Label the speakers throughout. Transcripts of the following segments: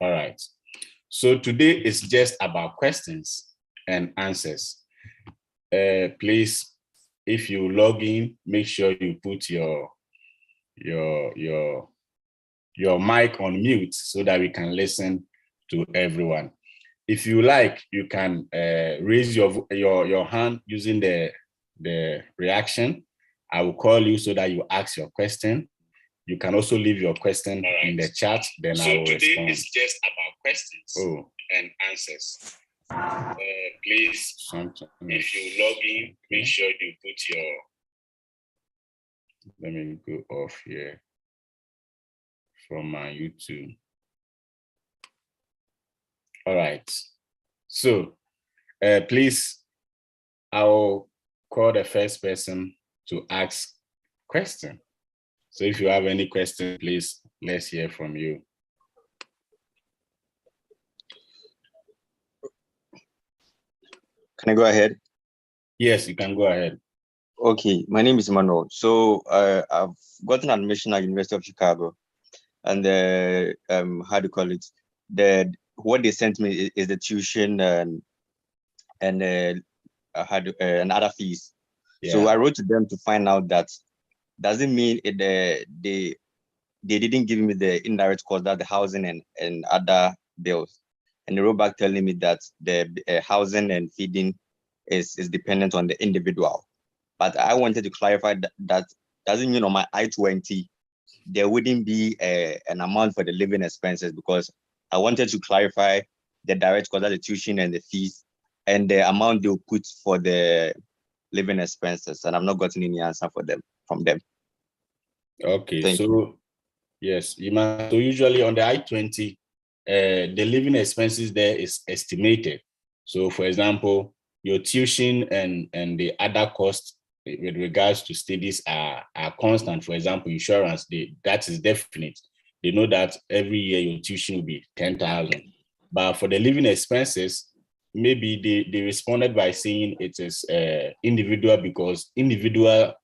Speaker 1: All right. So today is just about questions and answers. Please, if you log in, make sure you put your mic on mute so that we can listen to everyone. If you like, you can raise your hand using the reaction. I will call you so that you ask your question. You can also leave your question in the chat, then I will respond. So today is just about questions and answers. Please, if you log in, make sure you put your... Let me go off here from my YouTube. All right. So please, I'll call the first person to ask question. So if you have any question, please, let's hear from you.
Speaker 2: Can I go ahead?
Speaker 1: Yes, you can go ahead.
Speaker 2: Okay, my name is Manuel. So I've gotten admission at University of Chicago, and how do you call it? What they sent me is the tuition and other fees. Yeah. So I wrote to them to find out that doesn't mean they didn't give me the indirect cost, that the housing and other bills. And they wrote back telling me that the housing and feeding is dependent on the individual. But I wanted to clarify that doesn't mean on my I-20 there wouldn't be an amount for the living expenses, because I wanted to clarify the direct cost of the tuition and the fees and the amount they'll put for the living expenses, and I've not gotten any answer from them.
Speaker 1: Okay, Thank you. Yes, so usually on the I-20, the living expenses there is estimated. So for example, your tuition and the other costs with regards to studies are constant. For example, insurance, that is definite. They know that every year your tuition will be 10,000. But for the living expenses, maybe they responded by saying it is individual, because individual's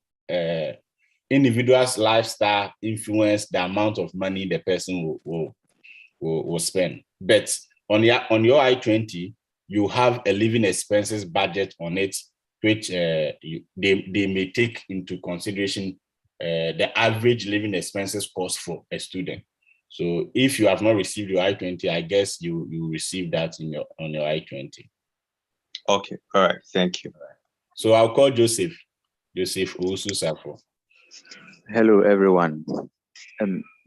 Speaker 1: lifestyle influence the amount of money the person will spend. But on your I-20, you have a living expenses budget on it, which they may take into consideration the average living expenses cost for a student. So if you have not received your I-20, I guess you receive that on your I-20.
Speaker 2: Okay, all right, thank you.
Speaker 1: So I'll call Joseph Ususafo.
Speaker 3: Hello, everyone.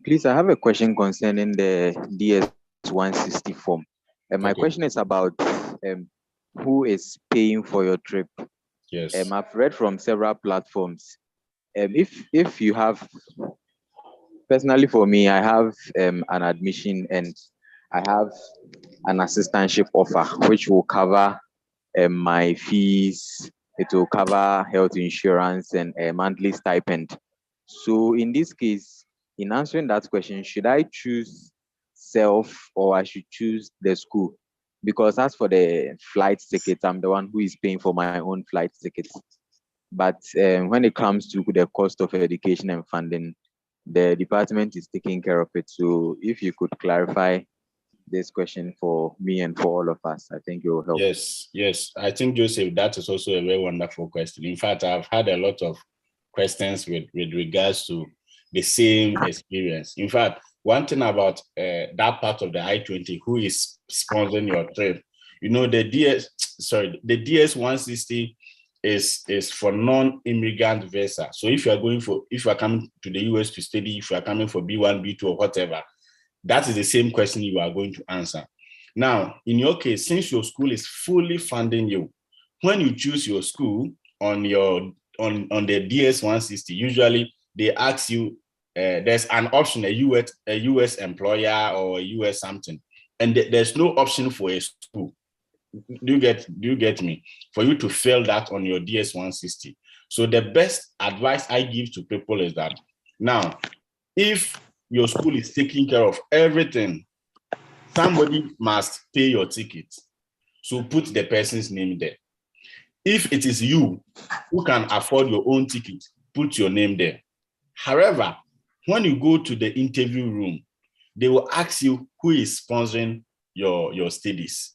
Speaker 3: Please, I have a question concerning the DS-160 form. My question is about who is paying for your trip.
Speaker 1: Yes.
Speaker 3: I've read from several platforms. If you have, personally for me, I have an admission and I have an assistantship offer, which will cover my fees. It will cover health insurance and a monthly stipend. So in this case, in answering that question, should I choose self or I should choose the school? Because as for the flight tickets, I'm the one who is paying for my own flight tickets. But when it comes to the cost of education and funding, the department is taking care of it. So if you could clarify this question for me and for all of us, I think it will help.
Speaker 1: Yes. I think, Joseph, that is also a very wonderful question. In fact, I've had a lot of questions with regards to the same experience. In fact, one thing about that part of the I-20, who is sponsoring your trip, you know, the DS-160 is for non-immigrant visa. So if you are coming to the US to study, if you are coming for B1, B2, or whatever, that is the same question you are going to answer. Now, in your case, since your school is fully funding you, when you choose your school on the DS-160, usually they ask you, there's an option, a US employer or a US something, and there's no option for a school. Do you get me? For you to fill that on your DS-160. So the best advice I give to people is that now, if your school is taking care of everything, somebody must pay your ticket. So put the person's name there. If it is you who can afford your own ticket, put your name there. However, when you go to the interview room, they will ask you who is sponsoring your studies.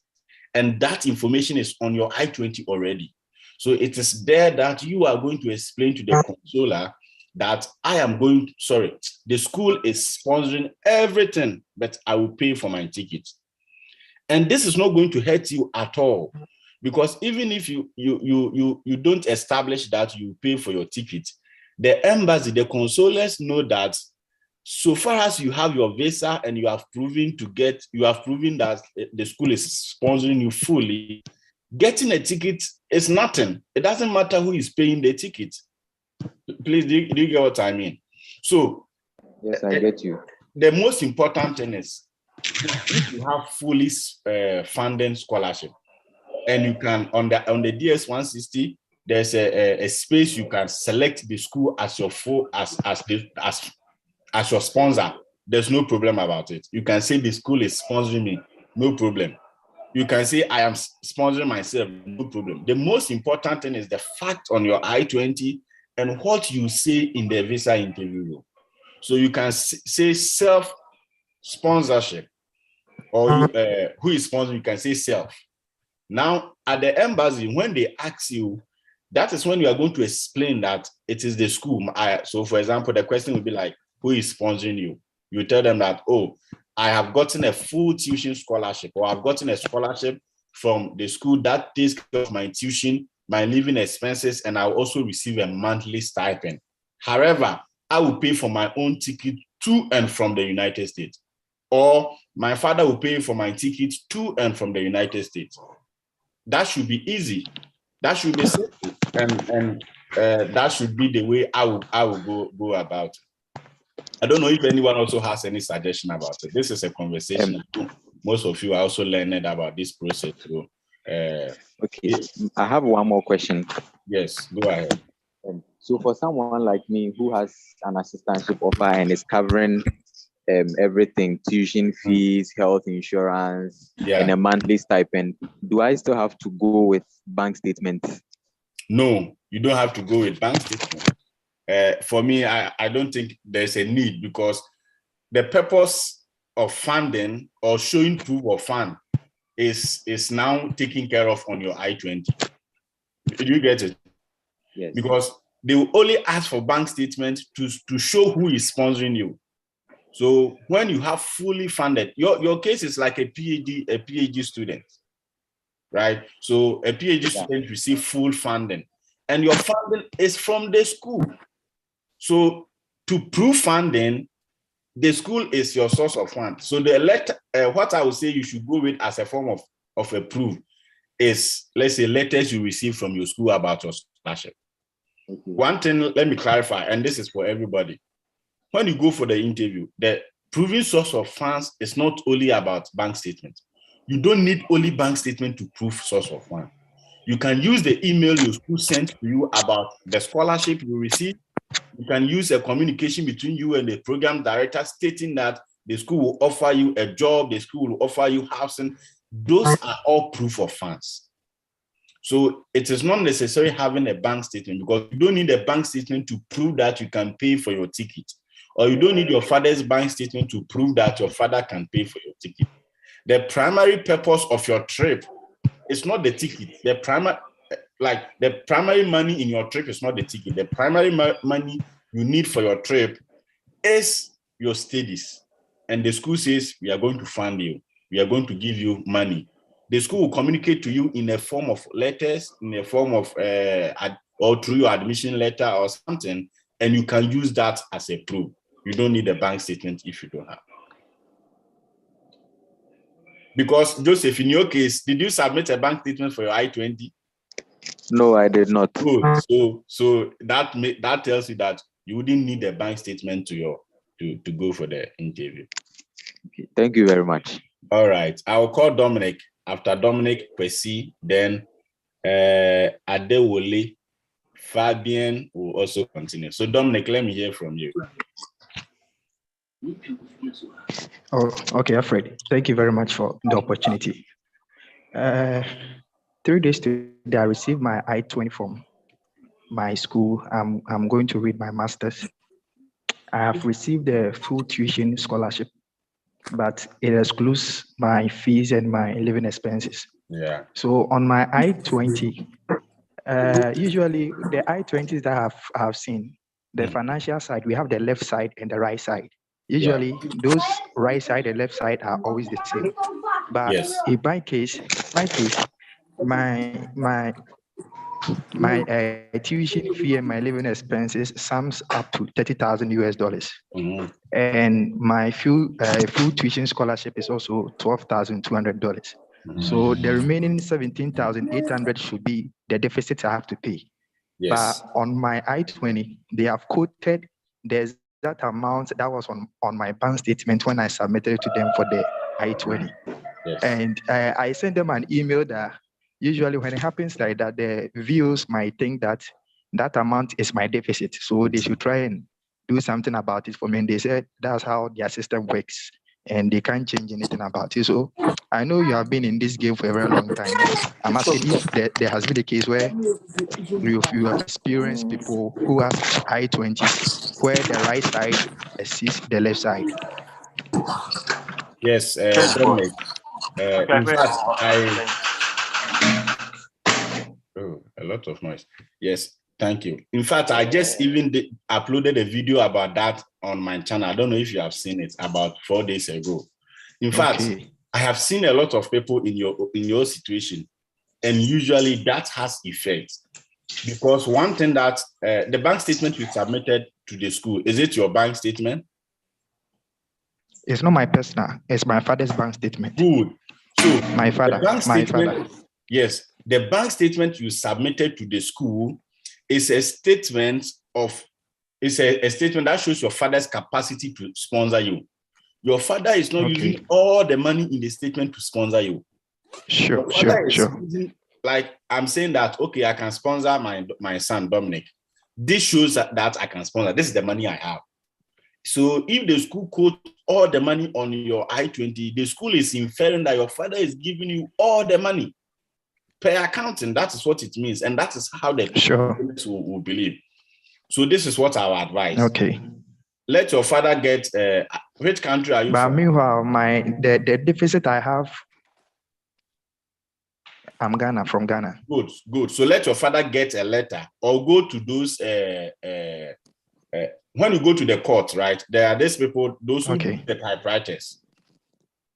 Speaker 1: And that information is on your I-20 already. So it is there that you are going to explain to the controller that the school is sponsoring everything, but I will pay for my ticket. And this is not going to hurt you at all, because even if you don't establish that you pay for your ticket, the embassy, the consulars know that so far as you have your visa and you have proven that the school is sponsoring you fully, getting a ticket is nothing. It doesn't matter who is paying the ticket. Please, do you get what I mean? So,
Speaker 3: yes, I get you.
Speaker 1: The most important thing is if you have fully funded scholarship, and you can on the DS 160, there's a space you can select the school as your as your sponsor. There's no problem about it. You can say the school is sponsoring me, no problem. You can say I am sponsoring myself, no problem. The most important thing is the fact on your I-20 and what you say in the visa interview. So you can say self-sponsorship, or who is sponsoring, you can say self. Now, at the embassy, when they ask you, that is when you are going to explain that it is the school. So, for example, the question will be like, who is sponsoring you? You tell them that, oh, I have gotten a full tuition scholarship, or I've gotten a scholarship from the school that takes care of my tuition, my living expenses, and I'll also receive a monthly stipend. However, I will pay for my own ticket to and from the United States, or my father will pay for my ticket to and from the United States. That should be easy. That should be simple, and that should be the way I will go about it. I don't know if anyone also has any suggestion about it. This is a conversation. Most of you are also learning about this process. So,
Speaker 3: okay, I have one more question.
Speaker 1: Yes, go ahead.
Speaker 3: So for someone like me who has an assistantship offer and is covering everything, tuition fees, health insurance, and a monthly stipend, do I still have to go with bank statements?
Speaker 1: No, you don't have to go with bank statements. For me, I don't think there's a need, because the purpose of funding or showing proof of fund is now taken care of on your I-20. Do you get it?
Speaker 3: Yes.
Speaker 1: Because they will only ask for bank statements to show who is sponsoring you. So when you have fully funded, your case is like a PhD student, right? So a PhD student receive full funding, and your funding is from the school. So to prove funding, the school is your source of funds. So the letter, what I would say you should go with as a form of a proof is, let's say, letters you receive from your school about your scholarship. Okay. One thing, let me clarify, and this is for everybody. When you go for the interview, the proving source of funds is not only about bank statement. You don't need only bank statement to prove source of funds. You can use the email your school sent to you about the scholarship you received. You can use a communication between you and the program director stating that the school will offer you a job, the school will offer you housing. Those are all proof of funds. So it is not necessary having a bank statement, because you don't need a bank statement to prove that you can pay for your ticket, or you don't need your father's bank statement to prove that your father can pay for your ticket. The primary purpose of your trip is not the ticket. The primary money in your trip is not the ticket. The primary money you need for your trip is your studies. And the school says, we are going to fund you. We are going to give you money. The school will communicate to you in a form of letters, in a form of, or through your admission letter or something, and you can use that as a proof. You don't need a bank statement if you don't have. Because, Joseph, in your case, did you submit a bank statement for your I-20?
Speaker 3: No, I did not.
Speaker 1: Good. So that tells you that you wouldn't need a bank statement to go for the interview.
Speaker 3: Okay, thank you very much.
Speaker 1: All right. I will call Dominic. After Dominic, Kwesi, then Adewole, Fabian will also continue. So Dominic, let me hear from you.
Speaker 4: Oh, okay, Alfred. Thank you very much for the opportunity. 3 days today, I received my I-20 from my school. I'm going to read my master's. I have received the full tuition scholarship but it excludes my fees and my living expenses.
Speaker 1: Yeah.
Speaker 4: So on my I-20, usually the I-20s that I've seen, the financial side, we have the left side and the right side. Usually those right side and left side are always the same. But in my case, my tuition fee and my living expenses sums up to $30,000 US. And my full tuition scholarship is also $12,200. So the remaining $17,800 should be the deficit I have to pay. But on my I-20, they have quoted the exact amount that was on my bank statement when I submitted it to them for the I-20. And I sent them an email that usually when it happens like that, the viewers might think that that amount is my deficit. So they should try and do something about it for me. And they said that's how their system works and they can't change anything about it. So I know you have been in this game for a very long time. I'm asking if there has been a case where you have experienced people who have I-20 where the right side exceeds the left side.
Speaker 1: Yes, Dominic. In fact, a lot of noise. Yes, thank you. In fact, I just even uploaded a video about that on my channel. I don't know if you have seen it, about 4 days ago. In fact, I have seen a lot of people in your situation, and usually that has effect. Because one thing that the bank statement you submitted to the school, is it your bank statement?
Speaker 4: It's not my personal, it's my father's bank statement.
Speaker 1: Good. So
Speaker 4: my father.
Speaker 1: Yes, the bank statement you submitted to the school is a statement that shows your father's capacity to sponsor you. Your father is not using all the money in the statement to sponsor you.
Speaker 4: Sure.
Speaker 1: Using, like I'm saying that, okay, I can sponsor my son, Dominic. This shows that I can sponsor. This is the money I have. So if the school quotes all the money on your I-20, the school is inferring that your father is giving you all the money per accounting. That is what it means. And that is how the parents will believe. So this is what I would advise.
Speaker 4: Okay.
Speaker 1: Let your father get, which country are you from?
Speaker 4: Meanwhile, the deficit I have, I'm from Ghana.
Speaker 1: Good. So let your father get a letter or go to those, when you go to the court, right, there are these people, those who do the typewriters.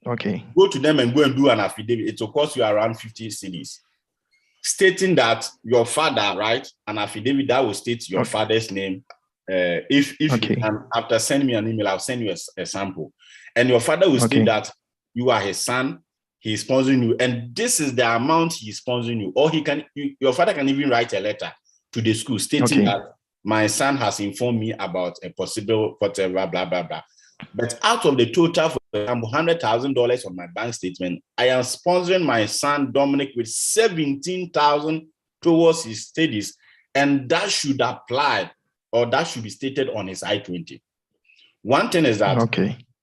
Speaker 4: Okay.
Speaker 1: Go to them and go and do an affidavit. It will cost you around 50 cedis, stating that your father, right, an affidavit that will state your father's name. If you can, after sending me an email, I'll send you a sample. And your father will state that you are his son, he is sponsoring you, and this is the amount he is sponsoring you. Or your father can even write a letter to the school stating that my son has informed me about a possible whatever, blah, blah, blah. But out of the total, for example, $100,000 on my bank statement, I am sponsoring my son, Dominic, with $17,000 towards his studies. And that should apply, or that should be stated on his I-20. One thing is that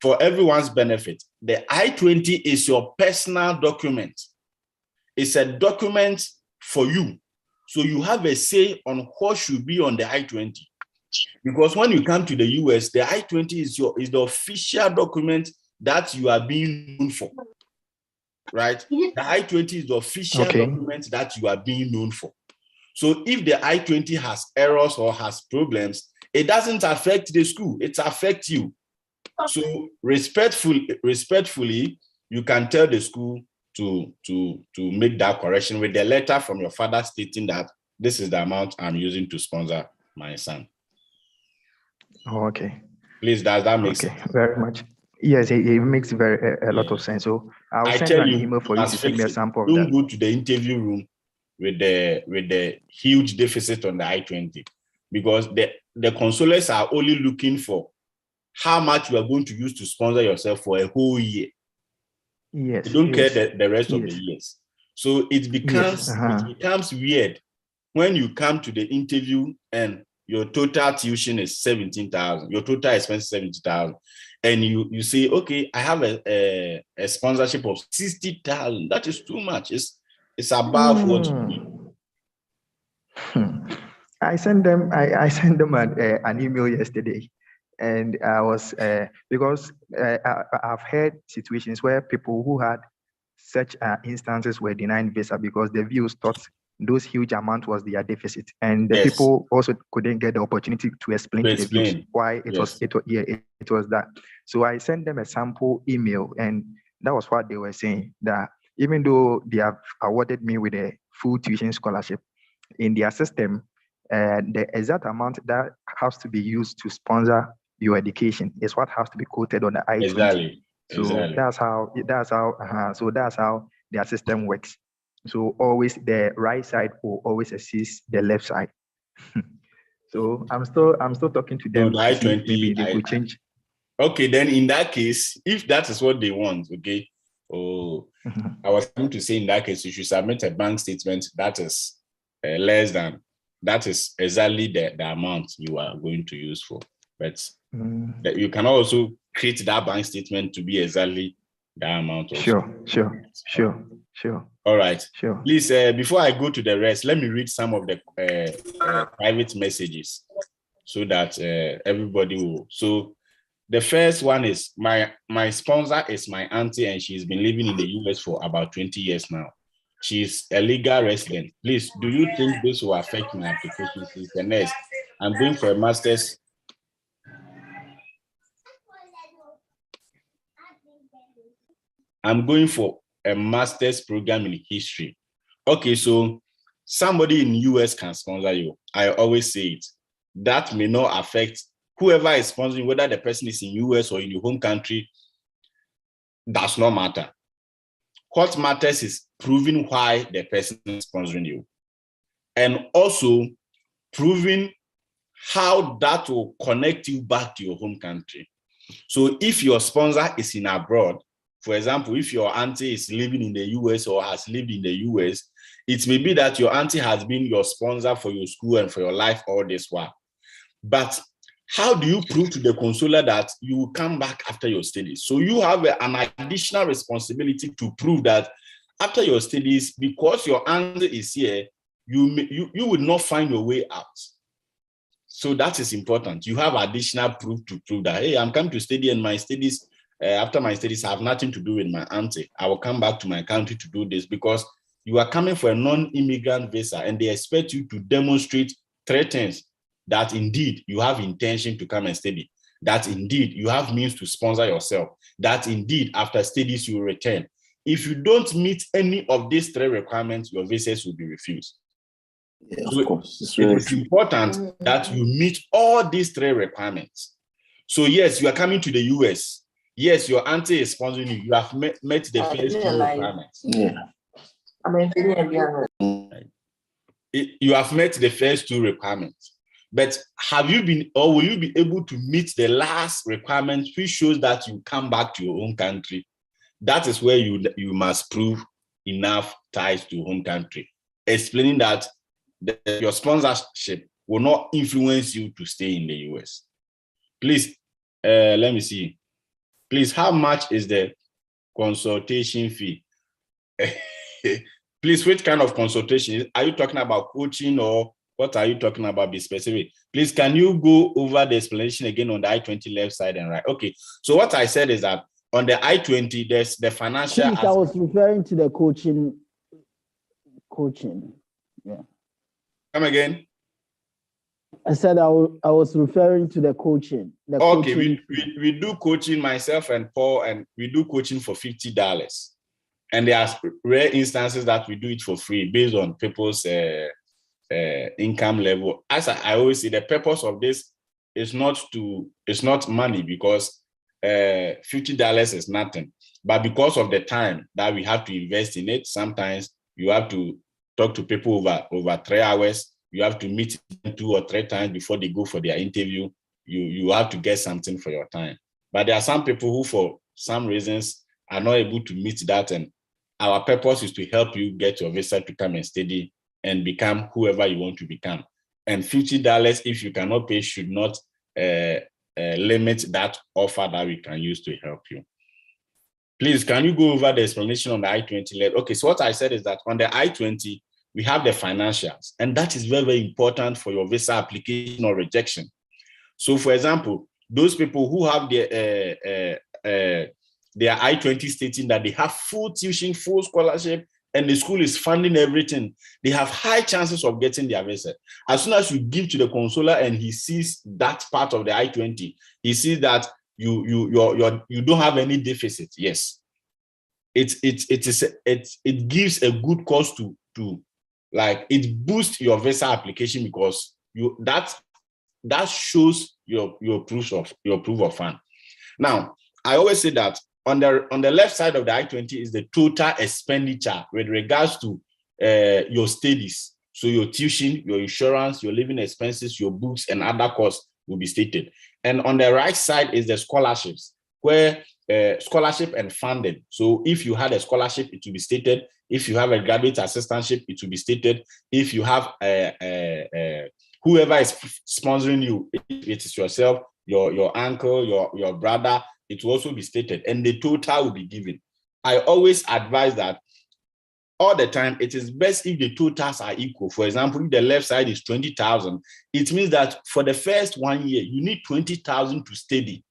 Speaker 1: for everyone's benefit, the I-20 is your personal document. It's a document for you. So you have a say on what should be on the I-20. Because when you come to the US, the I-20 is the official document that you are being known for, right? The I-20 is the official document that you are being known for. So if the I-20 has errors or has problems, it doesn't affect the school, it affects you. So respectfully, you can tell the school to make that correction with the letter from your father stating that this is the amount I'm using to sponsor my son. Please, does that make sense?
Speaker 4: Very much. Yes, it makes a lot of sense. So I'll send you an email for you to send me a sample of that.
Speaker 1: Don't go to the interview room with the huge deficit on the I-20, because the consulars are only looking for how much you are going to use to sponsor yourself for a whole year.
Speaker 4: Yes.
Speaker 1: You don't care the rest of the years. So it becomes weird when you come to the interview and your total tuition is 17,000, your total expense is 70,000, and you say, okay, I have a sponsorship of 60,000. That is too much. It's above what you need.
Speaker 4: I sent them an email yesterday, And I was, because I've heard situations where people who had such instances were denied visa because the views thought those huge amount was their deficit, and the people also couldn't get the opportunity to explain to the views why it was that. So I sent them a sample email, and that was what they were saying, that even though they have awarded me with a full tuition scholarship, in their system, the exact amount that has to be used to sponsor your education is what has to be quoted on the I-20.
Speaker 1: Exactly.
Speaker 4: So that's how their system works. So always the right side will always assist the left side. So I'm still talking to them.
Speaker 1: So the I-20,
Speaker 4: maybe they could change.
Speaker 1: Okay, then in that case, if that is what they want, okay. I was going to say in that case, you should submit a bank statement that is less than, that is exactly the amount you are going to use for. But you can also create that bank statement to be exactly the amount. Also.
Speaker 4: Sure.
Speaker 1: All right.
Speaker 4: Sure.
Speaker 1: Please, before I go to the rest, let me read some of the private messages so that everybody will. So the first one is, my sponsor is my auntie, and she's been living in the US for about 20 years now. She's a legal resident. Please, do you think this will affect my application? Since the next, I'm going for a master's. I'm going for a master's program in history. Okay, so somebody in the US can sponsor you. I always say it. That may not affect whoever is sponsoring, whether the person is in US or in your home country, does not matter. What matters is proving why the person is sponsoring you. And also proving how that will connect you back to your home country. So if your sponsor is in abroad, for example, if your auntie is living in the US or has lived in the US, it may be that your auntie has been your sponsor for your school and for your life all this while. But how do you prove to the consular that you will come back after your studies? So you have an additional responsibility to prove that after your studies, because your auntie is here, you will not find your way out. So that is important. You have additional proof to prove that, hey, I'm coming to study, and my studies, after my studies, have nothing to do with my auntie. I will come back to my country to do this, because you are coming for a non-immigrant visa, and they expect you to demonstrate 3 things: that indeed you have intention to come and study, that indeed you have means to sponsor yourself, that indeed after studies you will return. If you don't meet any of these 3 requirements, your visas will be refused.
Speaker 5: Yeah, of course.
Speaker 1: It is important that you meet all these 3 requirements. So yes, you are coming to the US. Yes, your auntie is sponsoring you. You have met the first 2 requirements. You have met the first 2 requirements. But have you been, or will you be able to meet the last requirement, which shows that you come back to your own country? That is where you must prove enough ties to your home country, explaining that your sponsorship will not influence you to stay in the US. Please, let me see. Please, how much is the consultation fee? Please, which kind of consultation? Are you talking about coaching, or what are you talking about? Be specific. Please, can you go over the explanation again on the I-20 left side and right? Okay, so what I said is that on the I-20, there's the financial.
Speaker 5: I was referring to the coaching. Yeah.
Speaker 1: Come again?
Speaker 5: I said I was referring to the coaching.
Speaker 1: Okay, we do coaching, myself and Paul, and we do coaching for $50. And there are rare instances that we do it for free based on people's income level. As I always say, the purpose of this is not money, because $50 is nothing. But because of the time that we have to invest in it, sometimes you have to talk to people over 3 hours. You have to meet them 2 or 3 times before they go for their interview. You have to get something for your time. But there are some people who, for some reasons, are not able to meet that. And our purpose is to help you get your visa to come and study and become whoever you want to become. And $50, if you cannot pay, should not limit that offer that we can use to help you. Please, can you go over the explanation on the I-20? Okay, so what I said is that on the I-20, we have the financials, and that is very, very important for your visa application or rejection. So for example, those people who have their I-20 stating that they have full tuition, full scholarship, and the school is funding everything, they have high chances of getting their visa. As soon as you give to the consular and he sees that part of the I-20, he sees that you don't have any deficit. Yes, it gives a good cause to like, it boosts your visa application, because that shows your proof of fund. Now, I always say that on the left side of the I-20 is the total expenditure with regards to your studies. So your tuition, your insurance, your living expenses, your books, and other costs will be stated. And on the right side is the scholarships, where scholarship and funding. So if you had a scholarship, it will be stated. If you have a graduate assistantship, it will be stated. If you have whoever is sponsoring you, if it is yourself, your uncle, your brother, it will also be stated, and the total will be given. I always advise that all the time, it is best if the totals are equal. For example, if the left side is 20,000, it means that for the first 1 year, you need 20,000 to study.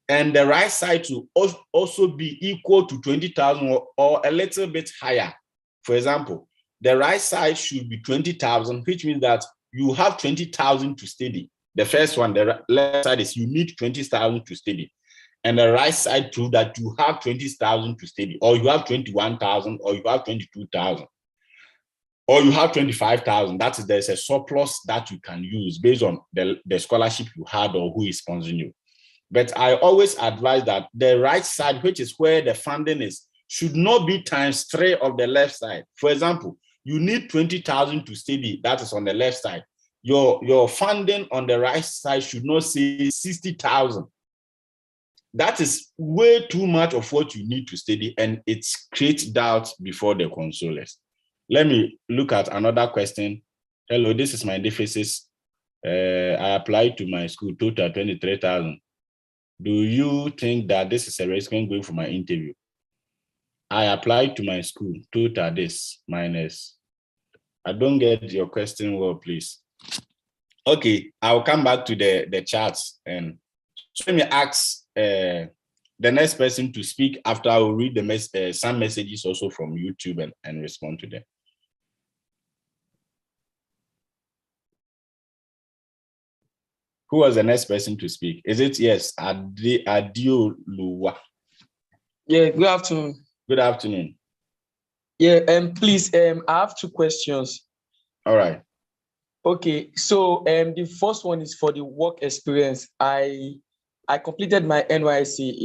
Speaker 1: And the right side to also be equal to 20,000 or a little bit higher. For example, the right side should be 20,000, which means that you have 20,000 to study. The first one, the left side, is you need 20,000 to study. And the right side proves that you have 20,000 to study, or you have 21,000, or you have 22,000, or you have 25,000. That is, there's a surplus that you can use based on the scholarship you had or who is sponsoring you. But I always advise that the right side, which is where the funding is, should not be ×3 of the left side. For example, you need 20,000 to study. That is on the left side. Your funding on the right side should not say 60,000. That is way too much of what you need to study, and it creates doubt before the consulars. Let me look at another question. Hello, this is my deficit. I applied to my school, total 23,000. Do you think that this is a risk when going for my interview? I applied to my school, total this minus. I don't get your question well, please. Okay, I'll come back to the charts, and so let me ask the next person to speak after I will read the some messages also from YouTube and respond to them. Who was the next person to speak? Is it, yes, Adio Luwa?
Speaker 6: Yeah, good afternoon.
Speaker 1: Good afternoon.
Speaker 6: Yeah, please, I have 2 questions.
Speaker 1: All right.
Speaker 6: Okay, so the first one is for the work experience. I completed my NYSC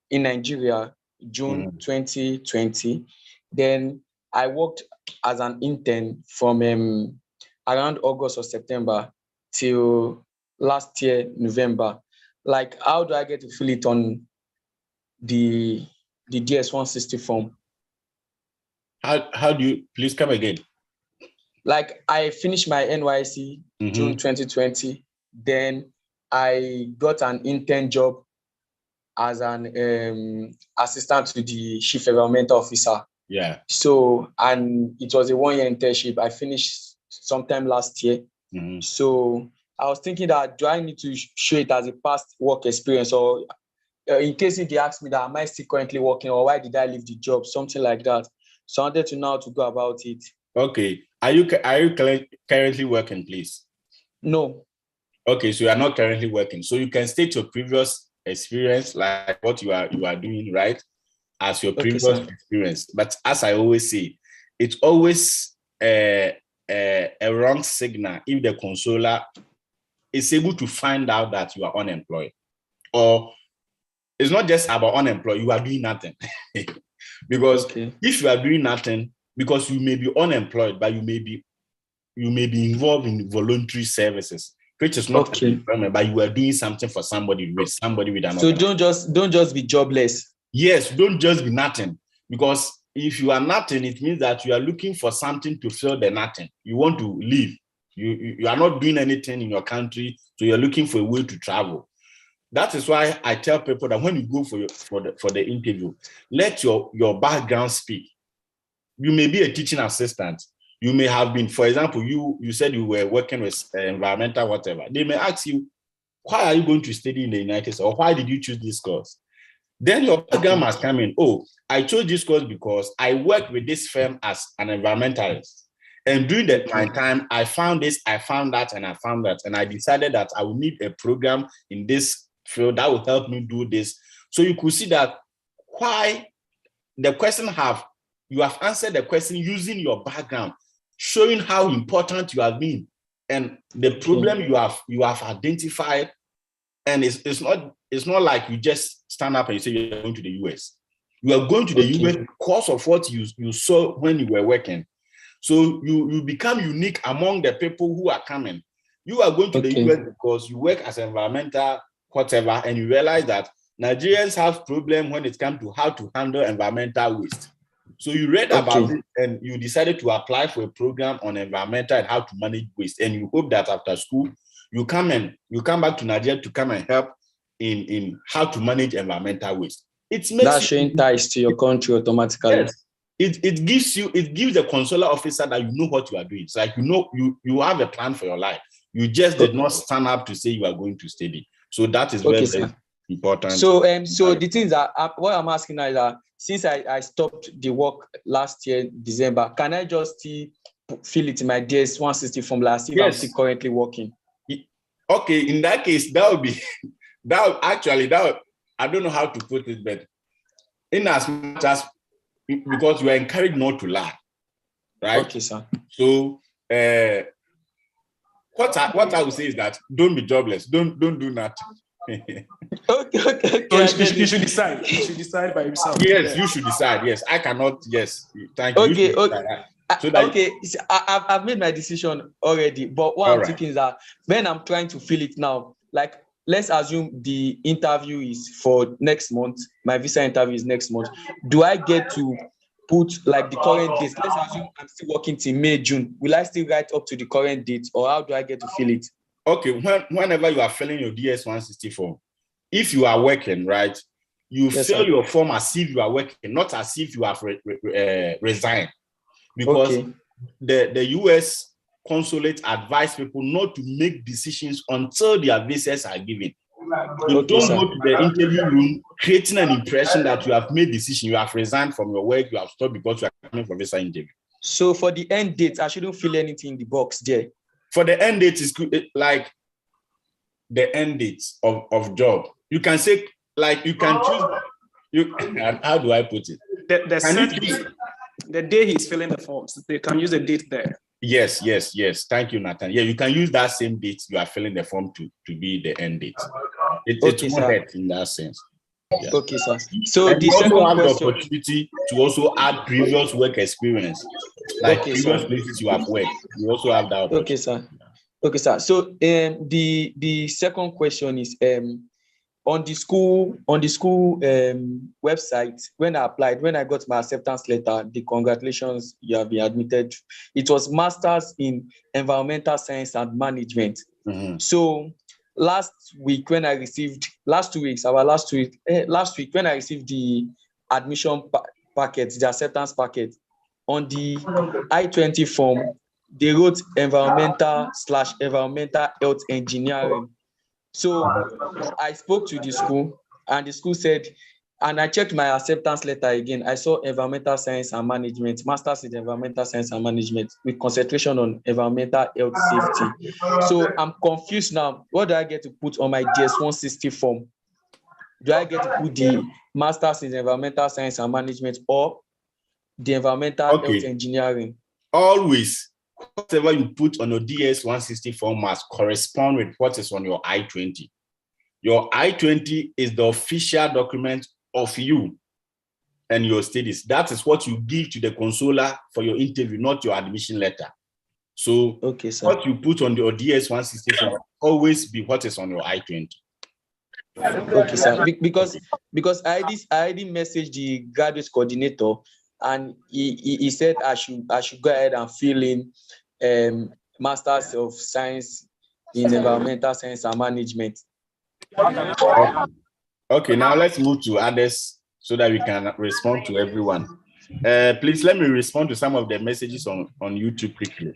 Speaker 6: in Nigeria, June 2020. Then I worked as an intern from around August or September till last year, November. Like, how do I get to fill it on the DS-160 form?
Speaker 1: How do you, please come again?
Speaker 6: Like, I finished my NYSC June 2020. Then I got an intern job as an assistant to the chief environmental officer.
Speaker 1: Yeah.
Speaker 6: So, and it was a 1-year internship. I finished sometime last year. So I was thinking that, do I need to show it as a past work experience, or in case if they ask me that, am I still currently working, or why did I leave the job, something like that. So I wanted to know how to go about it.
Speaker 1: Okay. Are you currently working, please?
Speaker 6: No.
Speaker 1: Okay, so you are not currently working. So you can state your previous experience, like what you are doing, right, as your previous experience. But as I always say, it's always a wrong signal if the consular is able to find out that you are unemployed. Or it's not just about unemployed, you are doing nothing. Because if you are doing nothing, because you may be unemployed, but you may be involved in voluntary services, which is not employment, but you are doing something for somebody with another.
Speaker 6: So don't just be jobless.
Speaker 1: Yes, don't just be nothing. Because if you are nothing, it means that you are looking for something to fill the nothing. You want to live. You are not doing anything in your country, so you're looking for a way to travel. That is why I tell people that when you go for the interview, let your background speak. You may be a teaching assistant. You may have been, for example, you said you were working with environmental whatever. They may ask you, why are you going to study in the United States, or why did you choose this course? Then your program must come in. Oh, I chose this course because I work with this firm as an environmentalist. And during my time, I found this, I found that, and I found that. And I decided that I would need a program in this field that will help me do this. So you could see that why the question you have answered the question using your background, showing how important you have been and the problem you have identified. And it's not like you just stand up and you say you're going to the US. You are going to the US because of what you saw when you were working. So you become unique among the people who are coming. You are going to the US because you work as environmental whatever, and you realize that Nigerians have problem when it comes to how to handle environmental waste. So you read about it and you decided to apply for a program on environmental and how to manage waste. And you hope that after school, you come back to Nigeria to come and help in how to manage environmental waste.
Speaker 6: That's showing ties to your country automatically.
Speaker 1: Yes. It gives the consular officer that you know what you are doing. It's like you have a plan for your life. You just did not stand up to say you are going to study. So that is very important.
Speaker 6: So the things that what I'm asking now is that since I stopped the work last year, December, can I just fill it in my DS 160 form last year? I'm still currently working.
Speaker 1: Okay, in that case, I don't know how to put it, but in as much as because you are encouraged not to lie, right?
Speaker 6: Okay, sir.
Speaker 1: So what I would say is that don't be jobless. Don't do nothing.
Speaker 6: Okay.
Speaker 7: So you should decide. You should decide by yourself.
Speaker 1: Yes, you should decide. Yes, I cannot. Yes, thank you.
Speaker 6: Okay. I've made my decision already. But what I'm thinking is that when I'm trying to fill it now, like let's assume the interview is for next month. My visa interview is next month. Do I get to put like the current date? Let's assume I'm still working till May, June. Will I still write up to the current date, or how do I get to fill it?
Speaker 1: Okay, whenever you are filling your DS-160 form, if you are working, right, you fill your form as if you are working, not as if you have resigned. Because the US consulate advise people not to make decisions until their visas are given. You don't go to the interview room creating an impression that you have made decision, you have resigned from your work, you have stopped because you are coming for visa interview.
Speaker 6: So for the end date, I shouldn't fill anything in the box there.
Speaker 1: For the end date, is like the end date of job. You can say, like, you can choose. How do I put it?
Speaker 7: The day he's filling the forms, they can use a date there.
Speaker 1: Yes. Thank you, Nathan. Yeah, you can use that same date you are filling the form to be the end date. It's more in that sense.
Speaker 6: Yeah. Okay, sir. So
Speaker 1: and the second have the opportunity to also add previous work experience, like previous places you have worked. You also have that opportunity.
Speaker 6: Okay, sir. So the second question is on the school website, when I applied, when I got my acceptance letter, the congratulations, you have been admitted. It was Masters in Environmental Science and Management. Mm-hmm. So last week when I received last week when I received the admission packet, the acceptance packet, on the I-20 form, they wrote environmental health engineering. So I spoke to the school, and the school said, and I checked my acceptance letter again. I saw environmental science and management, Masters in environmental science and management with concentration on environmental health safety. So I'm confused now. What do I get to put on my DS-160 form? Do I get to put the Masters in environmental science and management or the environmental health engineering?
Speaker 1: Always, whatever you put on your DS-160 form must correspond with what is on your I-20. Your I-20 is the official document of you and your studies. That is what you give to the consular for your interview, not your admission letter. So what you put on your DS-160 form always be what is on your I-20.
Speaker 6: Okay, sir. Because I already messaged the graduate coordinator, and he said I should go ahead and fill in Masters of Science in Environmental Science and Management.
Speaker 1: Okay, now let's move to others so that we can respond to everyone. Please let me respond to some of the messages on YouTube quickly.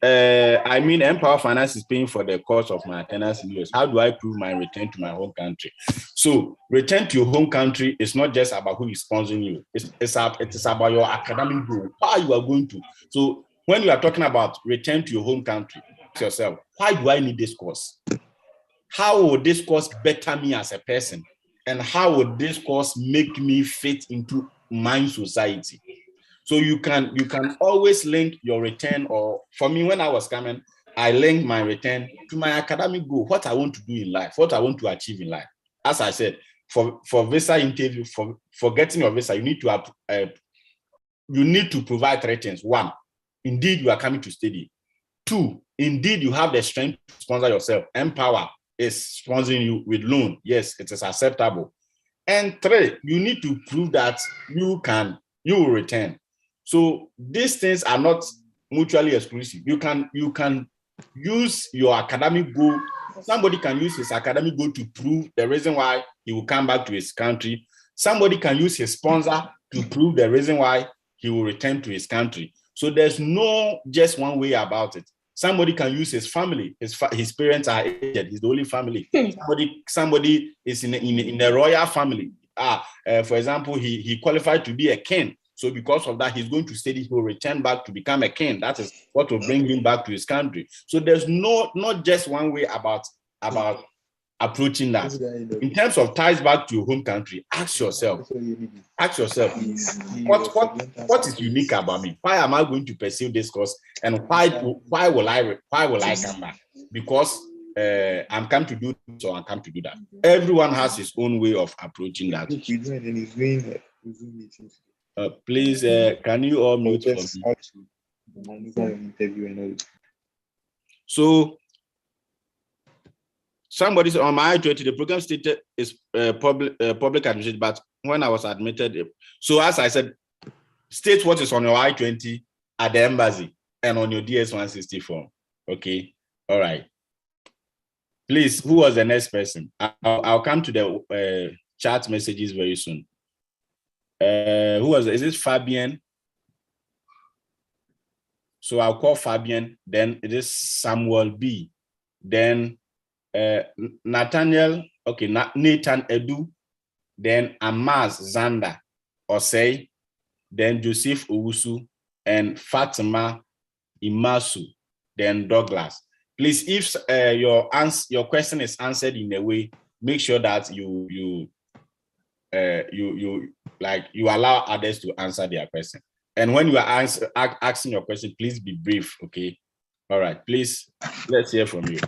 Speaker 1: I mean, Empower Finance is paying for the cost of my attendance in the US. How do I prove my return to my home country? So, return to your home country is not just about who is sponsoring you. It's about your academic goal, why you are going to. So, when you are talking about return to your home country, ask yourself, why do I need this course? How will this course better me as a person? And how will this course make me fit into my society? So you can always link your return, or for me, when I was coming, I linked my return to my academic goal, what I want to do in life, what I want to achieve in life. As I said, for visa interview, for getting your visa, you need to provide 3 things. 1, indeed you are coming to study. 2, indeed you have the strength to sponsor yourself. Empower is sponsoring you with loan. Yes, it is acceptable. And 3, you need to prove that you will return. So these things are not mutually exclusive. You can use your academic goal. Somebody can use his academic goal to prove the reason why he will come back to his country. Somebody can use his sponsor to prove the reason why he will return to his country. So there's no just one way about it. Somebody can use his family. His parents are aged. He's the only family. Somebody is in the royal family. For example, he qualified to be a king. So because of that, he's going to study. He will return back to become a king. That is what will bring him back to his country. So there's not just one way about approaching that. In terms of ties back to your home country, ask yourself, what is unique about me? Why am I going to pursue this course? And why will I come back? Because I'm come to do this or I'm come to do that. Everyone has his own way of approaching that. Please, can you all mute for me? So, somebody's on my I-20, the program stated is public administration, but when I was admitted, so as I said, state what is on your I-20 at the embassy and on your DS-160 form. Okay, all right. Please, who was the next person? I'll come to the chat messages very soon. Who was it? Is this Fabian? So I'll call Fabian, then it is Samuel B. Then Nathaniel, okay, Nathan Edu, then Amaz Zanda Osei, then Joseph Owusu, and Fatima Imasu, then Douglas. Please, if your question is answered in a way, make sure that you allow others to answer their question. And when you are asking your question, please be brief, okay? All right, please, let's hear from you.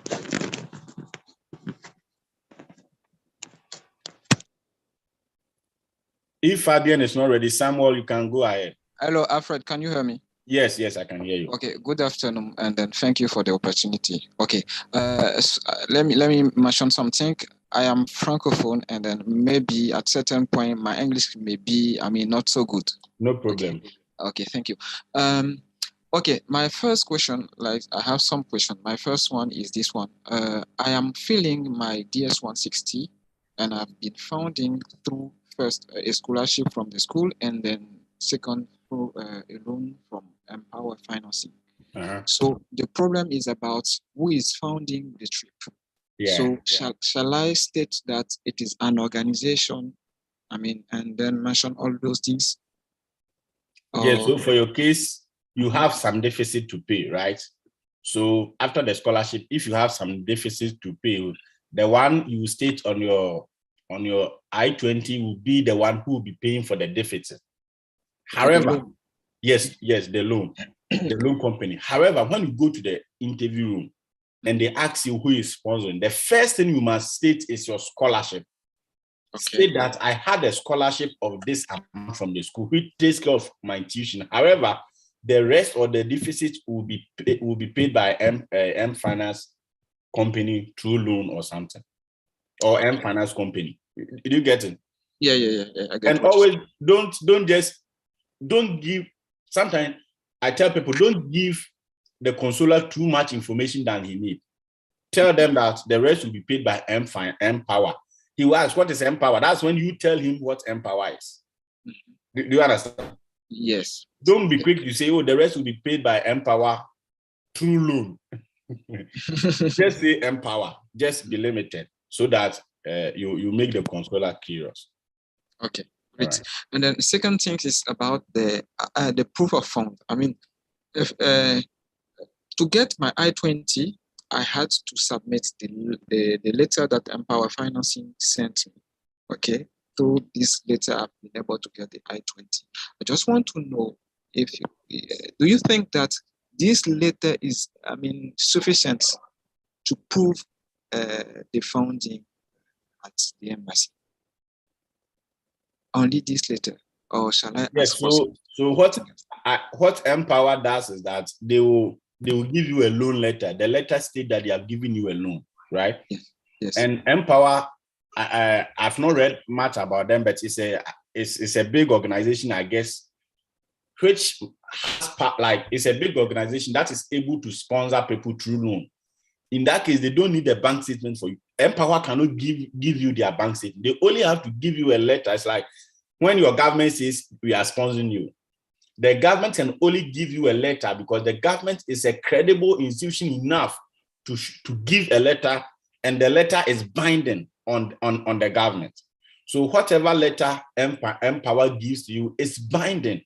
Speaker 1: If Fabian is not ready, Samuel, you can go ahead.
Speaker 8: Hello, Alfred, can you hear me?
Speaker 1: Yes, I can hear you.
Speaker 8: Okay, good afternoon, and then thank you for the opportunity. Okay, let me mention something. I am Francophone, and then maybe at certain point, my English may be, not so good.
Speaker 1: No problem.
Speaker 8: Okay, thank you. Okay, my first question, I have some question. My first one is this one. I am filling my DS-160, and I've been founding through first a scholarship from the school, and then second through a loan from Empower Financing. So the problem is about who is funding the trip. Yeah. So shall I state that it is an organization, and then mention all those things?
Speaker 1: Yes, so for your case, you have some deficit to pay, right? So after the scholarship, if you have some deficit to pay, the one you state on your I-20 will be the one who will be paying for the deficit. However, yes, the loan company. However, when you go to the interview room and they ask you who is sponsoring, the first thing you must state is your scholarship. Okay. State that I had a scholarship of this amount from the school, which takes care of my tuition. However, the rest or the deficit will be paid by M Finance company through loan or something, or M Finance company. Did you get it?
Speaker 8: Yeah. I get
Speaker 1: and it. Always don't give. Sometimes I tell people, don't give the consular too much information than he needs. Tell them that the rest will be paid by Empower. He will ask, what is Empower? That's when you tell him what Empower is. Do you understand?
Speaker 8: Yes.
Speaker 1: Don't be quick to say, oh, the rest will be paid by Empower true loan. Just say empower, just be limited so that you make the controller curious.
Speaker 8: Okay, great.
Speaker 1: Right.
Speaker 8: And then the second thing is about the proof of fund. I mean, if to get my I-20, I had to submit the letter that Empower Financing sent me. Okay, through this letter, I've been able to get the I-20. I just want to know if do you think that this letter is, I mean, sufficient to prove the funding at the embassy? Only this letter, or shall I
Speaker 1: Yes.
Speaker 8: ask for
Speaker 1: So what Empower does is that they will give you a loan letter. The letter states that they have given you a loan, right?
Speaker 8: Yes. Yes.
Speaker 1: And Empower, I've not read much about them, but it's a big organization, I guess, which has it's a big organization that is able to sponsor people through loan. In that case, they don't need a bank statement for you. Empower cannot give you their bank statement. They only have to give you a letter. It's like when your government says we are sponsoring you, the government can only give you a letter because the government is a credible institution enough to give a letter, and the letter is binding on the government. So whatever letter Empower gives to you is binding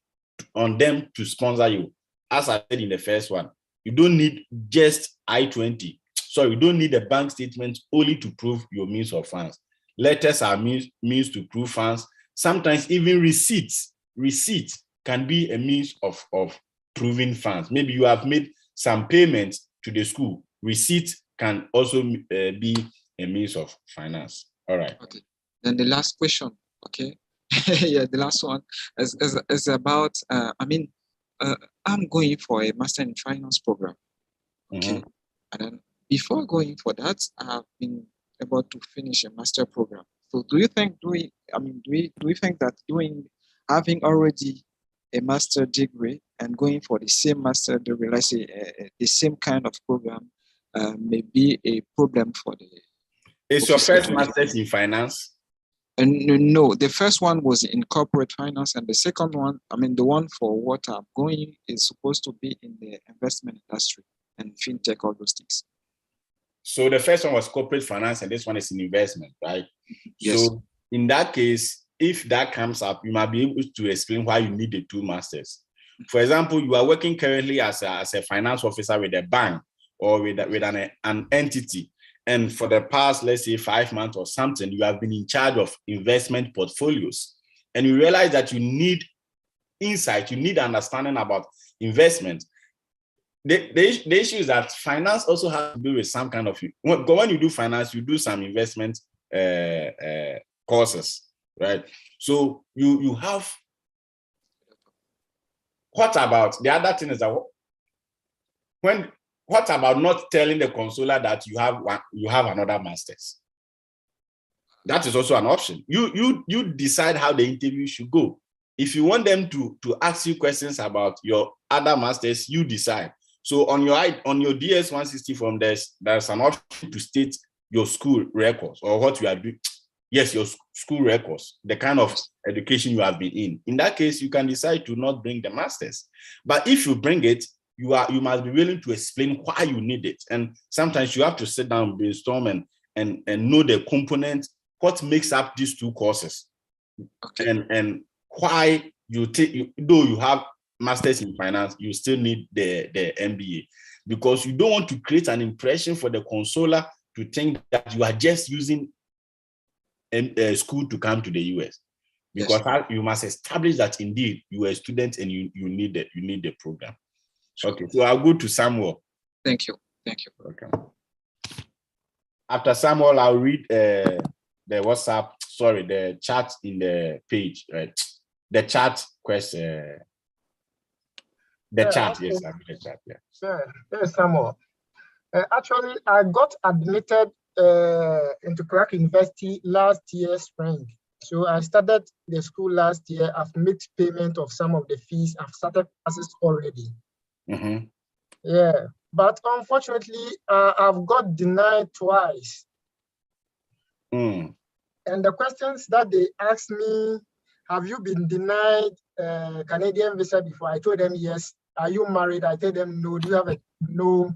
Speaker 1: on them to sponsor you. As I said in the first one, you don't need just I-20. So you don't need a bank statement only to prove your means of funds. Letters are means to prove funds. Sometimes even receipts can be a means of proving funds. Maybe you have made some payments to the school. Receipt can also be a means of finance. All right.
Speaker 8: Okay. Then the last question. Okay. Yeah, the last one is about. I'm going for a master in finance program. Okay.
Speaker 1: Mm-hmm.
Speaker 8: And then before going for that, I've been able to finish a master program. So do you think do we think that having already a master degree and going for the same master degree, let's say the same kind of program, may be a problem for the.
Speaker 1: Is your first master's in finance?
Speaker 8: And no, the first one was in corporate finance, and the second one, I mean, the one for what I'm going is supposed to be in the investment industry and fintech, all those things.
Speaker 1: So the first one was corporate finance, and this one is in investment, right?
Speaker 8: Yes.
Speaker 1: So in that case, if that comes up, you might be able to explain why you need the two masters. For example, you are working currently as a finance officer with a bank or with an entity. And for the past, let's say 5 months or something, you have been in charge of investment portfolios. And you realize that you need insight, you need understanding about investment. The issue is that finance also has to do with some kind of, when you do finance, you do some investment courses, right? So you have, what about, the other thing is that what about not telling the consular that you have another master's? That is also an option. You decide how the interview should go. If you want them to ask you questions about your other masters, you decide. So on your DS 160 form, there's an option to state your school records or what you are doing. Yes, your school records, the kind of education you have been in. In that case, you can decide to not bring the masters. But if you bring it, you must be willing to explain why you need it. And sometimes you have to sit down, brainstorm, and know the components, what makes up these two courses. Okay. And why though you have masters in finance, you still need the MBA, because you don't want to create an impression for the consular to think that you are just using a school to come to the US, because yes, you must establish that indeed you are a student and you need the program. Okay, so I'll go to Samuel.
Speaker 8: Thank you.
Speaker 1: Okay. After Samuel, I'll read the chat in the page, right? The chat question. Chat, yes, I mean the chat, yeah.
Speaker 9: Yes, Samuel. Actually, I got admitted into Clark University last year spring. So I started the school last year. I've made payment of some of the fees. I've started classes already.
Speaker 1: Mm-hmm.
Speaker 9: Yeah, but unfortunately, I've got denied twice.
Speaker 1: Mm.
Speaker 9: And the questions that they asked me, have you been denied Canadian visa before? I told them yes, are you married? I tell them no. Do you have a no?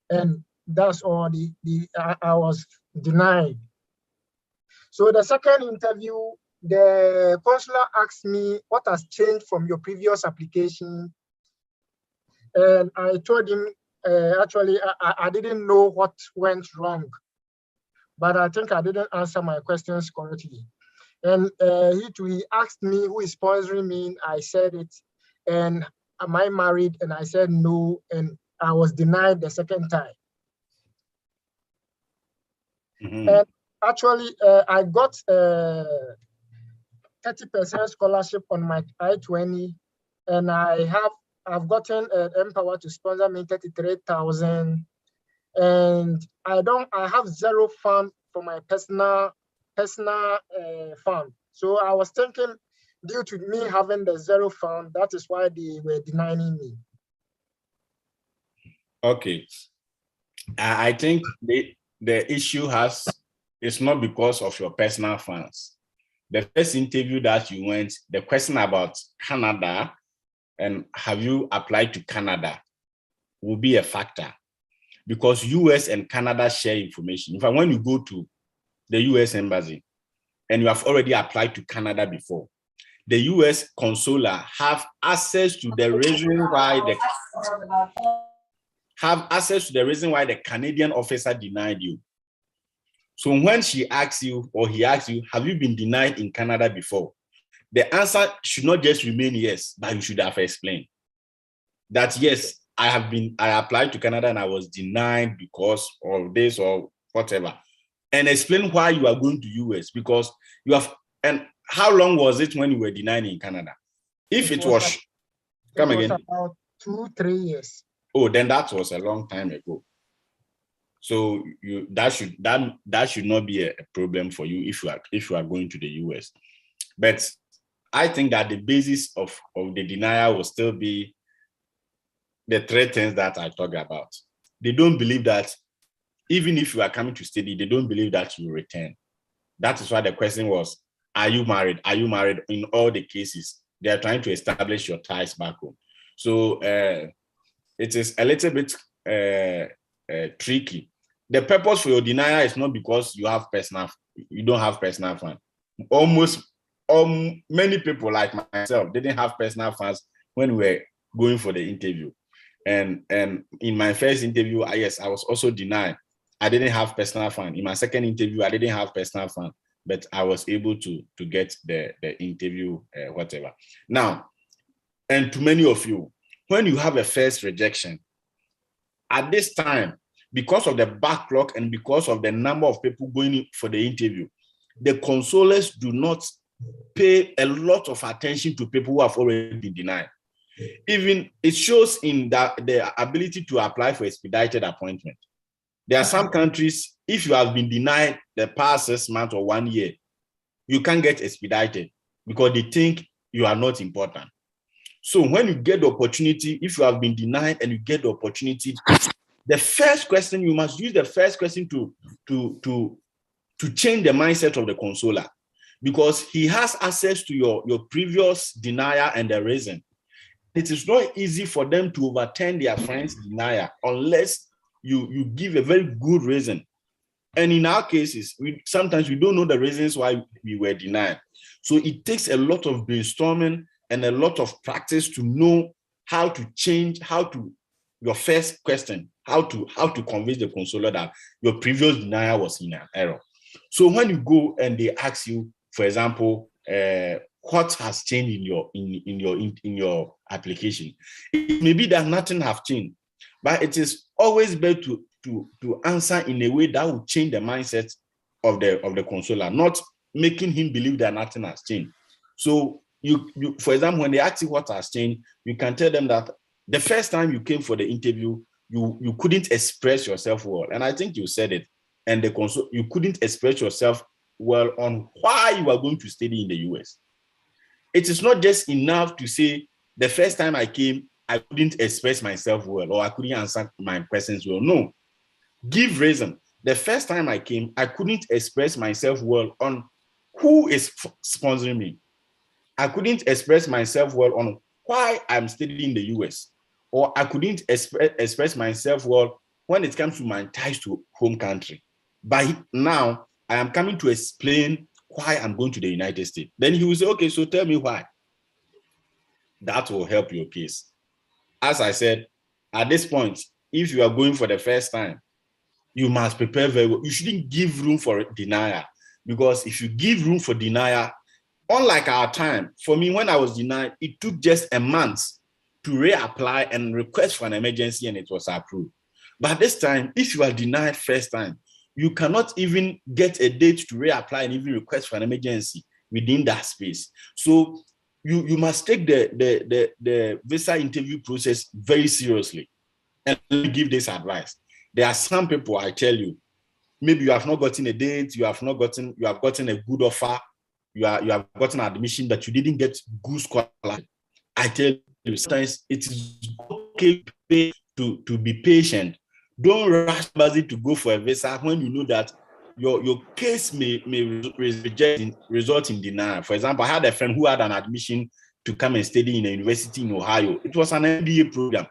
Speaker 9: And that's all. I was denied. So the second interview, the consular asked me what has changed from your previous application, and I told him actually I didn't know what went wrong, but I think I didn't answer my questions correctly. And he asked me who is sponsoring me. I said it, and am I married? And I said no, and I was denied the second time. And actually, I got 30% scholarship on my I-20, and I've gotten Empower to sponsor me 33,000, and I have zero fund for my personal fund. So I was thinking, due to me having the zero fund, that is why they were denying me.
Speaker 1: Okay, I think the issue it's not because of your personal funds. The first interview that you went, the question about Canada and have you applied to Canada will be a factor, because US and Canada share information. In fact, when you go to the US embassy and you have already applied to Canada before, the US consular have access to the reason why the Canadian officer denied you. So when she asks you or he asks you, have you been denied in Canada before? The answer should not just remain yes, but you should have explained that yes, I applied to Canada and I was denied because of this or whatever. And explain why you are going to US, because you have, and how long was it when you were denied in Canada? If it was
Speaker 9: about 2-3 years.
Speaker 1: Oh, then that was a long time ago. So that should not be a problem for you if you are going to the US. But I think that the basis of the denial will still be the three things that I talked about. They don't believe that even if you are coming to study, they don't believe that you return. That is why the question was, are you married? Are you married? In all the cases, they are trying to establish your ties back home. So it is a little bit tricky. The purpose for your denial is not because you don't have personal funds. Many people like myself didn't have personal funds when we were going for the interview. And in my first interview, I was also denied. I didn't have personal fund. In my second interview, I didn't have personal fund, but I was able to get the interview, whatever. Now, and to many of you, when you have a first rejection, at this time, because of the backlog and because of the number of people going for the interview, the consulars do not pay a lot of attention to people who have already been denied. Even it shows in that the ability to apply for expedited appointment. There are some countries, if you have been denied the past 6 months or 1 year, you can't get expedited because they think you are not important. So when you get the opportunity, if you have been denied and you get the opportunity, the first question, you must use the first question to change the mindset of the consular, because he has access to your previous denial and the reason. It is not easy for them to overturn their friend's denial unless you give a very good reason. And in our cases, sometimes we don't know the reasons why we were denied. So it takes a lot of brainstorming and a lot of practice to know how to change, your first question, how to convince the consular that your previous denial was in an error. So when you go and they ask you, for example, what has changed in your application, it may be that nothing has changed, but it is always better to answer in a way that will change the mindset of the consular, not making him believe that nothing has changed. So you for example, when they ask you what has changed, you can tell them that the first time you came for the interview, you couldn't express yourself well, and I think you said it. And you couldn't express yourself well on why you are going to study in the US. It is not just enough to say the first time I came, I couldn't express myself well or I couldn't answer my questions well. No, give reason. The first time I came, I couldn't express myself well on who is sponsoring me. I couldn't express myself well on why I'm studying in the US, or I couldn't express myself well when it comes to my ties to home country. But now I am coming to explain why I'm going to the United States. Then he will say, okay, so tell me why. That will help your case. As I said, at this point, if you are going for the first time, you must prepare very well. You shouldn't give room for denial, because if you give room for denial, unlike our time, for me, when I was denied, it took just a month to reapply and request for an emergency, and it was approved. But this time, if you are denied first time, you cannot even get a date to reapply and even request for an emergency within that space. So you must take the visa interview process very seriously. And let me give this advice. There are some people, I tell you, maybe you have not gotten a date, you have gotten a good offer, you have gotten admission, but you didn't get good scholarship. I tell you, sometimes it is okay to be patient. Don't rush to go for a visa when you know that your case may result in denial. For example, I had a friend who had an admission to come and study in a university in Ohio. It was an MBA program,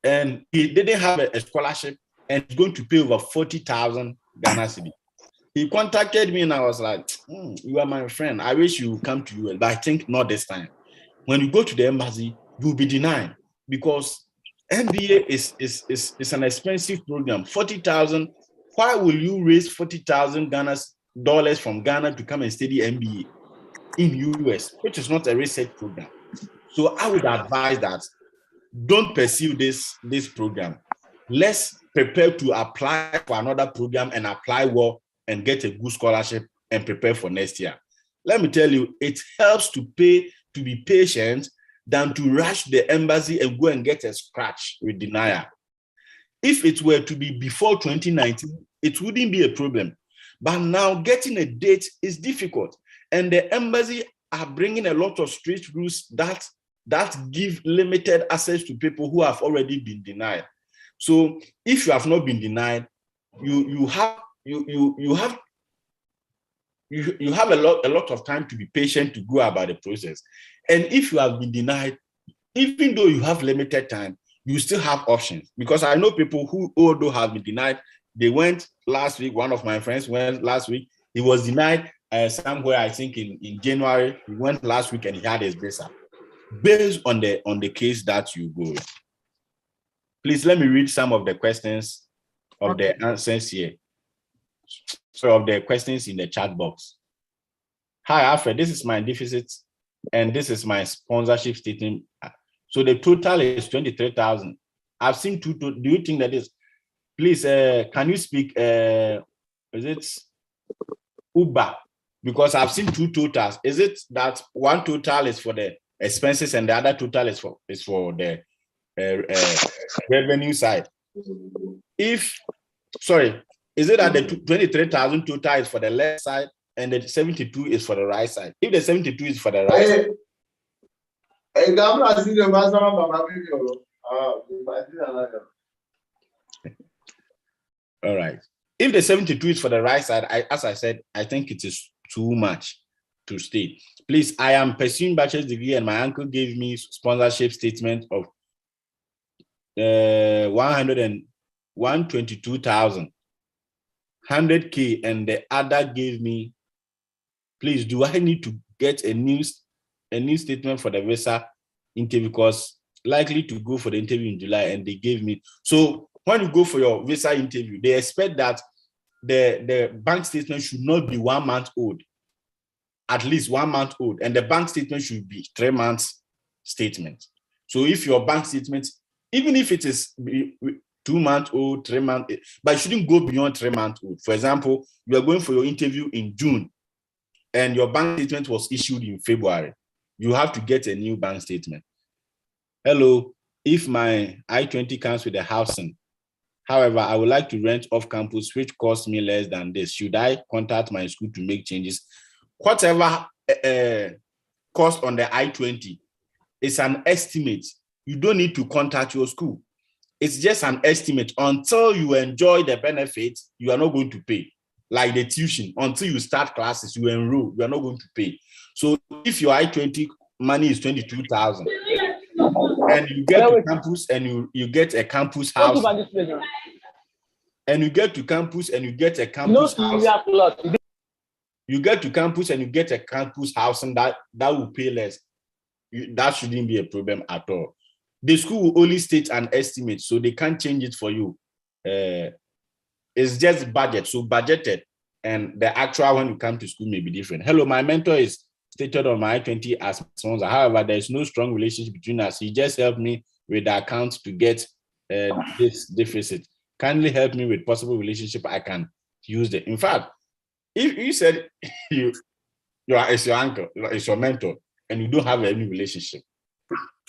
Speaker 1: and he didn't have a scholarship, and he's going to pay over 40,000 Ghana cedi. He contacted me, and I was like, you are my friend. I wish you would come to US, but I think not this time. When you go to the embassy, you'll be denied, because MBA is an expensive program. 40,000. Why will you raise 40,000 dollars from Ghana to come and study MBA in US, which is not a research program? So I would advise that don't pursue this program. Let's prepare to apply for another program and apply well and get a good scholarship and prepare for next year. Let me tell you, it helps to be patient than to rush the embassy and go and get a scratch with denial. If it were to be before 2019, it wouldn't be a problem. But now getting a date is difficult. And the embassy are bringing a lot of strict rules that give limited access to people who have already been denied. So if you have not been denied, you have a lot of time to be patient to go about the process. And if you have been denied, even though you have limited time, you still have options. Because I know people who, although have been denied, they went last week. One of my friends went last week. He was denied somewhere, I think in January. He went last week and he had his visa. Based on the case that you go. Please let me read some of the questions of the answers here. So of the questions in the chat box. Hi, Alfred, this is my deficit and this is my sponsorship statement. So the total is 23,000. I've seen two. Do you think that is? Please, can you speak? Is it Uber? Because I've seen two totals. Is it that one total is for the expenses and the other total is for the revenue side? Is it that the 23,000 total is for the left side and the 72 is for the right side? If the 72 is for the right side. All right. If the 72 is for the right side, as I said, I think it is too much to state. Please, I am pursuing bachelor's degree and my uncle gave me sponsorship statement of 122,000, 100K, and the other gave me. Please, do I need to get a new statement for the visa interview? Because likely to go for the interview in July, and they gave me. So when you go for your visa interview, they expect that the bank statement should not be 1 month old, at least 1 month old, and the bank statement should be 3 months statement. So if your bank statement, even if it is 2 months old, 3 months, but it shouldn't go beyond 3 months old. For example, you are going for your interview in June, and your bank statement was issued in February. You have to get a new bank statement. Hello, if my I-20 comes with a housing, however, I would like to rent off campus, which costs me less than this. Should I contact my school to make changes? Whatever cost on the I-20 is an estimate. You don't need to contact your school. It's just an estimate. Until you enjoy the benefits, you are not going to pay. Like the tuition, until you start classes, you enroll, you are not going to pay. So if your I-20 money is 22,000, and you get to campus and you get a campus house. And you get to campus and you get a campus house. You get to campus and you get a campus house, and that will pay less. That shouldn't be a problem at all. The school will only state an estimate, so they can't change it for you. It's just budget, so budgeted, and the actual when you come to school may be different. Hello, my mentor is stated on my I-20 as sponsor. However, there's no strong relationship between us. He just helped me with the account to get this deficit. Kindly help me with possible relationship I can use it. In fact, if you said it's your uncle, it's your mentor, and you don't have any relationship,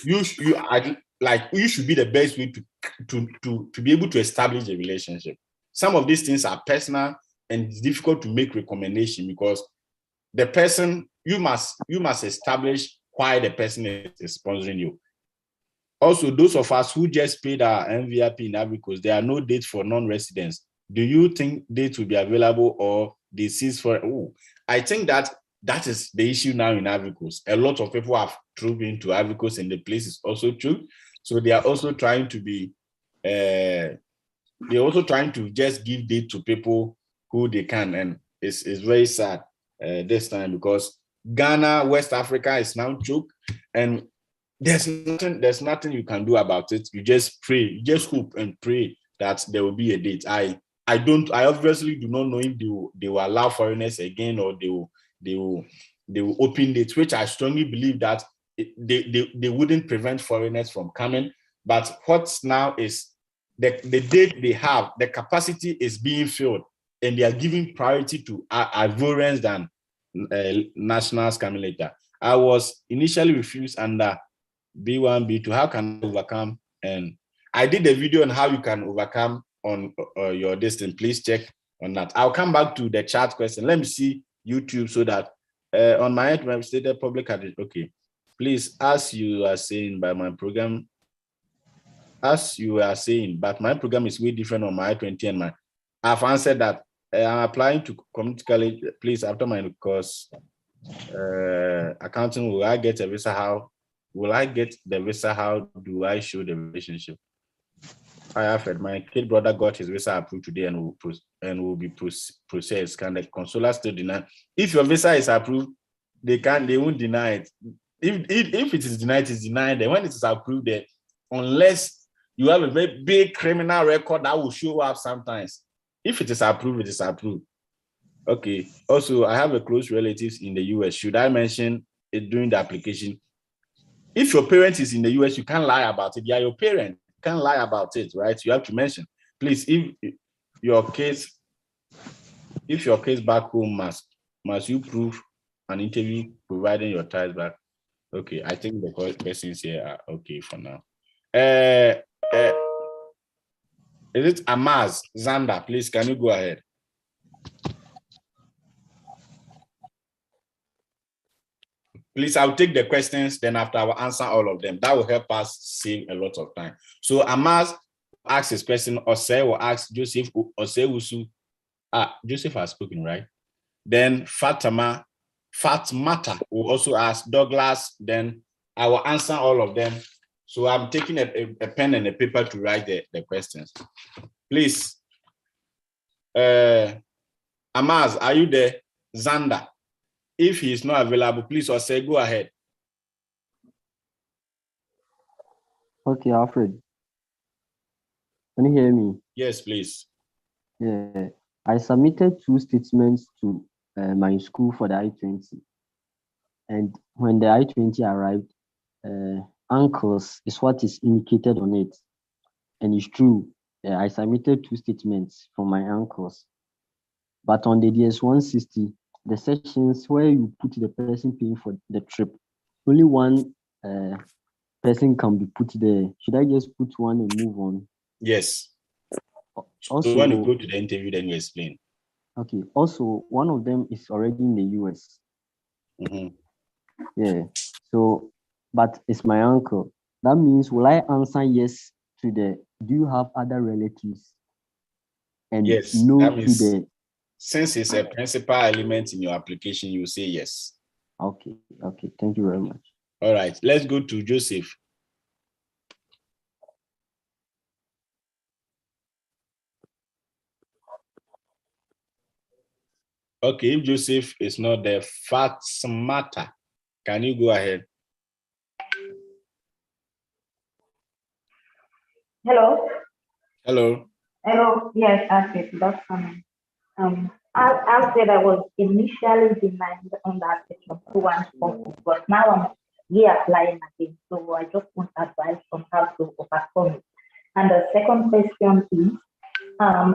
Speaker 1: you should be the best way to be able to establish a relationship. Some of these things are personal and it's difficult to make recommendation because the person, you must establish why the person is sponsoring you. Also, those of us who just paid our MVIP in Ivory Coast, there are no dates for non-residents. Do you think dates will be available or they cease for? Oh, I think that is the issue now in Ivory Coast. A lot of people have trooped into Ivory Coast and the place is also true. So they are also trying to be, they're also trying to just give date to people who they can. And it's very sad this time because Ghana, West Africa is now choked, and there's nothing you can do about it. You just pray, you just hope and pray that there will be a date. I obviously do not know if they will allow foreigners again or they will open dates, which I strongly believe that they wouldn't prevent foreigners from coming. But what's now is the date they have, the capacity is being filled, and they are giving priority to Ivorians than nationals coming later. I was initially refused under B1, B2. How can I overcome? And I did a video on how you can overcome on your distance. Please check on that. I'll come back to the chat question. Let me see YouTube so that on my end, I've stated public address. Okay. Please, as you are saying, but my program is way different on my I-20 and I've answered that. I'm applying to community college. Please, after my course, accounting, will I get a visa? How will I get the visa? How do I show the relationship? I Alfred, my kid brother got his visa approved today and will be processed. Can the consular still deny? If your visa is approved, they won't deny it. If it is denied, it's denied. And when it is approved, unless you have a very big criminal record that will show up sometimes. If it is approved, it is approved. Okay. Also, I have a close relatives in the US. Should I mention it during the application? If your parent is in the US, you can't lie about it. They are your parent. You can't lie about it, right? You have to mention. Please, if your case back home must you prove an interview providing your ties back? Okay, I think the questions here are okay for now. Is it Amaz Zanda? Please, can you go ahead? Please, I'll take the questions, then after I will answer all of them. That will help us save a lot of time. So Amaz asks his question, Ose will ask Joseph, Ose Usu. Joseph has spoken, right? Then Fatmata will also ask Douglas, then I will answer all of them. So I'm taking a pen and a paper to write the questions. Please, Amaz, are you there? Zanda, if he is not available, please, or say, go ahead.
Speaker 10: Okay, Alfred. Can you hear me?
Speaker 1: Yes, please.
Speaker 10: Yeah, I submitted 2 statements to my school for the I-20. And when the I-20 arrived, uncles is what is indicated on it. And it's true. I submitted 2 statements for my uncles. But on the DS-160, the sections where you put the person paying for the trip, only one person can be put there. Should I just put one and move on?
Speaker 1: Yes.
Speaker 10: Also,
Speaker 1: so when you go to the interview, then you explain.
Speaker 10: Okay. Also, one of them is already in the US.
Speaker 1: Mm-hmm.
Speaker 10: Yeah. So, but it's my uncle. That means, will I answer yes to the, do you have other relatives? And
Speaker 1: yes,
Speaker 10: no
Speaker 1: that means,
Speaker 10: to the,
Speaker 1: since it's a principal element in your application, you say yes.
Speaker 10: Okay. Okay. Thank you very much.
Speaker 1: All right. Let's go to Joseph. Okay, if Joseph is not there, Fatimata, can you go ahead?
Speaker 11: Hello.
Speaker 1: Hello.
Speaker 11: Hello. Yes, Alfred. That's coming. I said I was initially denied on that section 214, but now I'm reapplying again. So I just want advice on how to overcome it. And the second question is,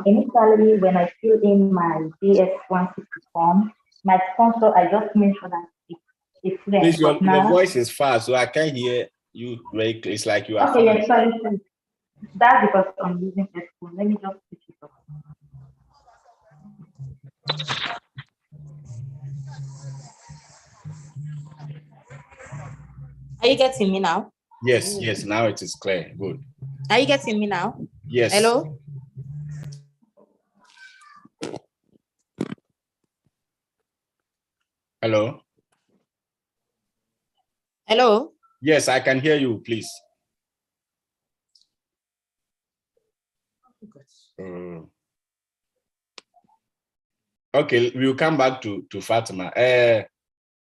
Speaker 11: initially when I fill in my BS-160 form, my sponsor, I just mentioned that it's
Speaker 1: Please, your
Speaker 11: now,
Speaker 1: voice is fast, so I can't hear you very clear. It's like you are
Speaker 11: okay, yes, sorry. That's because I'm using headphone. Let me just switch it up. Are you getting me now?
Speaker 1: Yes, yes, now it is clear. Good.
Speaker 11: Are you getting me now?
Speaker 1: Yes.
Speaker 11: Hello?
Speaker 1: Hello?
Speaker 11: Hello?
Speaker 1: Yes, I can hear you, please. Okay, we'll come back to Fatima.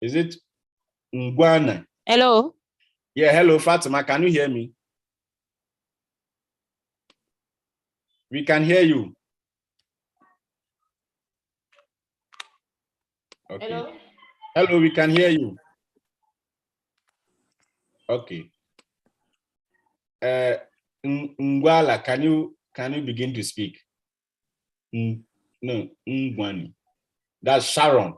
Speaker 1: Is it Ngwana?
Speaker 11: Hello?
Speaker 1: Yeah, hello, Fatima. Can you hear me? We can hear you. Okay.
Speaker 11: Hello?
Speaker 1: Hello, we can hear you. Okay. Ngwala, can you begin to speak? No, Ngwani. That's Sharon.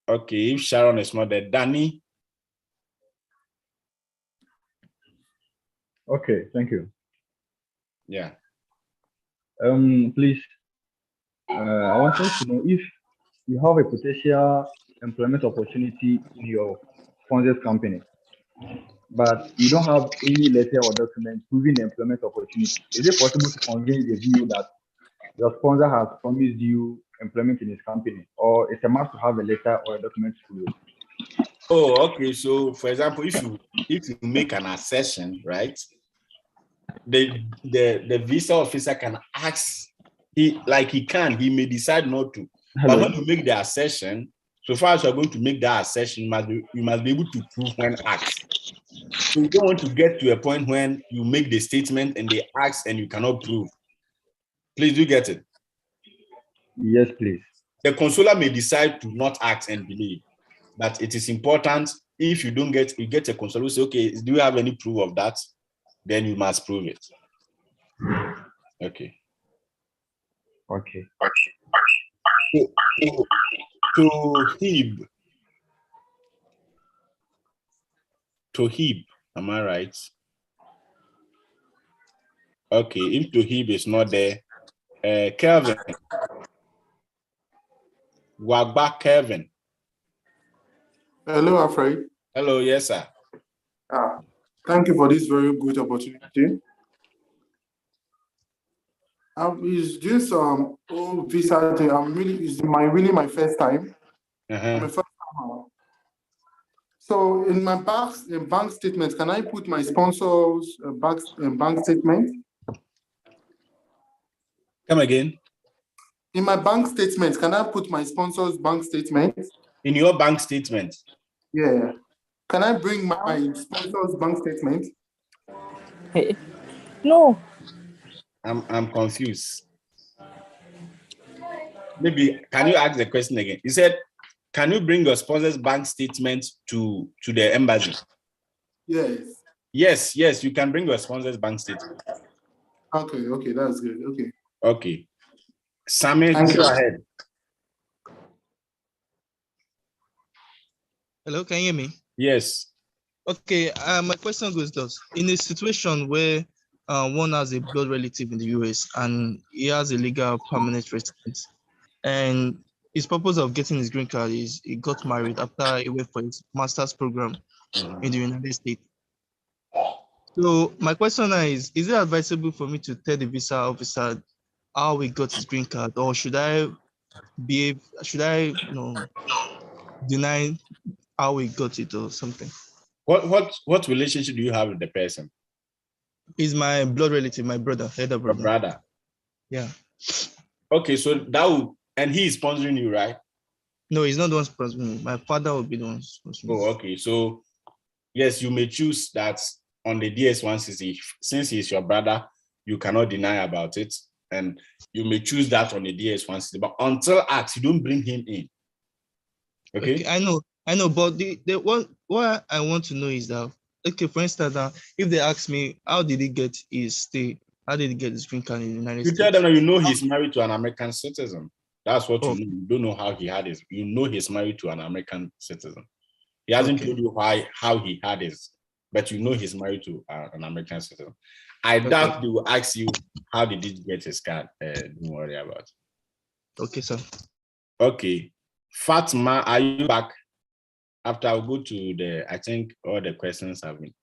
Speaker 1: Okay, if Sharon is not there, Danny.
Speaker 12: Okay, thank you.
Speaker 1: Yeah.
Speaker 12: Please, I wanted to know if you have a potential employment opportunity in your sponsor's company, but you don't have any letter or document proving the employment opportunity. Is it possible to convince the VU that your sponsor has promised you employment in his company, or it's a must to have a letter or a document to prove it?
Speaker 1: Oh, okay. So, for example, if you make an assertion, right, the visa officer can ask. He may decide not to.
Speaker 12: Hello?
Speaker 1: But when you make the assertion, so far as you're going to make that assertion, you must be able to prove when asked. So you don't want to get to a point when you make the statement and they ask and you cannot prove. Please do get it.
Speaker 12: Yes, please.
Speaker 1: The consular may decide to not act and believe, but it is important. If you don't get, you get a consular who say, okay, do you have any proof of that? Then you must prove it. Okay.
Speaker 12: Okay.
Speaker 1: Tohib, am I right? Okay, if Tohib is not there, Kelvin. Wagba Kelvin.
Speaker 13: Hello, Alfred.
Speaker 1: Hello, yes, sir.
Speaker 13: Thank you for this very good opportunity. Is this visa thing? It's really my first time. My first time. So in my bank statement, can I put my sponsor's bank statement?
Speaker 1: Come again.
Speaker 13: In my bank statement, can I put my sponsor's bank statement?
Speaker 1: In your bank statement?
Speaker 13: Yeah. Can I bring my sponsor's bank statement?
Speaker 11: Hey. No.
Speaker 1: I'm confused. Maybe can you ask the question again? You said, can you bring your sponsor's bank statement to the embassy?
Speaker 13: Yes.
Speaker 1: Yes, you can bring your sponsor's bank statement.
Speaker 13: Okay, that's good.
Speaker 1: Okay. Sammy, go ahead.
Speaker 14: Hello, can you hear me?
Speaker 1: Yes.
Speaker 14: Okay, my question goes thus. In a situation where one has a blood relative in the US and he has a legal permanent residence, and his purpose of getting his green card is he got married after he went for his master's program in the United States. So my question now is it advisable for me to tell the visa officer how he got his green card, or should I deny how he got it or something?
Speaker 1: What relationship do you have with the person?
Speaker 14: He's my blood relative, my brother, elder brother.
Speaker 1: Your brother?
Speaker 14: Yeah.
Speaker 1: Okay, so that would, and he is sponsoring you, right?
Speaker 14: No, he's not the one sponsoring me. My father will be the one sponsoring me.
Speaker 1: Oh, okay. So yes, you may choose that on the DS-160, since he's your brother, you cannot deny about it. And you may choose that on the DS-160, but until asked, you don't bring him in. Okay?
Speaker 14: I know, but the what I want to know is that, okay, for instance, if they ask me, how did he get his stay? How did he get his green card in the United States?
Speaker 1: You tell them that you know he's married to an American citizen. That's what you know. You don't know how he had his. You know he's married to an American citizen. He hasn't told you how he had his, but you know he's married to an American citizen. I doubt they will ask you, how did he get his card? Don't worry about it.
Speaker 14: Okay, sir.
Speaker 1: Okay. Fatima, are you back? After I'll go to I think all the questions have been.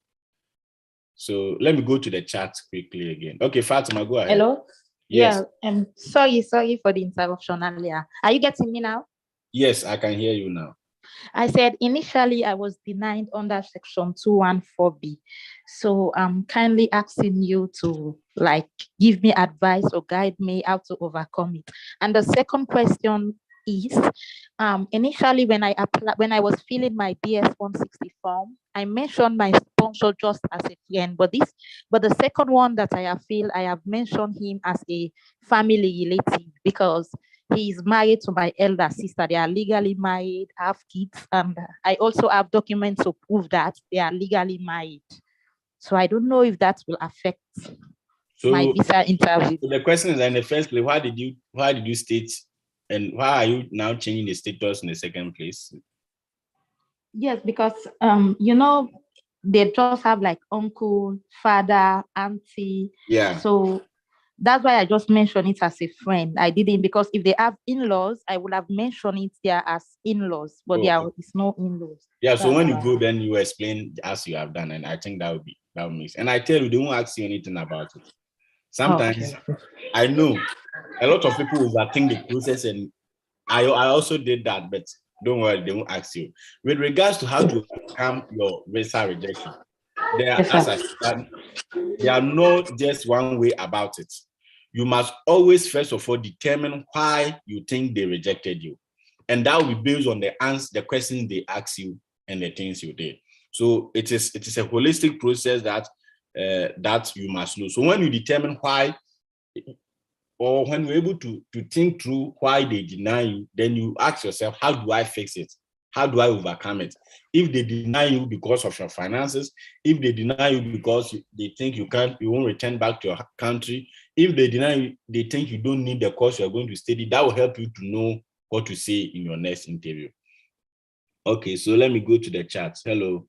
Speaker 1: So let me go to the chat quickly again. Okay, Fatima, go ahead.
Speaker 11: Hello?
Speaker 1: Yes.
Speaker 11: Yeah, sorry for the interruption earlier. Are you getting me now?
Speaker 1: Yes, I can hear you now.
Speaker 11: I said initially I was denied under section 214B. So I'm kindly asking you to give me advice or guide me how to overcome it. And the second question is, initially when I was filling my DS-160 form, I mentioned my sponsor just as a friend, but the second one that I have mentioned him as a family relative because he is married to my elder sister. They are legally married, have kids, and I also have documents to prove that they are legally married. So I don't know if that will affect my visa interview.
Speaker 1: So the question is, in the first place, why did you state, and why are you now changing the status in the second place?
Speaker 11: Yes, because they just have uncle, father, auntie.
Speaker 1: Yeah.
Speaker 11: So that's why I just mentioned it as a friend. I didn't, because if they have in-laws, I would have mentioned it there as in-laws, but there is no in-laws.
Speaker 1: Yeah, so when you go, then you explain as you have done, and I think that would make sense. And I tell you, they won't ask you anything about it. Sometimes I know a lot of people overthink the process, and I also did that, but don't worry, they won't ask you. With regards to how to overcome your visa rejection, there are not just one way about it. You must always, first of all, determine why you think they rejected you. And that will be based on the questions they ask you and the things you did. So it is a holistic process that you must know. So when you determine why, or when you're able to think through why they deny you, then you ask yourself, how do I fix it? How do I overcome it? If they deny you because of your finances, if they deny you because they think you won't return back to your country, if they deny you, they think you don't need the course you're going to study, that will help you to know what to say in your next interview. Okay, so let me go to the chat. Hello.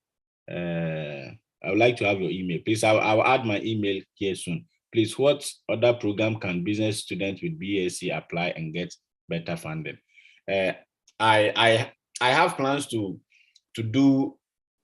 Speaker 1: I would like to have your email. Please, I'll add my email here soon. Please, what other program can business students with BSc apply and get better funding? I have plans to do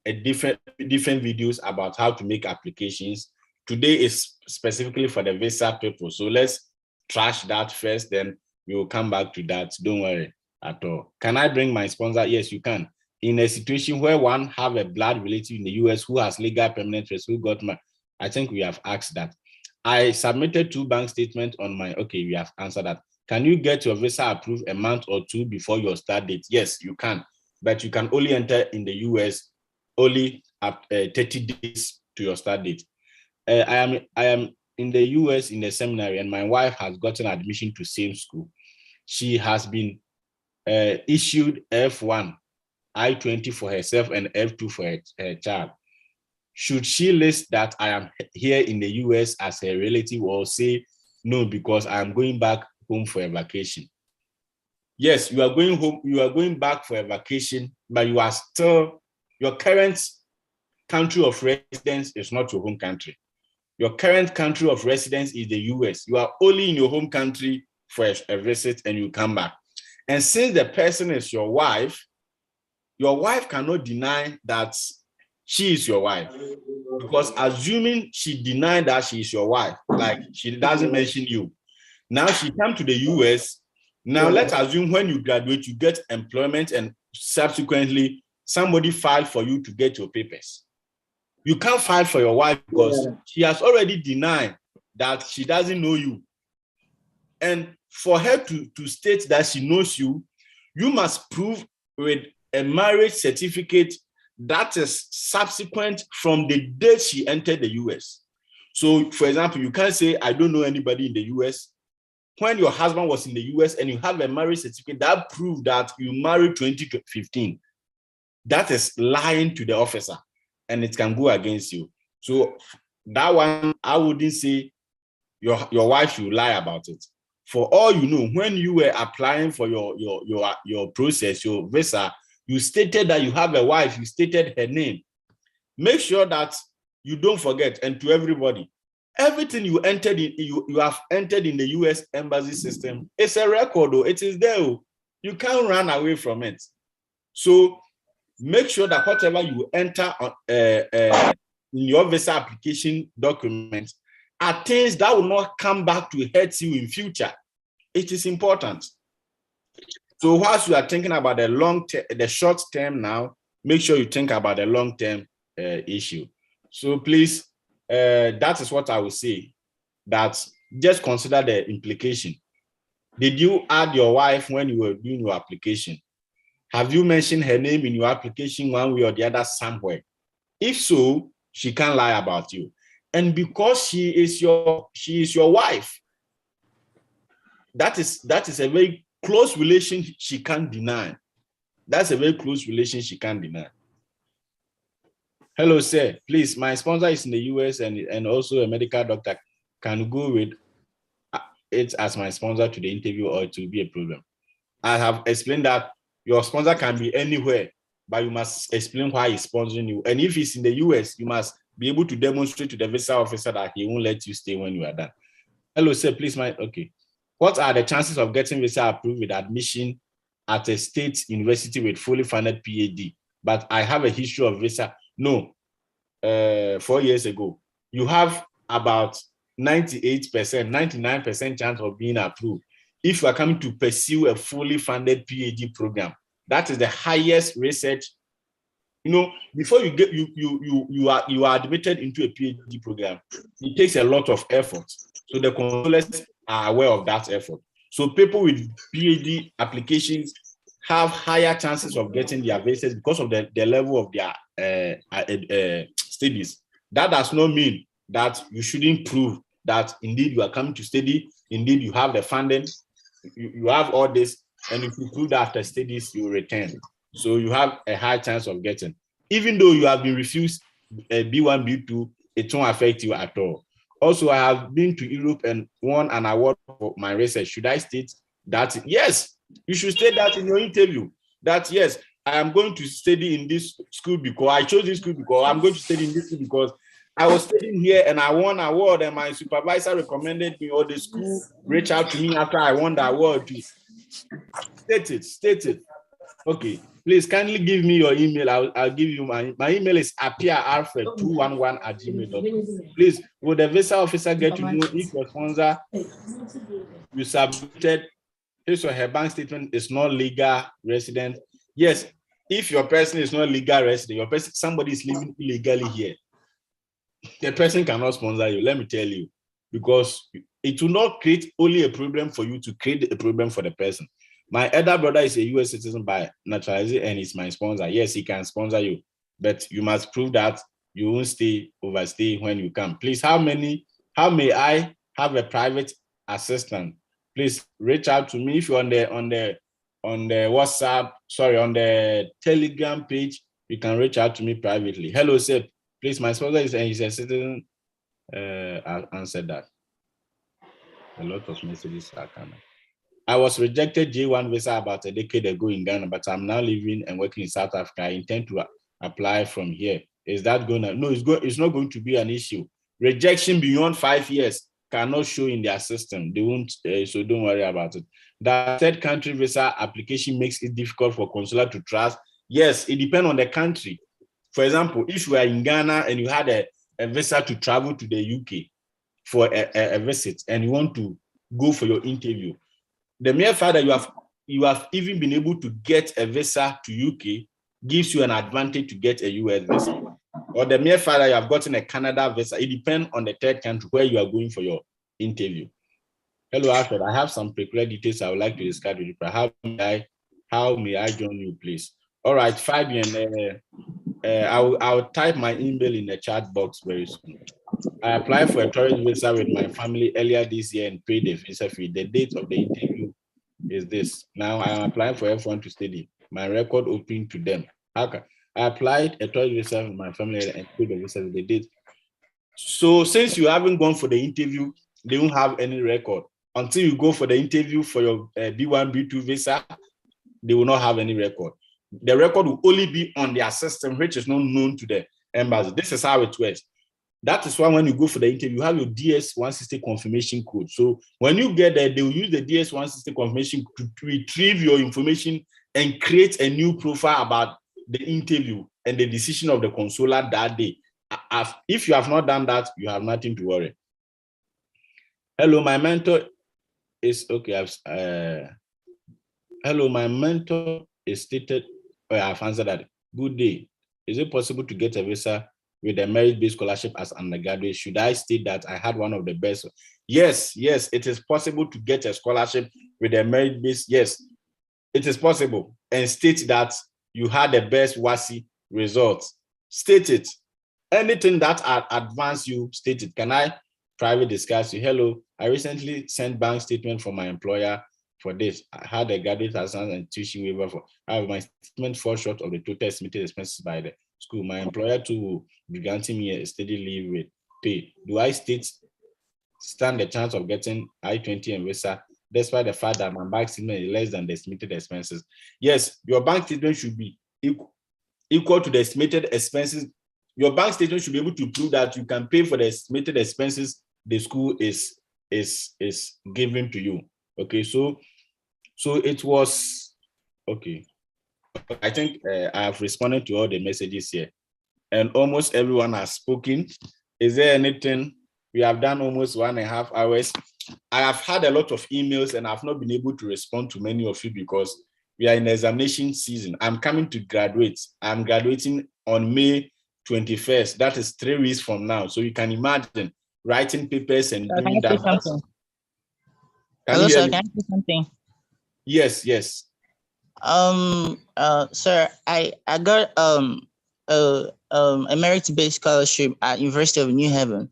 Speaker 1: a different videos about how to make applications. Today is specifically for the visa people. So let's trash that first, then we will come back to that. Don't worry at all. Can I bring my sponsor? Yes, you can. In a situation where one have a blood relative in the US who has legal permanent residence, who got my, I think we have asked that. I submitted 2 bank statements on my, okay, we have answered that. Can you get your visa approved a month or 2 before your start date? Yes, you can, but you can only enter in the US only at 30 days to your start date. I am in the US in the seminary, and my wife has gotten admission to same school. She has been issued F1, I-20 for herself and F2 for her child. Should she list that I am here in the US as a relative, or say no because I am going back home for a vacation? Yes, you are going home, you are going back for a vacation, but you are still, your current country of residence is not your home country. Your current country of residence is the US. You are only in your home country for a visit and you come back. And since the person is your wife cannot deny that she is your wife, because assuming she denied that she is your wife, like she doesn't mention you. Now she come to the US. Now let's assume when you graduate, you get employment and subsequently somebody filed for you to get your papers. You can't file for your wife because she has already denied that she doesn't know you. And for her to state that she knows you, you must prove with a marriage certificate that is subsequent from the date she entered the US. So, for example, you can't say, I don't know anybody in the US. When your husband was in the US and you have a marriage certificate that proves that you married 2015, that is lying to the officer and it can go against you. So that one, I wouldn't say your wife should lie about it. For all you know, when you were applying for your process, your visa, you stated that you have a wife, you stated her name. Make sure that you don't forget, and to everybody, everything you entered in, you have entered in the US embassy system. It's a record, though. It is there. You can't run away from it. So make sure that whatever you enter in your visa application document are things that will not come back to hurt you in future. It is important. So whilst you are thinking about the short term now, make sure you think about the long term issue. So please, that is what I will say, that just consider the implication. Did you add your wife when you were doing your application? Have you mentioned her name in your application one way or the other somewhere? If so, she can't lie about you. And because she is your wife, that is a very close relation she can't deny. That's a very close relation she can't deny. Hello, sir. Please, my sponsor is in the US and also a medical doctor. Can go with it as my sponsor to the interview, or it will be a problem? I have explained that your sponsor can be anywhere, but you must explain why he's sponsoring you. And if he's in the US, you must be able to demonstrate to the visa officer that he won't let you stay when you are done. Hello, sir. Please, okay. What are the chances of getting visa approved with admission at a state university with fully funded Ph.D? But I have a history of visa. No, 4 years ago, you have about 98%, 99% chance of being approved if you are coming to pursue a fully funded PhD program. That is the highest research. You know, before you get you are admitted into a PhD program, it takes a lot of effort. So the consulate are aware of that effort. So people with PhD applications have higher chances of getting their visas because of the level of their studies. That does not mean that you shouldn't prove that indeed you are coming to study, indeed you have the funding, you have all this, and if you prove that after studies, you return. So you have a high chance of getting. Even though you have been refused B1, B2, it won't affect you at all. Also, I have been to Europe and won an award for my research. Should I state that? Yes, you should state that in your interview. That yes, I am going to study in this school because I chose this school because I'm going to study in this school because I was studying here and I won an award and my supervisor recommended me, or the school reached out to me after I won the award. State it. Okay, please kindly give me your email. I'll give you my email is appearalfred211@gmail.com. Please, will the visa officer get to know if your sponsor you submitted his or her bank statement is not legal resident? Yes, if your person is not legal resident, somebody is living illegally here, the person cannot sponsor you, let me tell you, because it will not create only a problem for you, to create a problem for the person. My elder brother is a US citizen by naturalization and he's my sponsor. Yes, he can sponsor you, but you must prove that you won't overstay when you come. Please, how may I have a private assistant? Please reach out to me. If you're on the WhatsApp, on the Telegram page, you can reach out to me privately. Hello, sir. Please, my sponsor is a citizen. I'll answer that. A lot of messages are coming. I was rejected J1 visa about a decade ago in Ghana, but I'm now living and working in South Africa. I intend to apply from here. Is that going to? No, it's not going to be an issue. Rejection beyond 5 years cannot show in their system. They won't, so don't worry about it. The third country visa application makes it difficult for consular to trust. Yes, it depends on the country. For example, if you are in Ghana and you had a visa to travel to the UK for a visit and you want to go for your interview, the mere fact that you have even been able to get a visa to UK gives you an advantage to get a US visa. Or the mere fact that you have gotten a Canada visa, it depends on the third country where you are going for your interview. Hello, Alfred. I have some peculiar details I would like to discuss with you. How may I join you, please? All right, Fabian. I'll type my email in the chat box very soon. I applied for a tourist visa with my family earlier this year and paid the visa fee. The date of the interview is this. Now I am applying for F1 to study. My record open to them. Okay. I applied a tourist visa with my family and paid the visa with the date. So since you haven't gone for the interview, they won't have any record. Until you go for the interview for your B1, B2 visa, they will not have any record. The record will only be on their system, which is not known to the embassy. This is how it works. That is why when you go for the interview, you have your DS-160 confirmation code. So when you get there, they will use the DS-160 confirmation to retrieve your information and create a new profile about the interview and the decision of the consular that day. If you have not done that, you have nothing to worry. Hello, my mentor is okay. Hello, my mentor is stated. Oh, I've answered that. Good day. Is it possible to get a visa with a merit-based scholarship as undergraduate? Should I state that I had one of the best? Yes, it is possible to get a scholarship with a merit-based. Yes, it is possible. And state that you had the best WASI results. State it. Anything that advance you, state it. Can I private discuss you? Hello, I recently sent bank statement from my employer for this. I had a graduate assistance and tuition waiver for. I have my statement fall short of the total estimated expenses by the school. My employer too be granting me a steady leave with pay. Do I stand the chance of getting I-20 and visa, despite the fact that my bank statement is less than the estimated expenses? Yes, your bank statement should be equal to the estimated expenses. Your bank statement should be able to prove that you can pay for the estimated expenses the school is given to you. Okay, so it was okay. I think I have responded to all the messages here, and almost everyone has spoken. Is there anything? We have done almost 1.5 hours. I have had a lot of emails, and I've not been able to respond to many of you because we are in examination season. I'm coming to graduate. I'm graduating on May 21st. That is 3 weeks from now. So you can imagine writing papers and doing that.
Speaker 15: Hello, sir. Can I say something?
Speaker 1: Yes.
Speaker 15: Sir, I got a merit-based scholarship at University of New Haven,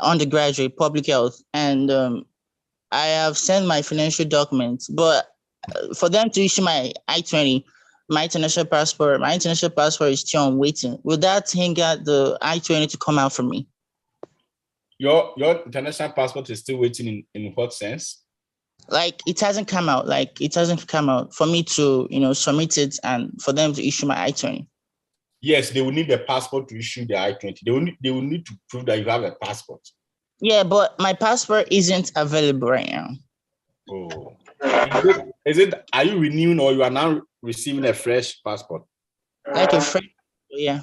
Speaker 15: undergraduate public health, and I have sent my financial documents, but for them to issue my I-20, my international passport is still on waiting. Will that hinder the I-20 to come out for me?
Speaker 1: Your international passport is still waiting in what sense?
Speaker 15: Like it hasn't come out. For me to submit it and for them to issue my I-20.
Speaker 1: Yes, they will need the passport to issue the I-20. They will need to prove that you have a passport.
Speaker 15: Yeah, but my passport isn't available right now.
Speaker 1: Oh. Are you renewing or you are now receiving a fresh passport?
Speaker 15: Like a fresh, yeah.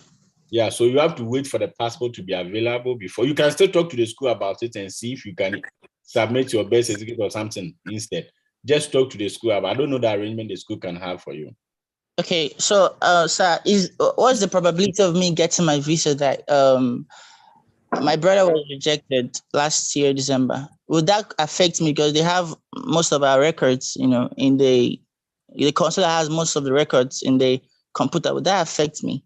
Speaker 1: Yeah, so you have to wait for the passport to be available before. You can still talk to the school about it and see if you can submit your birth certificate or something instead. Just talk to the school about. I don't know the arrangement the school can have for you.
Speaker 15: Okay, so sir, what's the probability of me getting my visa that my brother was rejected last year, December? Would that affect me because they have most of our records, in the consular has most of the records in the computer? Would that affect me?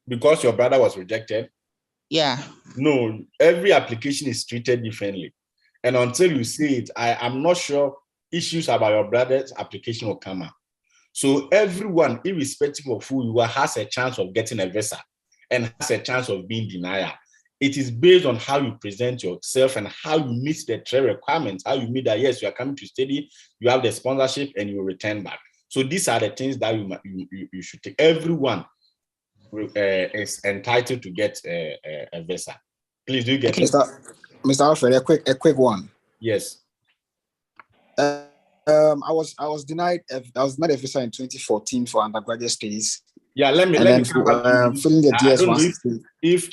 Speaker 1: Because your brother was rejected?
Speaker 15: Yeah.
Speaker 1: No, every application is treated differently. And until you see it, I'm not sure issues about your brother's application will come out. So everyone, irrespective of who you are, has a chance of getting a visa and has a chance of being denied. It is based on how you present yourself and how you meet the 3 requirements, how you meet that, yes, you are coming to study, you have the sponsorship, and you will return back. So these are the things that you should take. Everyone is entitled to get a visa. Please do get it.
Speaker 16: Mr. Alfred, a quick one.
Speaker 1: Yes.
Speaker 16: I was denied a visa in 2014 for undergraduate studies.
Speaker 1: Yeah, let me
Speaker 16: filling the DS-160.
Speaker 1: If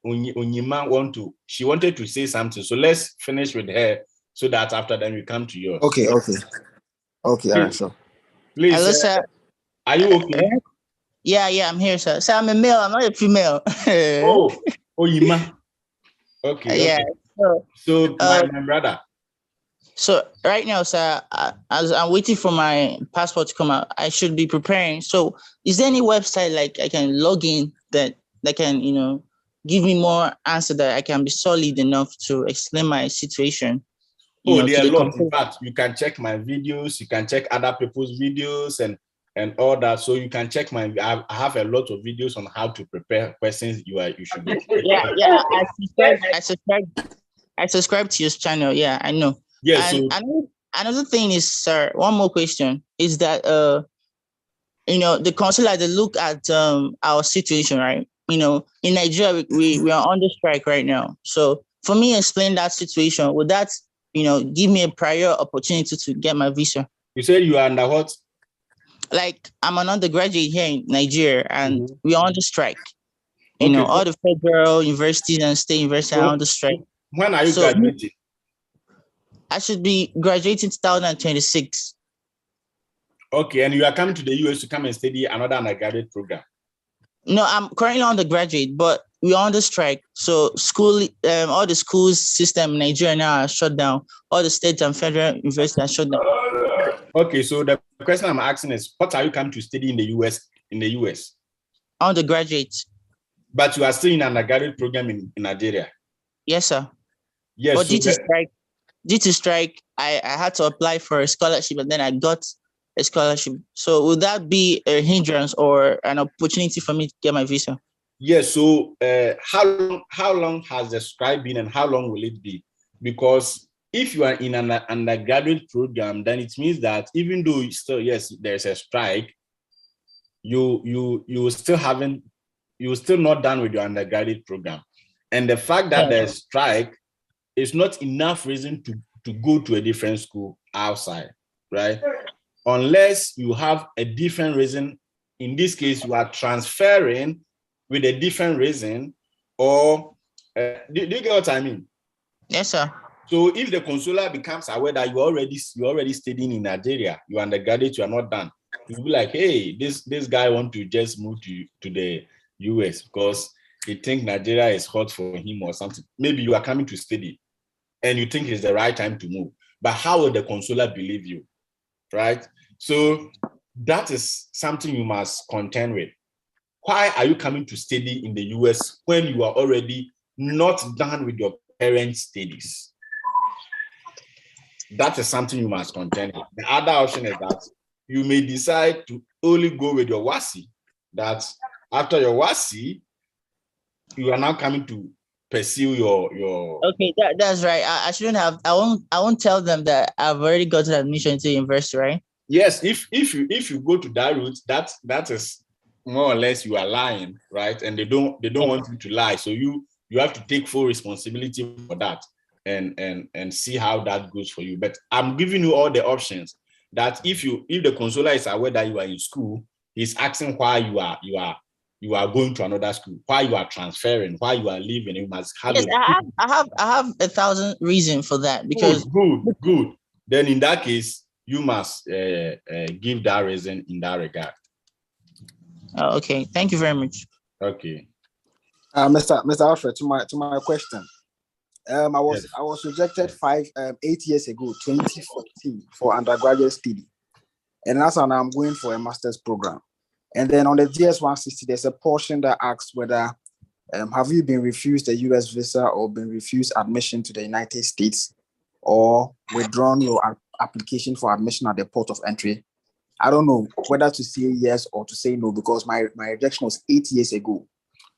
Speaker 1: Unyima she wanted to say something, so let's finish with her so that after then we come to yours.
Speaker 16: Okay, all right, sure.
Speaker 1: Please.
Speaker 15: Hello, sir.
Speaker 1: Are you okay?
Speaker 15: Yeah, I'm here, sir. So I'm a male. I'm not a female.
Speaker 1: Oh, Yima. Okay.
Speaker 15: Yeah.
Speaker 1: So my brother.
Speaker 15: So right now, sir, as I'm waiting for my passport to come out, I should be preparing. So is there any website like I can log in that can, give me more answer that I can be solid enough to explain my situation?
Speaker 1: There are a lot. In fact, you can check my videos, you can check other people's videos and all that. So you can check I have a lot of videos on how to prepare questions you should be.
Speaker 15: Yeah. I subscribe to your channel. Yeah, I know.
Speaker 1: Yes.
Speaker 15: And another thing is, sir, one more question is that the consular, they look at our situation, right? In Nigeria, we are on the strike right now. So for me, explain that situation. Would that give me a prior opportunity to get my visa?
Speaker 1: You said you are under what?
Speaker 15: Like I'm an undergraduate here in Nigeria, and we are on the strike.
Speaker 1: Okay,
Speaker 15: all the federal universities and state universities are on the strike.
Speaker 1: When are you graduating?
Speaker 15: I should be graduating 2026.
Speaker 1: Okay, and you are coming to the US to come and study another undergraduate program?
Speaker 15: No, I'm currently undergraduate, but we're on the strike. So all the schools system in Nigeria now are shut down. All the state and federal universities are shut down.
Speaker 1: Okay, so the question I'm asking is, what are you coming to study in the US?
Speaker 15: Undergraduate.
Speaker 1: But you are still in an undergraduate program in Nigeria?
Speaker 15: Yes, sir.
Speaker 1: Yes.
Speaker 15: But due to strike, I had to apply for a scholarship, and then I got a scholarship. So would that be a hindrance or an opportunity for me to get my visa?
Speaker 1: Yes. So how long has the strike been, and how long will it be? Because if you are in an undergraduate program, then it means that even though there's a strike, you still not done with your undergraduate program. And the fact that there's strike is not enough reason to go to a different school outside, right? Unless you have a different reason. In this case, you are transferring with a different reason, or do you get what I mean?
Speaker 15: Yes, sir.
Speaker 1: So if the consular becomes aware that you're already studying in Nigeria, you're undergraduate, you are not done, you'll be like, hey, this guy want to just move to the US because he think Nigeria is hot for him or something. Maybe you are coming to study and you think it's the right time to move. But how will the consular believe you, right? So that is something you must contend with. Why are you coming to study in the US when you are already not done with your current studies? That is something you must contend with. The other option is that you may decide to only go with your WASI, that after your WASI, you are now coming to pursue your.
Speaker 15: Okay, that's right. I shouldn't have. I won't tell them that I've already gotten admission to university, right?
Speaker 1: Yes, if you go to that route, that is more or less you are lying, right? And they don't want you to lie, so you have to take full responsibility for that and see how that goes for you. But I'm giving you all the options that if the consular is aware that you are in school, he's asking why you are going to another school, why you are transferring, why you are leaving. You must have.
Speaker 15: Yes, I have 1,000 reasons for that, because
Speaker 1: good. Then in that case, you must give that reason in that regard.
Speaker 15: Okay, thank you very much.
Speaker 1: Okay.
Speaker 16: Mr. Alfred, to my question. I was rejected 8 years ago, 2014, for undergraduate study, and that's now I'm going for a master's program. And then on the DS-160, there's a portion that asks whether have you been refused a US visa or been refused admission to the United States, or withdrawn your application for admission at the port of entry. I don't know whether to say yes or to say no, because my rejection was 8 years ago.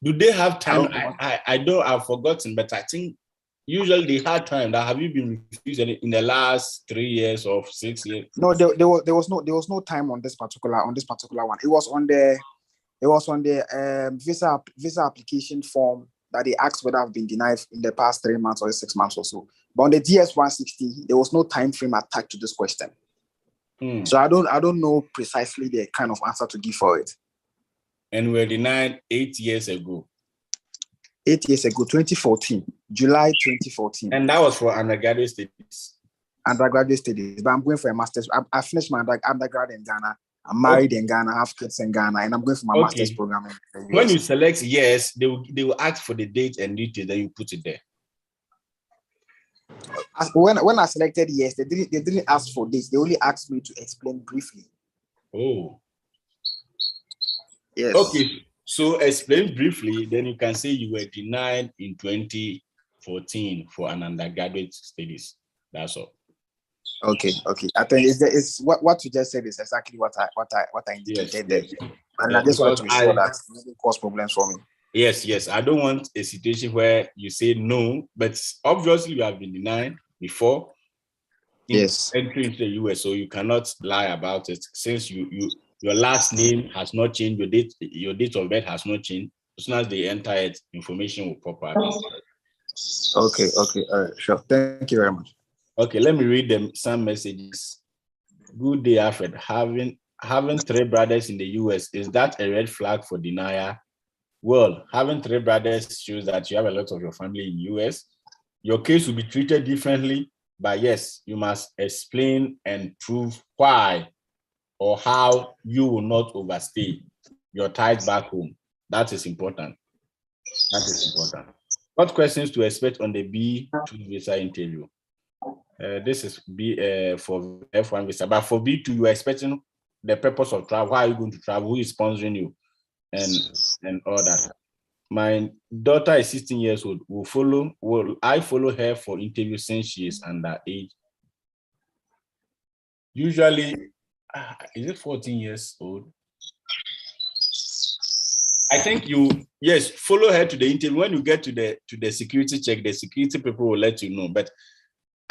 Speaker 1: Do they have time? I've forgotten, but I think usually they had time. That have you been refused in the last 3 years or 6 years?
Speaker 16: No, there was no time on this particular one. It was on the visa application form that they asked whether I've been denied in the past 3 months or 6 months or so. But on the DS-160, there was no time frame attached to this question. So I don't know precisely the kind of answer to give for it.
Speaker 1: And we were denied 8 years ago.
Speaker 16: 8 years ago, 2014, July 2014.
Speaker 1: And that was for undergraduate studies.
Speaker 16: Undergraduate studies, but I'm going for a master's. I finished my undergrad in Ghana. I'm married in Ghana, have kids in Ghana, and I'm going for my master's program in the US.
Speaker 1: When you select yes, they will ask for the date and details, then you put it there.
Speaker 16: when I selected yes, they didn't ask for this. They only asked me to explain briefly.
Speaker 1: Oh.
Speaker 16: Yes.
Speaker 1: Okay. So explain briefly, then you can say you were denied in 2014 for an undergraduate studies. That's all.
Speaker 16: Okay. I think it's what you just said is exactly what I indicated there. And I just want to be sure that it doesn't cause problems for me.
Speaker 1: Yes. I don't want a situation where you say no, but obviously you have been denied before.
Speaker 16: Yes.
Speaker 1: Entry into the US, so you cannot lie about it. Since your last name has not changed, your date of birth has not changed. As soon as they enter it, information will pop up.
Speaker 16: Okay. All right, sure. Thank you very much.
Speaker 1: Okay, let me read them some messages. Good day, Alfred. Having 3 brothers in the US, is that a red flag for denial? Well, having 3 brothers shows that you have a lot of your family in the US. Your case will be treated differently, but yes, you must explain and prove why or how you will not overstay your ties back home. That is important. What questions to expect on the B2 visa interview? This is for F1 visa, but for B2, you are expecting the purpose of travel. Why are you going to travel? Who is sponsoring you? And all that. My daughter is 16 years old. Will I follow her for interview since she is underage? Usually, is it 14 years old? I think yes, follow her to the interview. When you get to the security check, the security people will let you know. But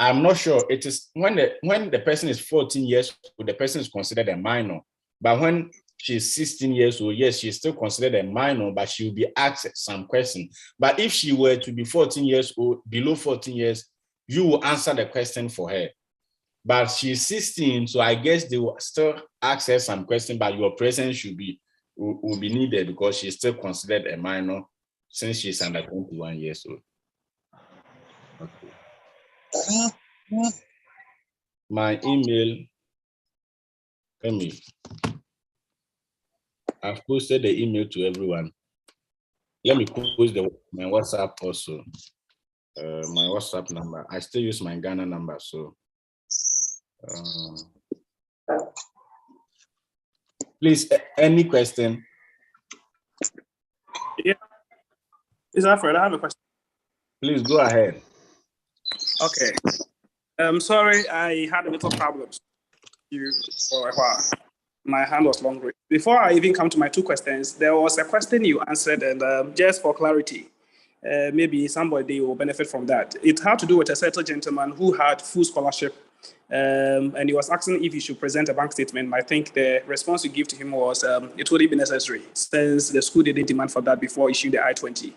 Speaker 1: I'm not sure. It is when the person is 14 years old, the person is considered a minor. But when she's 16 years old, yes, she's still considered a minor, but she will be asked some questions. But if she were to be 14 years old, below 14 years, you will answer the question for her. But she's 16, so I guess they will still ask her some questions, but your presence will be needed because she's still considered a minor since she's under 21 years old. Okay. My email, I've posted the email to everyone. Let me post my WhatsApp also. My WhatsApp number. I still use my Ghana number, so please, any question?
Speaker 7: Yeah. Is Alfred? I have a question.
Speaker 1: Please go ahead.
Speaker 7: Okay. Sorry, I had a little problems for a while. My hand was long. Before I even come to my 2 questions, there was a question you answered, and just for clarity, maybe somebody will benefit from that. It had to do with a certain gentleman who had full scholarship, and he was asking if he should present a bank statement. I think the response you give to him was it wouldn't be necessary since the school didn't demand for that before issuing the I-20.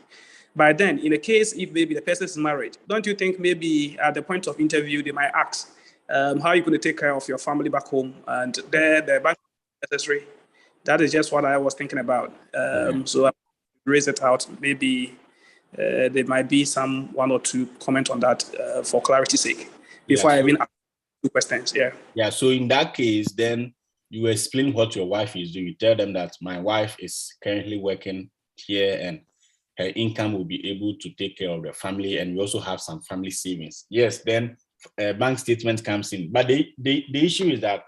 Speaker 7: But then, in a case if maybe the person is married, don't you think maybe at the point of interview they might ask how are you going to take care of your family back home, and the bank is necessary? That is just what I was thinking about. So I raise it out. Maybe there might be some 1 or 2 comment on that for clarity's sake before I even ask 2 questions.
Speaker 1: Yeah. So in that case, then you explain what your wife is doing. You tell them that my wife is currently working here and her income will be able to take care of the family, and we also have some family savings. Yes, then a bank statement comes in. But the issue is that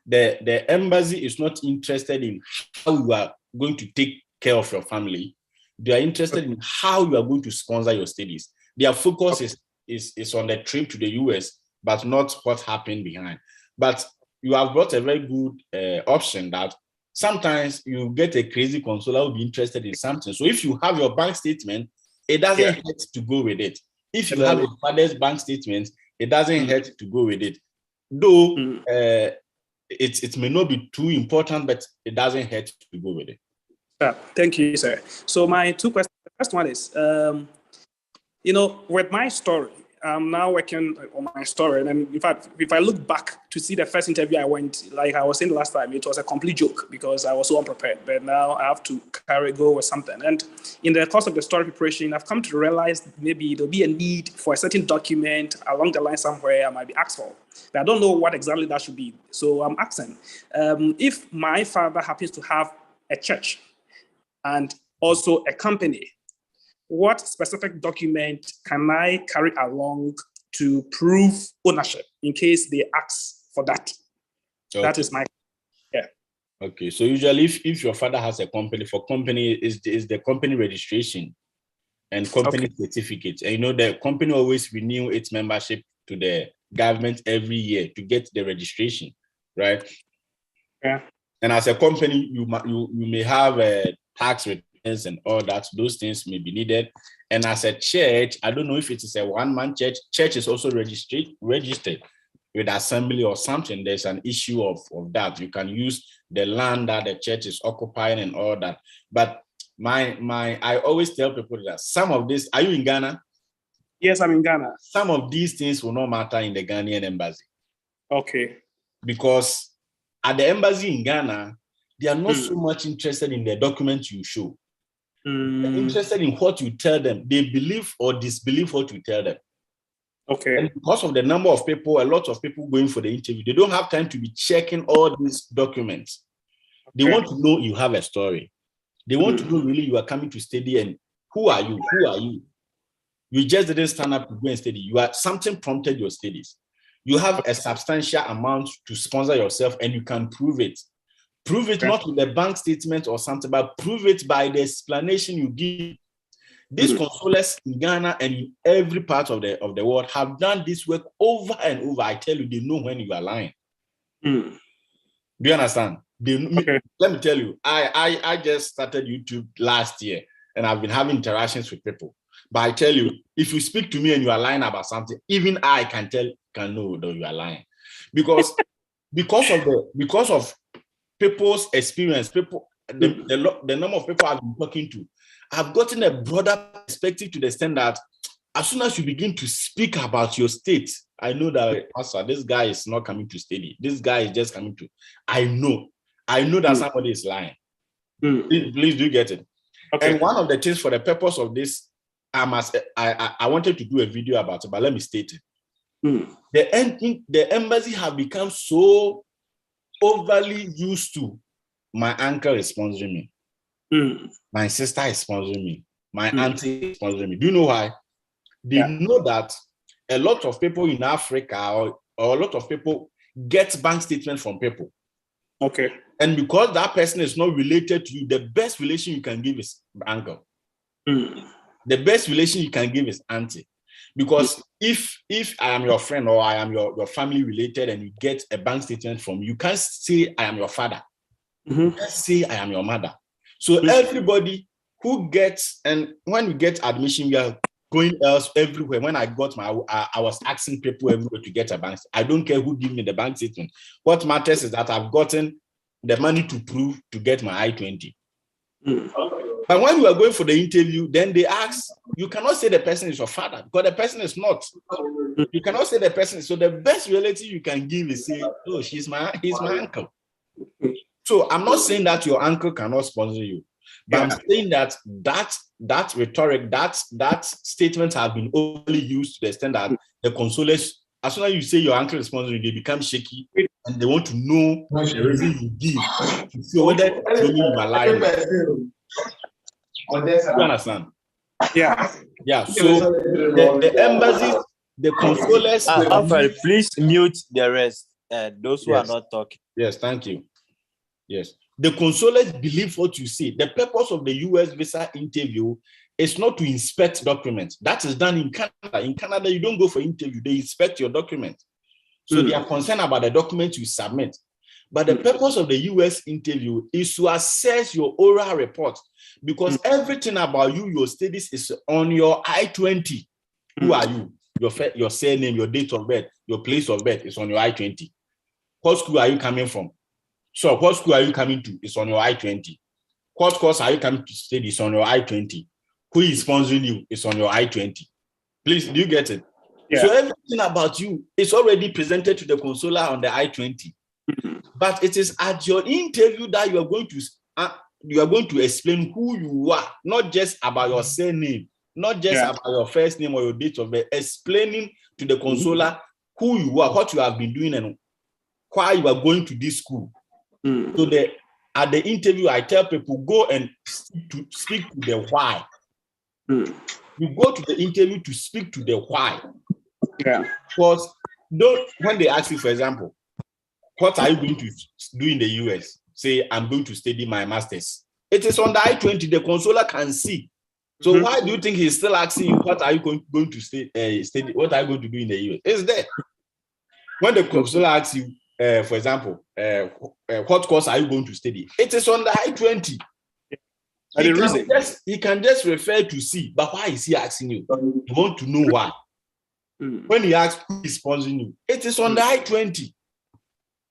Speaker 1: the embassy is not interested in how you are going to take care of your family. They are interested in how you are going to sponsor your studies. Their focus is on the trip to the US, but not what happened behind. But you have brought a very good option that sometimes you get a crazy consular who will be interested in something. So if you have your bank statement, it doesn't hurt to go with it. If you have your father's bank statement, it doesn't hurt to go with it. Though it may not be too important, but it doesn't hurt to go with it.
Speaker 7: Thank you, sir. So my 2 questions. The first one is, with my story, I'm now working on my story. And in fact, if I look back to see the first interview I went, like I was saying last time, it was a complete joke because I was so unprepared. But now I have to go with something. And in the course of the story preparation, I've come to realize maybe there'll be a need for a certain document along the line somewhere I might be asked for. But I don't know what exactly that should be. So I'm asking, if my father happens to have a church and also a company, what specific document can I carry along to prove ownership in case they ask for that.
Speaker 1: Okay.
Speaker 7: That is my, yeah.
Speaker 1: Okay, so usually if your father has a company, for company is the company registration and company certificate. And you know, the company always renew its membership to the government every year to get the registration, right?
Speaker 7: Yeah.
Speaker 1: And as a company, you may have tax returns and all that. Those things may be needed. And as a church, I don't know if it is a one-man church. Church is also registered with assembly or something. There's an issue of that. You can use the land that the church is occupying and all that. But I always tell people that some of this, are you in Ghana?
Speaker 7: Yes, I'm in Ghana.
Speaker 1: Some of these things will not matter in the Ghanaian embassy.
Speaker 7: Okay.
Speaker 1: Because at the embassy in Ghana, they are not so much interested in the documents you show. They're interested in what you tell them. They believe or disbelieve what you tell them.
Speaker 7: Okay.
Speaker 1: And because of the number of people, a lot of people going for the interview, they don't have time to be checking all these documents. They want to know you have a story. They want to know really you are coming to study and who are you? Who are you? You just didn't stand up to go and study. Something prompted your studies. You have a substantial amount to sponsor yourself and you can prove it. Prove it not with a bank statement or something, but prove it by the explanation you give. These consulars in Ghana and in every part of the world have done this work over and over. I tell you, they know when you are lying. Do you understand? Let me tell you, I just started YouTube last year and I've been having interactions with people. But I tell you, if you speak to me and you are lying about something, even I can know that you are lying. Because of people's experience, the number of people I've been talking to, I've gotten a broader perspective to the extent that as soon as you begin to speak about your state, I know that this guy is not coming to study. This guy is just coming to. I know that somebody is lying. Please do get it. Okay. And one of the things for the purpose of this, I wanted to do a video about it, but let me state it. The embassy have become so overly used to my uncle is sponsoring me. My sister is sponsoring me. My auntie is sponsoring me. Do you know why? They know that a lot of people in Africa or a lot of people get bank statements from people.
Speaker 7: Okay.
Speaker 1: And because that person is not related to you, the best relation you can give is uncle. The best relation you can give is auntie. Because if I am your friend or I am your family related and you get a bank statement from you, you can't say I am your father. You can't say I am your mother. So everybody who gets, and when we get admission, we are going else everywhere. When I got I was asking people everywhere to get a bank. I don't care who give me the bank statement. What matters is that I've gotten the money to prove to get my I-20. But when you are going for the interview, then they ask, you cannot say the person is your father because the person is not. You cannot say the person. So the best relative you can give is say, oh, he's my uncle. So I'm not saying that your uncle cannot sponsor you, but I'm saying that rhetoric, that statement have been overly used to the extent that the consulars, as soon as you say your uncle is sponsoring, they become shaky and they want to know the reason you give to see whether you are lying. You understand?
Speaker 7: Yeah.
Speaker 1: Yeah. So the embassies, the consulars.
Speaker 17: Alfred, please mute the rest. Those who are not talking.
Speaker 1: Yes, thank you. Yes. The consulars believe what you say. The purpose of the US visa interview is not to inspect documents. That is done in Canada. In Canada, you don't go for interview. They inspect your documents. So they are concerned about the documents you submit. But the purpose of the US interview is to assess your oral report because everything about you, your studies is on your I-20. Who are you? Your surname, your date of birth, your place of birth is on your I-20. What school are you coming from? So what school are you coming to? It's on your I-20. What course are you coming to study? It's on your I-20. Who is sponsoring you? It's on your I-20. Please, do you get it? Yeah. So everything about you is already presented to the consular on the I-20. But it is at your interview that you are going to explain who you are, not just about your surname, not just about your first name or your date of birth, explaining to the consular who you are, what you have been doing, and why you are going to this school. So at the interview, I tell people, go and speak to the why. You go to the interview to speak to the why.
Speaker 7: Yeah.
Speaker 1: Because when they ask you, for example, what are you going to do in the US? Say, I'm going to study my master's. It is on the I-20, the consular can see. So why do you think he's still asking you, what are you going to study? What are you going to do in the US? It's there. When the consular asks you, for example, what course are you going to study? It is on the I-20. He can just refer to C, but why is he asking you? He want to know why. When he asks who is sponsoring you, it is on the I-20.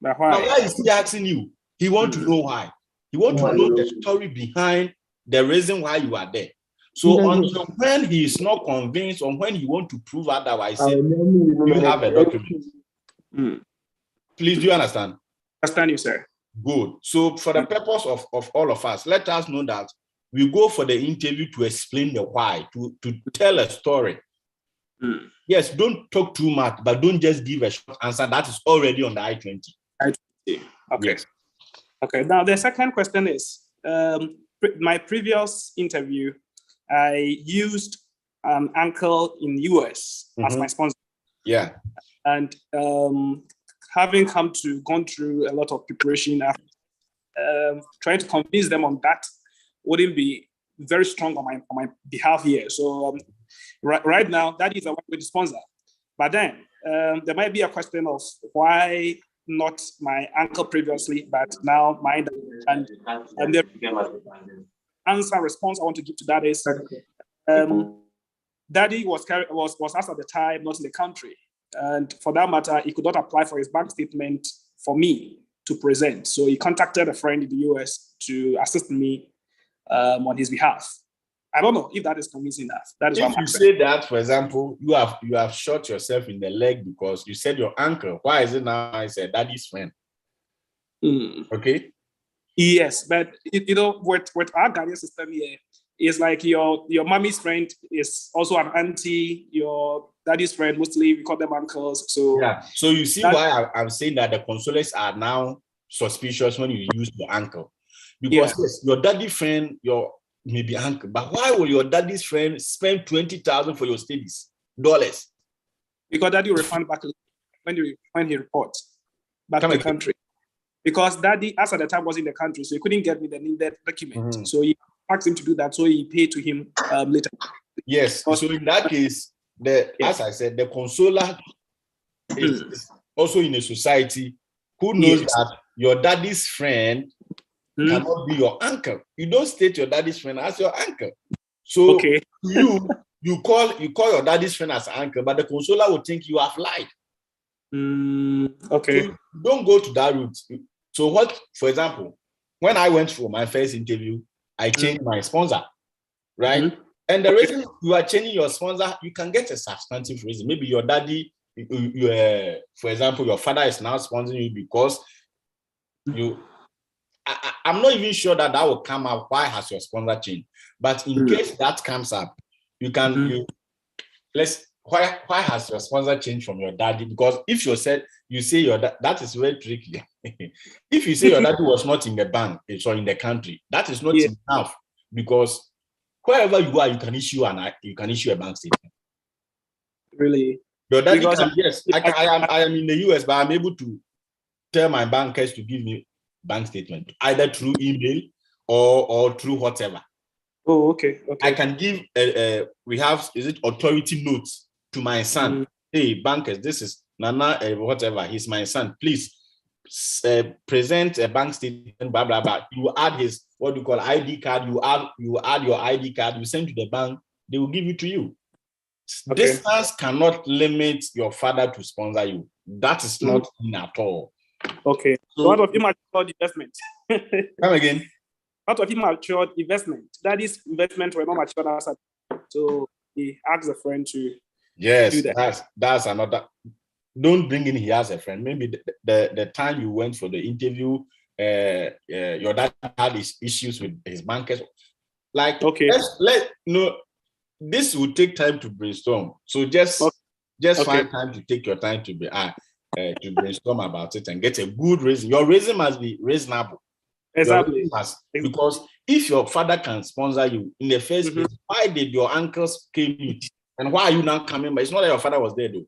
Speaker 1: But why is he asking you? He want to know why. He want to know the story behind the reason why you are there. So until when he is not convinced or when he want to prove otherwise, you have a document. Please, do you understand?
Speaker 7: Understand you, sir.
Speaker 1: Good. So for the purpose of all of us, let us know that we go for the interview to explain the why, to tell a story. Yes, don't talk too much, but don't just give a short answer that is already on the I-20.
Speaker 7: Okay.
Speaker 1: Yes.
Speaker 7: Okay. Now the second question is, my previous interview, I used an uncle in US as my sponsor.
Speaker 1: Yeah.
Speaker 7: And having gone through a lot of preparation, trying to convince them on that wouldn't be very strong on my behalf here. So right now, that is a way to sponsor. But then there might be a question of why not my uncle previously, but now mine. And the answer response I want to give to that is, Daddy was asked at the time not in the country. And for that matter, he could not apply for his bank statement for me to present. So he contacted a friend in the US to assist me on his behalf. I don't know if that is convincing enough. That is
Speaker 1: if you say that, for example, you have shot yourself in the leg because you said your uncle. Why is it now I said daddy's friend? Okay.
Speaker 7: Yes, but with our Ghanaian system here, it's like your mommy's friend is also an auntie. Your daddy's friend, mostly we call them uncles. So
Speaker 1: yeah. So you see why I'm saying that the consulates are now suspicious when you use your uncle, because yes, your daddy friend, your maybe uncle, but why will your daddy's friend spend $20,000 for your studies? Dollars?
Speaker 7: Because daddy will refund back when he reports back to the country. Because daddy, as at the time, was in the country, so he couldn't get me the needed document. So he asked him to do that, so he paid to him later.
Speaker 1: Yes. So in that case, as I said, the consular is also in a society who knows that your daddy's friend cannot be your uncle. You don't state your daddy's friend as your uncle. So you call your daddy's friend as uncle, but the consular will think you have lied. So don't go to that route. So what, for example, when I went for my first interview, I changed my sponsor, right? And the reason you are changing your sponsor, you can get a substantive reason. Maybe your daddy, for example, your father is now sponsoring you because I'm not even sure that will come up. Why has your sponsor changed? But in case that comes up, you can why has your sponsor changed from your daddy? Because if you say your that is very tricky. If you say your daddy was not in the bank, so in the country, that is not enough, because wherever you are, you can issue a bank statement.
Speaker 7: Really?
Speaker 1: Your daddy can, yes. I am in the US, but I'm able to tell my bankers to give me bank statement either through email or through whatever.
Speaker 7: Oh, okay.
Speaker 1: I can give we have authority notes to my son. Hey, bankers, this is Nana, whatever. He's my son. Please present a bank statement. Blah blah blah. You add his ID card. You add your ID card. You send to the bank. They will give it to you. Distance cannot limit your father to sponsor you. That is not in at all.
Speaker 7: Okay. So what of immature investment?
Speaker 1: Come again.
Speaker 7: What of immature investment? That is investment were not mature. So he asked a friend to do that.
Speaker 1: That's another. Don't bring in he has a friend. Maybe the time you went for the interview, your dad had his issues with his bankers. Like, this will take time to brainstorm. So just find time to take your time to brainstorm about it and get a good reason. Your reason must be reasonable.
Speaker 7: Exactly.
Speaker 1: Because if your father can sponsor you in the first place, why did your uncles came in? And why are you now coming? But it's not that your father was there, though.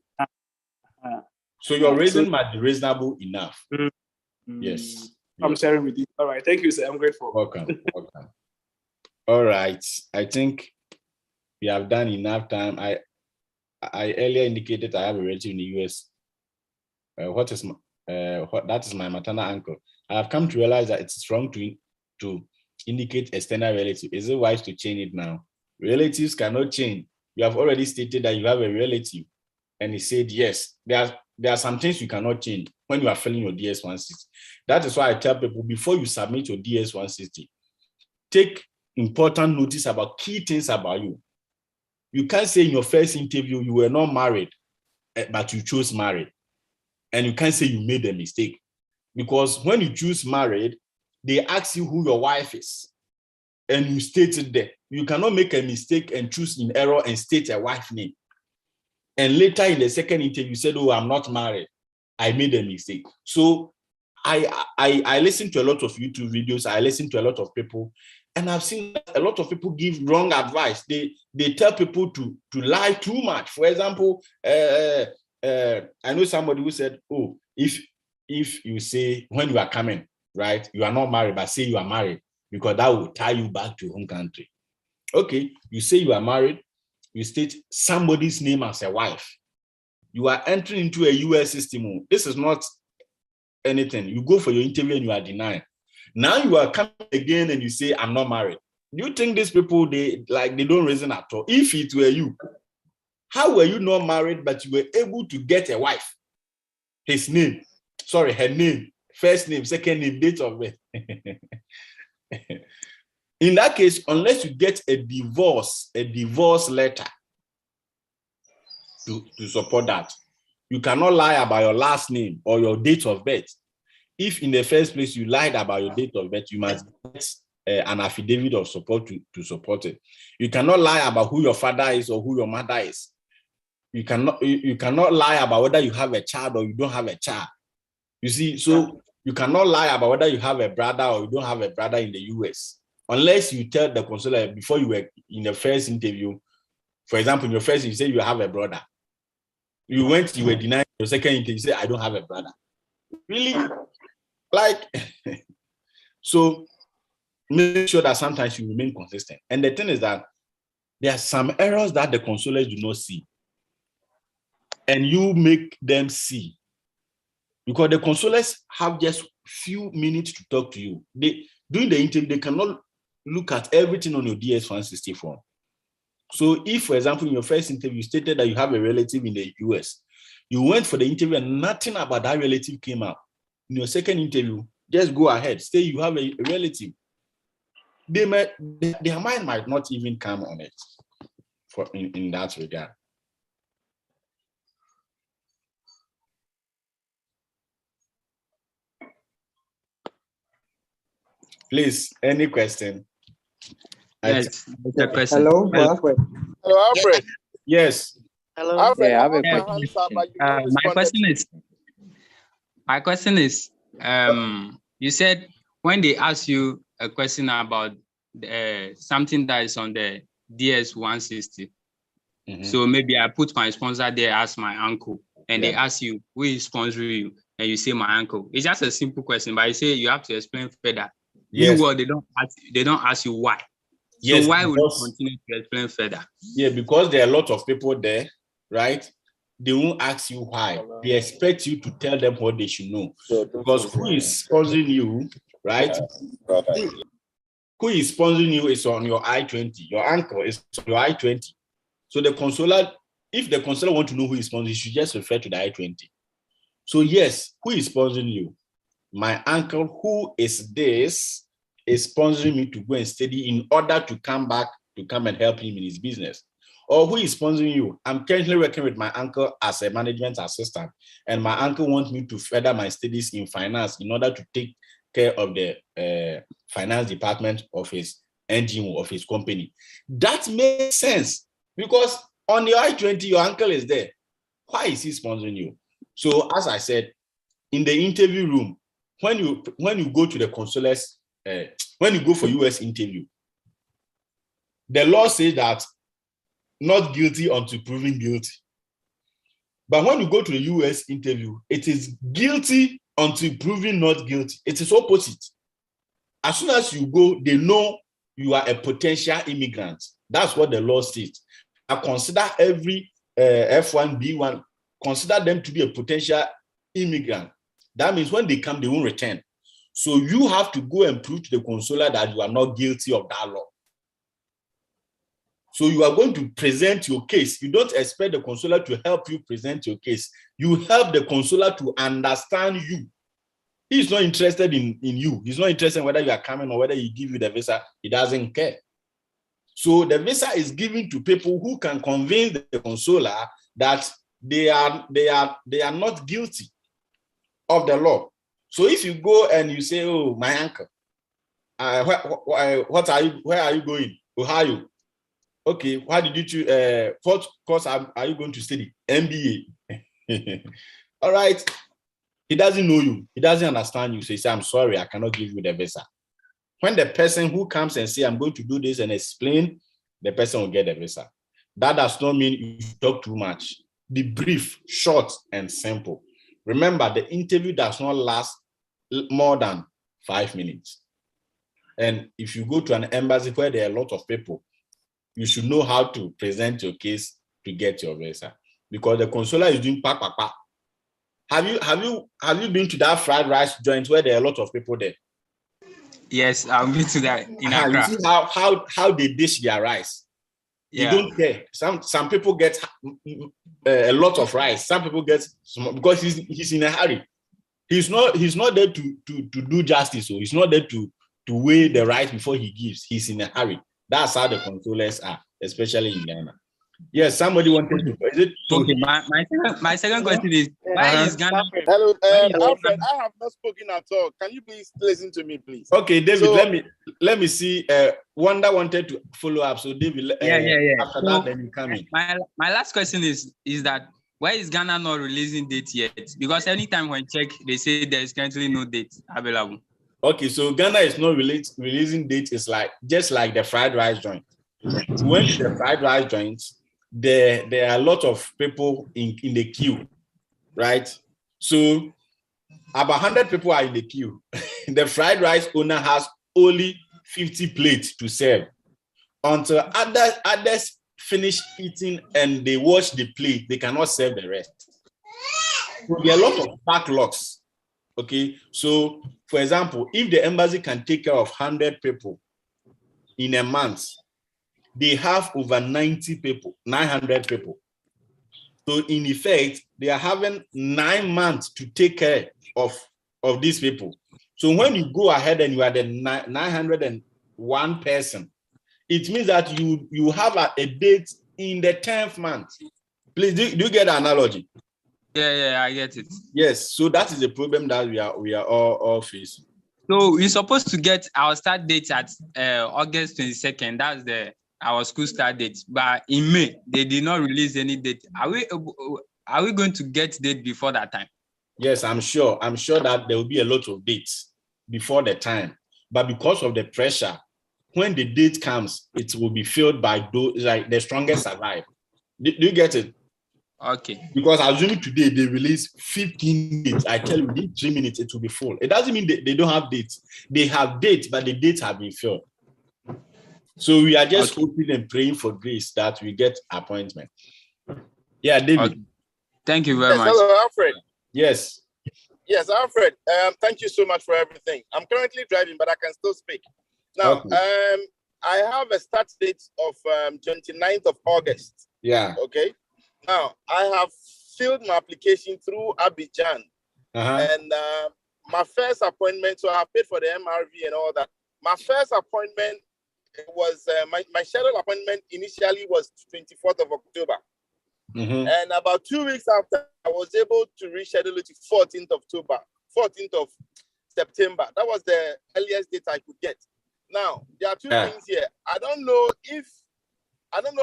Speaker 1: So your reason might be reasonable enough. Yes.
Speaker 7: I'm sharing with you. All right. Thank you, sir. I'm grateful.
Speaker 1: Welcome. Welcome. All right. I think we have done enough time. I earlier indicated I have a relative in the US. That is my maternal uncle. I have come to realize that it's wrong to indicate external relative. Is it wise to change it now? Relatives cannot change. You have already stated that you have a relative, and he said yes. There are some things you cannot change when you are filling your DS-160. That is why I tell people, before you submit your DS-160, take important notice about key things about you. You can't say in your first interview you were not married, but you chose married. And you can't say you made a mistake. Because when you choose married, they ask you who your wife is. And you state it there. You cannot make a mistake and choose in error and state a wife name. And later in the second interview, you said, oh, I'm not married. I made a mistake. So I listen to a lot of YouTube videos. I listen to a lot of people. And I've seen a lot of people give wrong advice. They tell people to lie too much. For example, I know somebody who said, oh, if you say when you are coming, right, you are not married, but say you are married, because that will tie you back to your home country. Okay, you say you are married, you state somebody's name as a wife. You are entering into a US system. This is not anything. You go for your interview and you are denied. Now you are coming again and you say, I'm not married. You think these people, they don't reason at all. If it were you, how were you not married, but you were able to get a wife? Her name, first name, second name, date of birth. In that case, unless you get a divorce letter to support that, you cannot lie about your last name or your date of birth. If in the first place you lied about your date of birth, you must get an affidavit of support to support it. You cannot lie about who your father is or who your mother is. You cannot lie about whether you have a child or you don't have a child. You see, so you cannot lie about whether you have a brother or you don't have a brother in the US. Unless you tell the consular before you were in the first interview, for example, in your first, you say you have a brother. You were denied your second interview, you say, I don't have a brother. Really? So make sure that sometimes you remain consistent. And the thing is that there are some errors that the consulars do not see. And you make them see. Because the consulars have just few minutes to talk to you. During the interview, they cannot look at everything on your DS-160 form. So if, for example, in your first interview, you stated that you have a relative in the US, you went for the interview and nothing about that relative came out. In your second interview, just go ahead, say you have a relative. Their mind might not even come on it in that regard. Please, any question?
Speaker 18: Yes, the question.
Speaker 19: Hello, Alfred.
Speaker 20: Hello, Alfred.
Speaker 1: Yes.
Speaker 20: Hello. Alfred,
Speaker 18: yeah, I have a
Speaker 20: question.
Speaker 18: My question is, you said when they ask you a question about something that is on the DS-160, so maybe I put my sponsor there as my uncle, and they ask you who is sponsoring you, and you say my uncle. It's just a simple question, but you say you have to explain further. Meanwhile, they don't ask you why.
Speaker 1: Yes,
Speaker 18: so why would you continue to explain further?
Speaker 1: Yeah, because there are a lot of people there, right? They won't ask you why. They expect you to tell them what they should know. Because who is sponsoring you, right? Who is sponsoring you is on your I-20. Your uncle is on your I-20. So the consular, if the consular want to know who is sponsoring, you should just refer to the I-20. So yes, who is sponsoring you? My uncle, who is this, is sponsoring me to go and study in order to come back to come and help him in his business. Or who is sponsoring you? I'm currently working with my uncle as a management assistant, and my uncle wants me to further my studies in finance in order to take care of the finance department of his NGO, of his company. That makes sense because on the I-20, your uncle is there. Why is he sponsoring you? So as I said, in the interview room, when you go to the consulars, when you go for US interview, the law says that not guilty until proven guilty. But when you go to the US interview, it is guilty until proven not guilty. It is opposite. As soon as you go, they know you are a potential immigrant. That's what the law states. I consider every F1, B1, consider them to be a potential immigrant. That means when they come, they won't return. So you have to go and prove to the consular that you are not guilty of that law. So you are going to present your case. You don't expect the consular to help you present your case. You help the consular to understand you. He's not interested in you. He's not interested in whether you are coming or whether he give you the visa. He doesn't care. So the visa is given to people who can convince the consular that they are not guilty of the law. So if you go and you say, "Oh, my uncle, where are you going? Ohio. Okay, why did you choose? What course are you going to study? MBA." All right. He doesn't know you. He doesn't understand you. So he says, "I'm sorry, I cannot give you the visa." When the person who comes and say, "I'm going to do this," and explain, the person will get the visa. That does not mean you talk too much. Be brief, short, and simple. Remember, the interview does not last more than 5 minutes. And if you go to an embassy where there are a lot of people, you should know how to present your case to get your visa, because the consular is doing pa. Have you been to that fried rice joint where there are a lot of people there?
Speaker 18: Yes, I've been to that in Accra.
Speaker 1: You see how they dish their rice.
Speaker 18: Yeah.
Speaker 1: You don't care. Some people get a lot of rice. Some people get small, because he's in a hurry. He's not there to do justice. So he's not there to weigh the rice before he gives. He's in a hurry. That's how the controllers are, especially in Ghana. Yes, somebody wanted to. Is it
Speaker 18: okay? My second question is, why is Ghana?
Speaker 20: Hello, Alfred. I have not spoken at all. Can you please listen to me, please?
Speaker 1: Okay, David. So, let me see. Wanda wanted to follow up. So David, after that, then you come in.
Speaker 18: My last question is that why is Ghana not releasing date yet? Because anytime when check, they say there is currently no date available.
Speaker 1: Okay, so Ghana is not releasing date. It's just like the fried rice joint. When the fried rice joints, there are a lot of people in the queue, right? So about 100 people are in the queue. The fried rice owner has only 50 plates to serve. Until others finish eating and they wash the plate, they cannot serve the rest. So there are a lot of backlogs. Okay, so for example, if the embassy can take care of 100 people in a month, they have over 90 people, 900 people. So in effect, they are having 9 months to take care of these people. So when you go ahead and you are the 901 person, it means that you have a date in the 10th month. Please, do you get the analogy?
Speaker 18: Yeah, I get it.
Speaker 1: Yes, so that is the problem that we are all facing.
Speaker 18: So we're supposed to get our start date at August 22nd. That's our school start date. But in May, they did not release any date. Are we going to get date before that time?
Speaker 1: Yes, I'm sure. I'm sure that there will be a lot of dates before the time. But because of the pressure, when the date comes, it will be filled by those, like the strongest survive. Do you get it?
Speaker 18: Okay.
Speaker 1: Because assuming today they release 15 dates, I tell you, within 3 minutes it will be full. It doesn't mean they don't have dates. They have dates, but the dates have been filled. So we are just hoping and praying for grace that we get appointment. Yeah, David.
Speaker 18: Okay. Thank you very much.
Speaker 20: Hello, Alfred.
Speaker 1: Yes.
Speaker 20: Yes, Alfred. Thank you so much for everything. I'm currently driving, but I can still speak. Now, I have a start date of 29th of August.
Speaker 1: Yeah.
Speaker 20: Okay. Now, I have filled my application through Abidjan. And my first appointment, so I paid for the MRV and all that. My first appointment was, my scheduled appointment initially was 24th of October. And about 2 weeks after, I was able to reschedule it to 14th of September. That was the earliest date I could get. Now, there are two things here. I don't know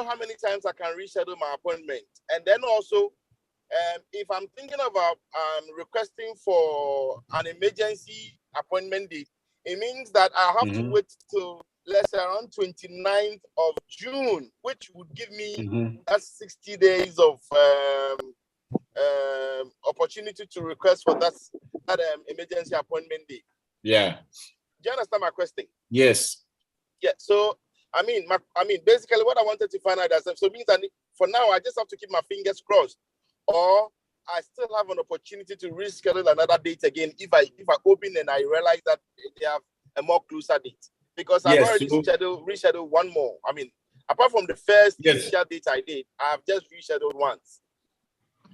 Speaker 20: how many times I can reschedule my appointment. And then also, if I'm thinking about requesting for an emergency appointment date, it means that I have to wait till, let's say, around 29th of June, which would give me that's 60 days of opportunity to request for that emergency appointment day.
Speaker 1: Yeah.
Speaker 20: Do you understand my question?
Speaker 1: Yes.
Speaker 20: Yeah. So I mean, basically, what I wanted to find out is so means that for now I just have to keep my fingers crossed, or I still have an opportunity to reschedule another date again if I open and I realize that they have a more closer date, because I've already rescheduled one more. I mean, apart from the first initial date I did, I've just rescheduled once.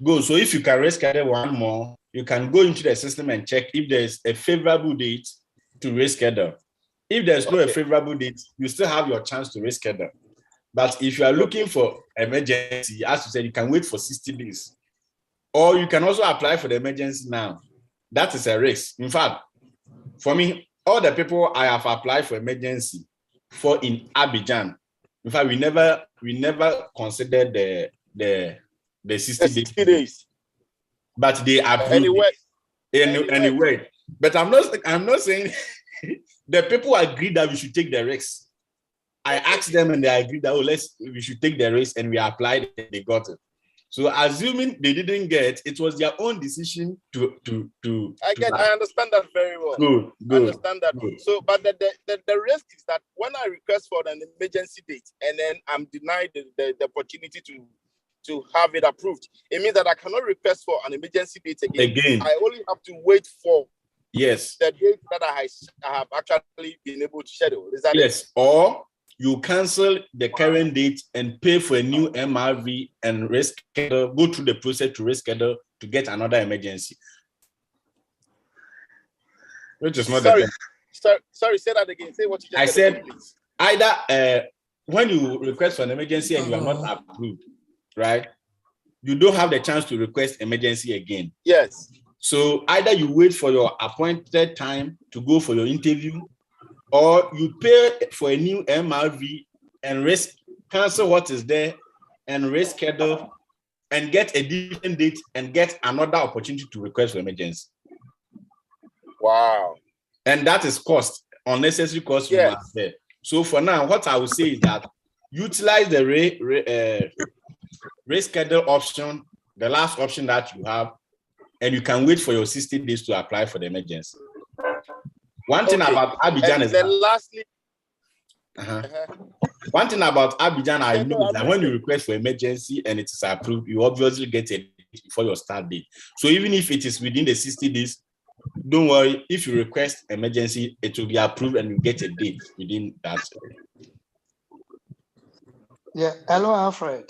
Speaker 1: Go. So if you can reschedule one more, you can go into the system and check if there's a favorable date to reschedule. If there's no favorable date, you still have your chance to reschedule. But if you are looking for emergency, as you said, you can wait for 60 days. Or you can also apply for the emergency now. That is a risk. In fact, for me, all the people I have applied for emergency for in Abidjan, in fact, we never considered the 60 days. But they approved anyway. But I'm not saying the people agreed that we should take the risk. I asked them and they agreed that we should take the risk, and we applied and they got it. So assuming they didn't get, it was their own decision to
Speaker 20: I understand that very well.
Speaker 1: Good.
Speaker 20: I understand that. Good. So, but the risk is that when I request for an emergency date and then I'm denied the opportunity to have it approved, it means that I cannot request for an emergency date again. I only have to wait for the date that I have actually been able to schedule. Is that it?
Speaker 1: Or you cancel the current date and pay for a new MRV and reschedule, go through the process to reschedule to get another emergency. Which is not
Speaker 20: sorry, say that again. Say what you just
Speaker 1: said. Either when you request for an emergency and you are not approved, right? You don't have the chance to request emergency again.
Speaker 20: Yes.
Speaker 1: So either you wait for your appointed time to go for your interview, or you pay for a new MRV and cancel what is there and reschedule and get a different date and get another opportunity to request for emergency.
Speaker 20: Wow.
Speaker 1: And that is cost, unnecessary cost. Yes. So for now, what I would say is that utilize the reschedule option, the last option that you have, and you can wait for your 60 days to apply for the emergency. One thing about Abidjan is one thing about Abidjan I know is that when you request for emergency and it is approved, you obviously get a date before your start date. So even if it is within the 60 days, don't worry. If you request emergency, it will be approved and you get a date within that.
Speaker 19: Yeah. Hello, Alfred.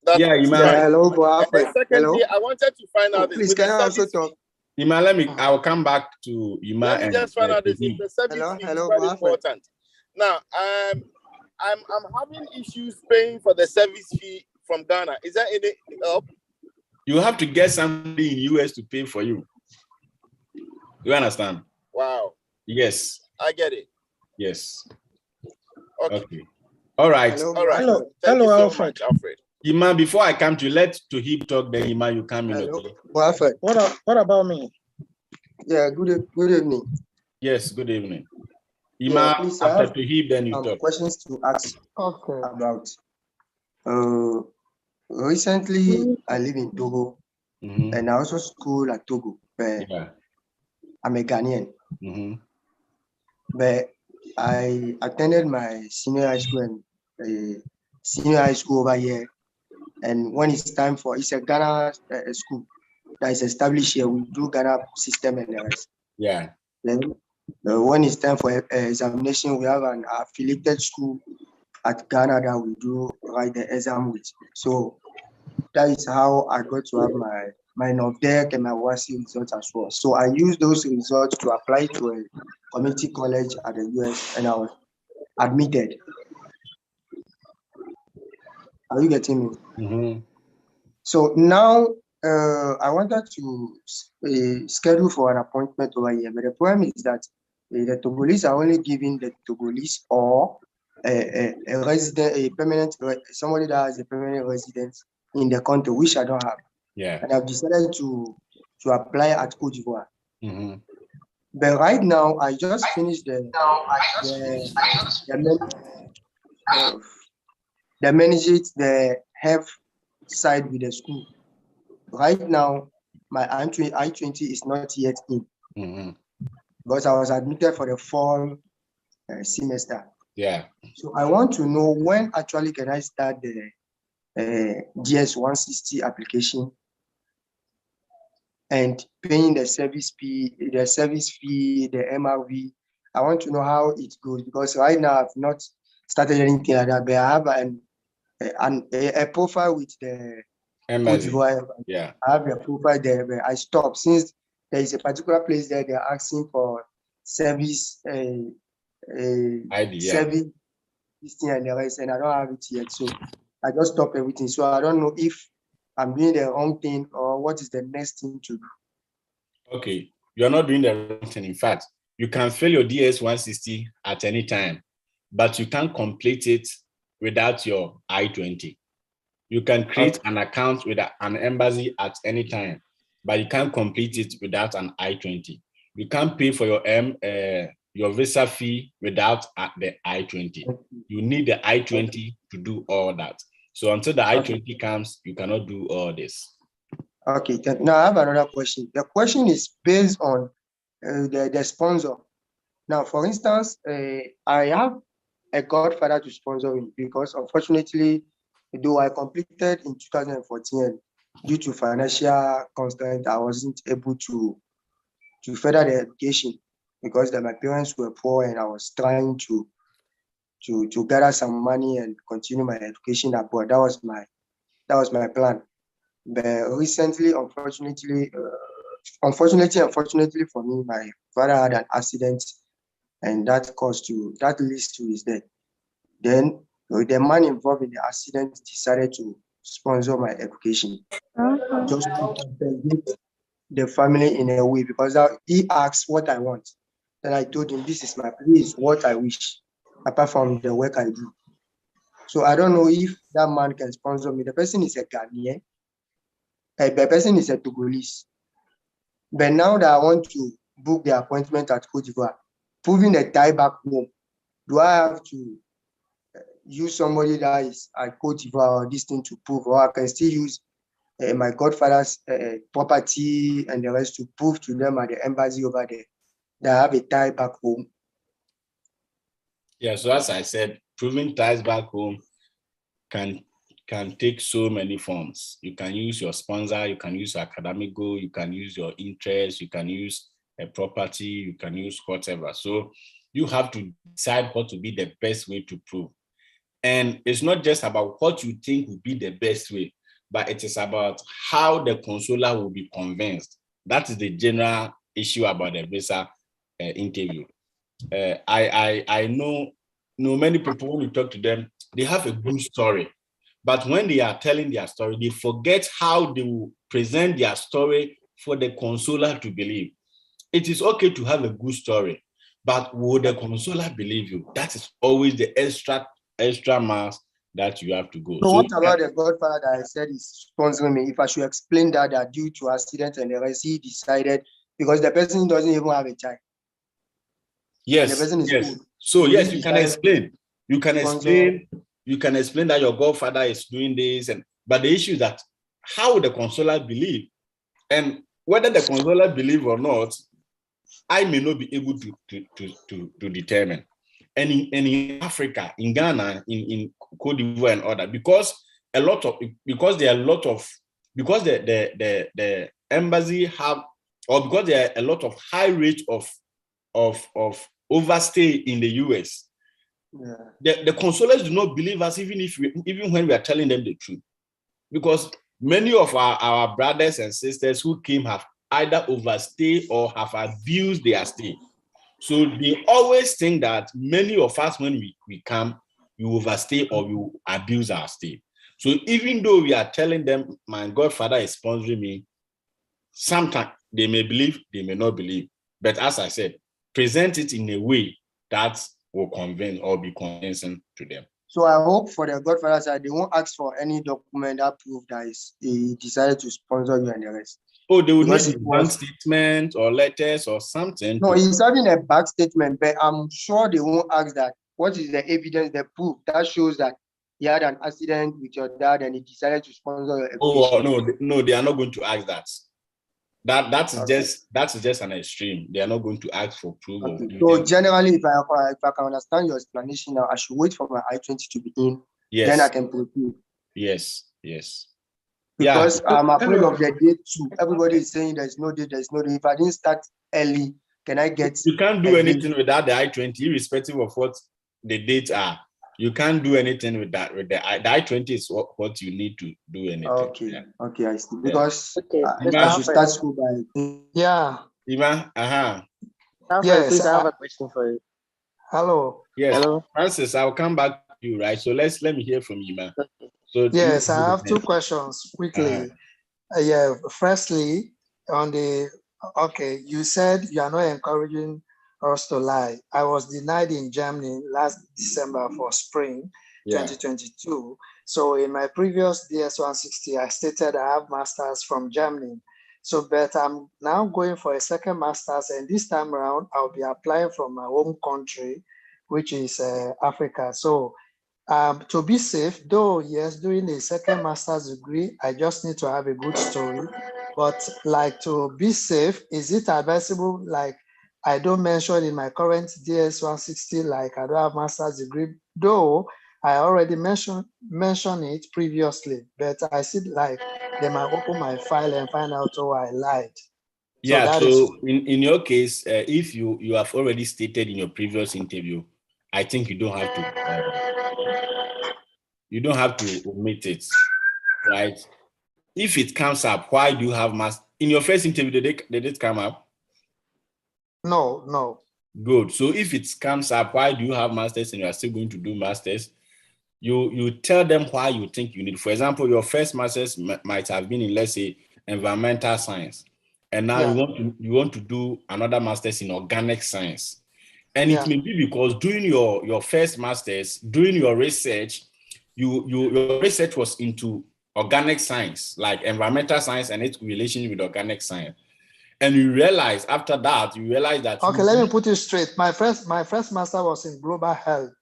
Speaker 20: Hello,
Speaker 19: Alfred.
Speaker 20: Secondly, I wanted to find out.
Speaker 19: Please, can I also talk?
Speaker 1: Ima, I will come back to Ima.
Speaker 20: Let me just find out this. The service is very important. Now, I'm having issues paying for the service fee from Ghana. Is there any help?
Speaker 1: You have to get somebody in US to pay for you. You understand?
Speaker 20: Wow.
Speaker 1: Yes.
Speaker 20: I get it.
Speaker 1: Yes. Okay. All right.
Speaker 19: Hello,
Speaker 20: Alfred.
Speaker 1: Ima, before I come to let Tohib talk, then Ima, you come in.
Speaker 19: Okay. Alfred, what about me? Yeah, good evening.
Speaker 1: Yes, good evening. Ima,
Speaker 19: please,
Speaker 1: after Tohib, then you talk.
Speaker 19: Questions to ask about. Recently, I live in Togo, and I also school at Togo. I'm a Ghanaian. But I attended my senior high school and senior high school over here. And when it's time for, it's a Ghana school that is established here, we do Ghana system and the rest.
Speaker 1: Yeah.
Speaker 19: Then when it's time for examination, we have an affiliated school at Ghana that we do write the exam with. So that is how I got to have my NOVDEC and my WASI results as well. So I used those results to apply to a community college at the US and I was admitted. Are you getting me? So now I wanted to schedule for an appointment over here, but the problem is that the Togolese are only giving the Togolese or a resident, somebody that has a permanent residence in the country, which I don't have.
Speaker 1: Yeah.
Speaker 19: And I've decided to apply at Cote d'Ivoire. But right now, I just finished the health side with the school. right now, my I-20 is not yet in because I was admitted for the fall semester.
Speaker 1: Yeah.
Speaker 19: So I want to know when actually can I start the GS 160 application and paying the service fee, the MRV. I want to know how it goes because right now I've not started anything like that, but I have a profile with the
Speaker 1: Embassy.
Speaker 19: Yeah. I have a profile there, but I stopped since there is a particular place there they're asking for service
Speaker 1: ID,
Speaker 19: service this thing and the rest, and I don't have it yet. So I just stopped everything. So I don't know if I'm doing the wrong thing or what is the next thing to do.
Speaker 1: Okay, you're not doing the wrong thing. In fact, you can fail your DS 160 at any time, but you can't complete it without your I-20. You can create an account with an embassy at any time, but you can't complete it without an I-20. You can't pay for your visa fee without the I-20. You need the I-20 to do all that. So until the I-20 comes, you cannot do all this.
Speaker 19: Okay, now I have another question. The question is based on the sponsor. Now, for instance, I have a godfather to sponsor me because unfortunately, though I completed in 2014, due to financial constraint, I wasn't able to further the education because my parents were poor and I was trying to gather some money and continue my education abroad. That was my plan. But recently, unfortunately for me, my father had an accident, and that leads to his death. Then the man involved in the accident decided to sponsor my education, just to compensate the family in a way because he asked what I want. Then I told him this is what I wish, apart from the work I do. So I don't know if that man can sponsor me. The person is a Ghanaian. The person is a Togolese. But now that I want to book the appointment at Cote d'Ivoire, proving the tie back home, do I have to use somebody that is at Cote d'Ivoire or this thing to prove, or I can still use my godfather's property and the rest to prove to them at the embassy over there that I have a tie back home?
Speaker 1: Yeah, so as I said, proving ties back home can take so many forms. You can use your sponsor, you can use your academic goal, you can use your interest, you can use a property, you can use whatever. So you have to decide what to be the best way to prove. And it's not just about what you think would be the best way, but it is about how the consular will be convinced. That is the general issue about the visa interview. I know many people, when you talk to them, they have a good story. But when they are telling their story, they forget how they will present their story for the consular to believe. It is okay to have a good story, but will the consular believe you? That is always the extra miles that you have to go.
Speaker 19: So what about the godfather that I said is sponsoring me? If I should explain that due to accident and the rest, he decided because the person doesn't even have a child.
Speaker 1: Yes.
Speaker 19: The person is old.
Speaker 1: So yes, you can explain. You can explain that your godfather is doing this, but the issue is that how would the consular believe? And whether the consular believe or not, I may not be able to determine. And in Africa, in Ghana, in Cote d'Ivoire and other, because the embassy have, or because there are a lot of high rate of overstay in the US. Yeah. The consulars do not believe us even when we are telling them the truth, because many of our brothers and sisters who came have either overstayed or have abused their stay. So they always think that many of us, when we come, we overstay or we abuse our stay. So even though we are telling them my godfather is sponsoring me, sometimes they may believe, they may not believe. But as I said, present it in a way that will convince or be convincing to them.
Speaker 19: So I hope for the godfather side, they won't ask for any document that prove that he decided to sponsor you and the rest.
Speaker 1: Oh, they will need a bank statement or letters or something.
Speaker 19: No, he's having a bank statement, but I'm sure they won't ask that. What is the evidence, the proof that shows that you had an accident with your dad and he decided to sponsor your
Speaker 1: Oh
Speaker 19: education?
Speaker 1: no, they are not going to ask that. That is just an extreme. They are not going to ask for proof of
Speaker 19: Okay.
Speaker 1: due
Speaker 19: So
Speaker 1: diligence.
Speaker 19: generally, if I can understand your explanation now, I should wait for my I-20 to be in.
Speaker 1: Yes.
Speaker 19: Then I can proceed.
Speaker 1: Yes, yes.
Speaker 19: Because
Speaker 1: yeah.
Speaker 19: I'm afraid of the date too. Everybody is saying there's no date, there's no date. If I didn't start early, can I get?
Speaker 1: You can't do anything without the I-20, irrespective of what the dates are. You can't do anything with that. With the I-20 is what you need to do anything.
Speaker 19: Okay,
Speaker 1: yeah.
Speaker 19: Okay, I see. Because
Speaker 1: I
Speaker 19: should start school by.
Speaker 3: Yeah.
Speaker 1: Ima,
Speaker 3: Yes,
Speaker 21: please, I have a question for you.
Speaker 3: Hello.
Speaker 1: Yes.
Speaker 21: Hello.
Speaker 1: Francis, I'll come back to you, right? So let me hear from Ima. So
Speaker 3: yes, I have two questions quickly. Yeah, firstly, on the you said you are not encouraging us to lie. I was denied in Germany last December for spring 2022. So in my previous DS-160, I stated I have masters from Germany. So, but I'm now going for a second master's, and this time around, I'll be applying from my home country, which is Africa. So, to be safe, though, yes, doing a second master's degree, I just need to have a good story. But like to be safe, is it advisable, like I don't mention in my current DS-160, like I don't have master's degree, though I already mentioned it previously, but I see like they might open my file and find out, oh, I lied.
Speaker 1: Yeah, so in your case, if you have already stated in your previous interview, I think you don't have to omit it, right? If it comes up, why do you have master? In your first interview, did it come up?
Speaker 3: No.
Speaker 1: Good. So if it comes up, why do you have masters and you are still going to do masters? You tell them why you think you need. For example, your first masters might have been in, let's say, environmental science, and now you want to do another masters in organic science. And it may be because doing your first masters, doing your research, your research was into organic science, like environmental science and its relation with organic science. And you realize after that, that
Speaker 3: okay, let me put it straight. My first master was in global health,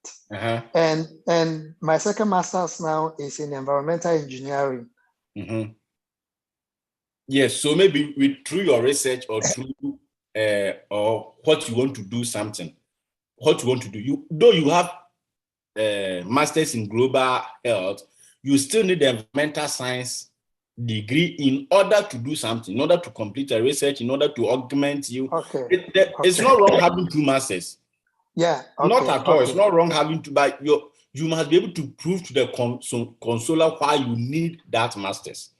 Speaker 3: and my second master's now is in environmental engineering.
Speaker 1: Yes, so maybe through your research or through or what you want to do something, what you want to do. Though you have masters in global health, you still need the environmental science degree in order to do something, in order to complete a research, in order to augment you. It's not wrong having two masters. Not at all. It's not wrong having two, but you must be able to prove to the consular why you need that masters.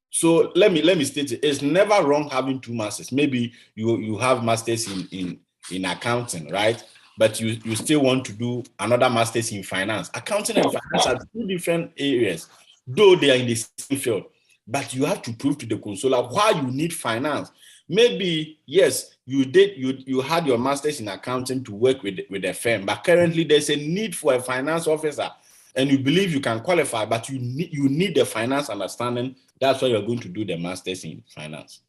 Speaker 1: So let me state it. It's never wrong having two masters. Maybe you have masters in accounting, right? But you still want to do another master's in finance. Accounting and finance are two different areas, though they are in the same field. But you have to prove to the consular why you need finance. Maybe, yes, you had your master's in accounting to work with a firm, but currently there's a need for a finance officer, and you believe you can qualify, but you need the finance understanding. That's why you're going to do the master's in finance.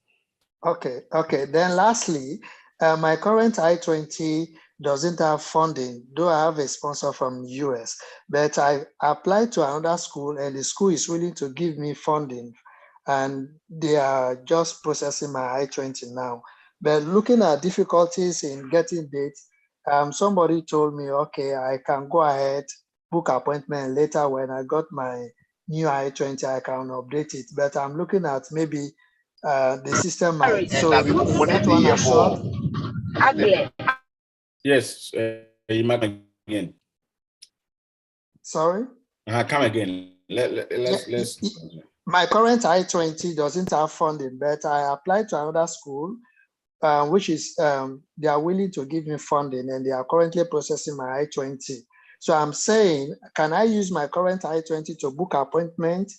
Speaker 3: Okay. Then lastly, my current I-20 doesn't have funding, though I have a sponsor from US, but I applied to another school and the school is willing to give me funding, and they are just processing my I-20 now. But looking at difficulties in getting dates, somebody told me, okay, I can go ahead, book appointment later when I got my new I-20, I can update it. But I'm looking at maybe the system might. So is that one assured?
Speaker 1: Yes, you might again.
Speaker 3: Sorry?
Speaker 1: Come again. Let's.
Speaker 3: My current I-20 doesn't have funding, but I applied to another school, which is they are willing to give me funding, and they are currently processing my I-20. So I'm saying, can I use my current I-20 to book appointment?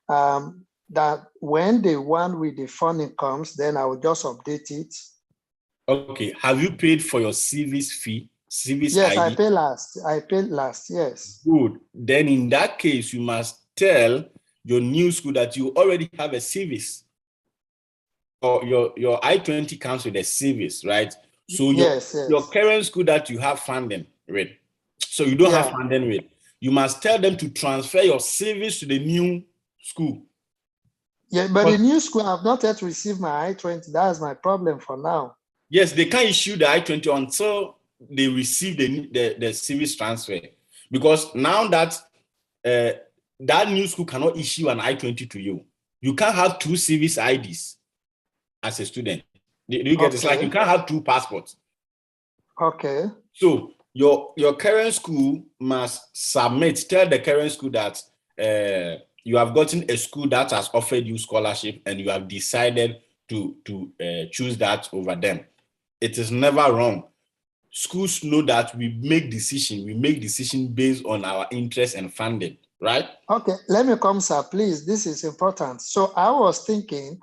Speaker 3: That when the one with the funding comes, then I will just update it.
Speaker 1: Okay. Have you paid for your service fee? Service
Speaker 3: yes,
Speaker 1: ID?
Speaker 3: I paid last, yes.
Speaker 1: Good. Then in that case, you must tell your new school that you already have a service. Or your I-20 comes with a service, right? So your current school that you have funding with, so you don't have funding with, you must tell them to transfer your service to the new school.
Speaker 9: Yeah, but the new school, I've not yet received my I-20. That's my problem for now.
Speaker 1: Yes, they can't issue the I-20 until they receive the service transfer. Because now that that new school cannot issue an I-20 to you, you can't have two service IDs as a student. Do you get it? It's like you can't have two passports.
Speaker 9: Okay.
Speaker 1: So your current school must submit, tell the current school that you have gotten a school that has offered you scholarship and you have decided to choose that over them. It is never wrong. Schools know that we make decision based on our interest and funding, right?
Speaker 9: Okay, let me come, sir, please. This is important. So I was thinking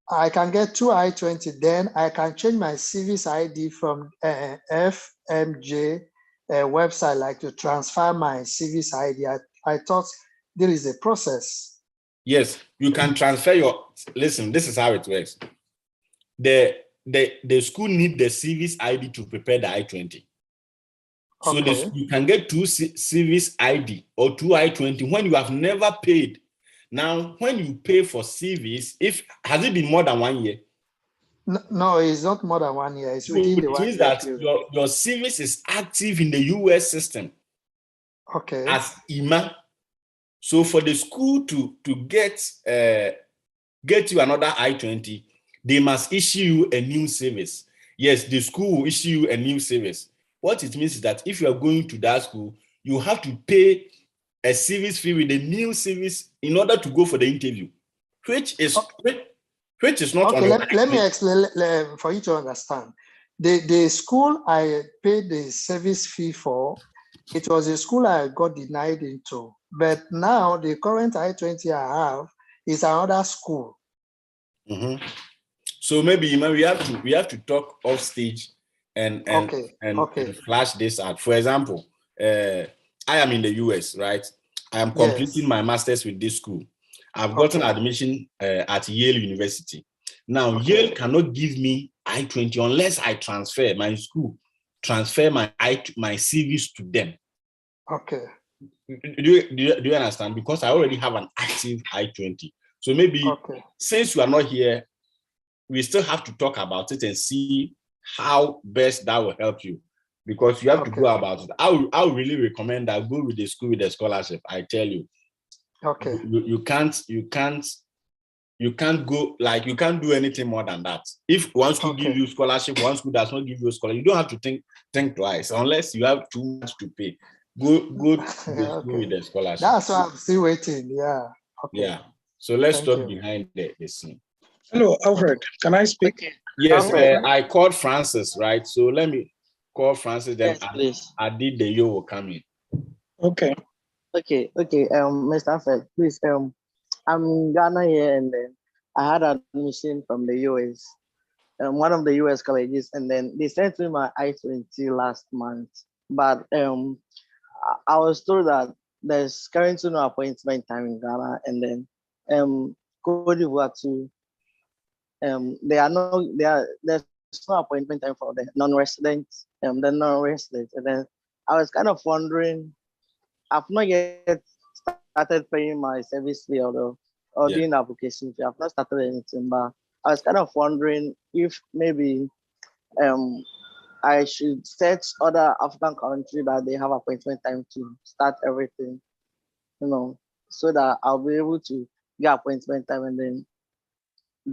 Speaker 9: I can get two I-20, then I can change my service ID from FMJ website, like to transfer my service ID. I thought there is a process.
Speaker 1: Yes, you can transfer listen, this is how it works. The school need the service ID to prepare the I-20. So you can get two service ID or two I-20 when you have never paid. Now, when you pay for service, has it been more than 1 year?
Speaker 9: No, it's not more than 1 year. It's within the 1 year.
Speaker 1: It means that your service is active in the US system.
Speaker 9: Okay.
Speaker 1: As IMA. So for the school to get you another I-20, they must issue you a new service. Yes, the school will issue you a new service. What it means is that if you are going to that school, you have to pay a service fee with a new service in order to go for the interview, which is not.
Speaker 9: Okay, let me explain for you to understand. The school I paid the service fee for, it was a school I got denied into. But now the current I-20 I have is another school.
Speaker 1: Mm-hmm. So maybe we have to talk off stage and flash this out. For example, I am in the US, right? I am completing my master's with this school. I've gotten admission at Yale University. Now, Yale cannot give me I-20 unless I transfer my CVs to them.
Speaker 9: Okay.
Speaker 1: Do you understand? Because I already have an active I-20. So maybe since you are not here, we still have to talk about it and see how best that will help you. Because you have to go about it. I would really recommend that go with the school with the scholarship. I tell you.
Speaker 9: Okay.
Speaker 1: You can't go, like, you can't do anything more than that. If one school gives you scholarship, one school does not give you a scholarship, you don't have to think twice unless you have too much to pay. Go to the school with the scholarship.
Speaker 9: That's why I'm still waiting. Yeah. Okay.
Speaker 1: Yeah. So let's talk behind the scene.
Speaker 21: Hello, Alfred. Can I speak?
Speaker 1: Yes, I called Francis, right? So let me call Francis. Then I did the yo will come in.
Speaker 21: Okay.
Speaker 22: Okay. Mr. Alfred, please. I'm in Ghana here, and then I had admission from the US, one of the US colleges, and then they sent me my I-20 last month. But I was told that there's currently no appointment time in Ghana, and then Cote d'Ivoire too. There's no appointment time for the non-residents, and then I was kind of wondering, I've not yet started paying my service fee or doing the application fee. I've not started anything, but I was kind of wondering if maybe I should search other African countries that they have appointment time to start everything, so that I'll be able to get appointment time and then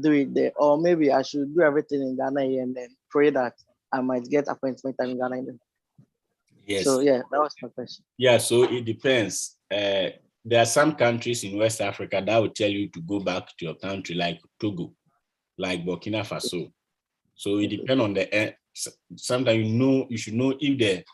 Speaker 22: do it there. Or maybe I should do everything in Ghana here and then pray that I might get appointment time in Ghana.
Speaker 1: Yes.
Speaker 22: So yeah, that was my question.
Speaker 1: Yeah, so it depends. There are some countries in West Africa that will tell you to go back to your country, like Togo, like Burkina Faso. So it depends on the. Sometimes you should know if the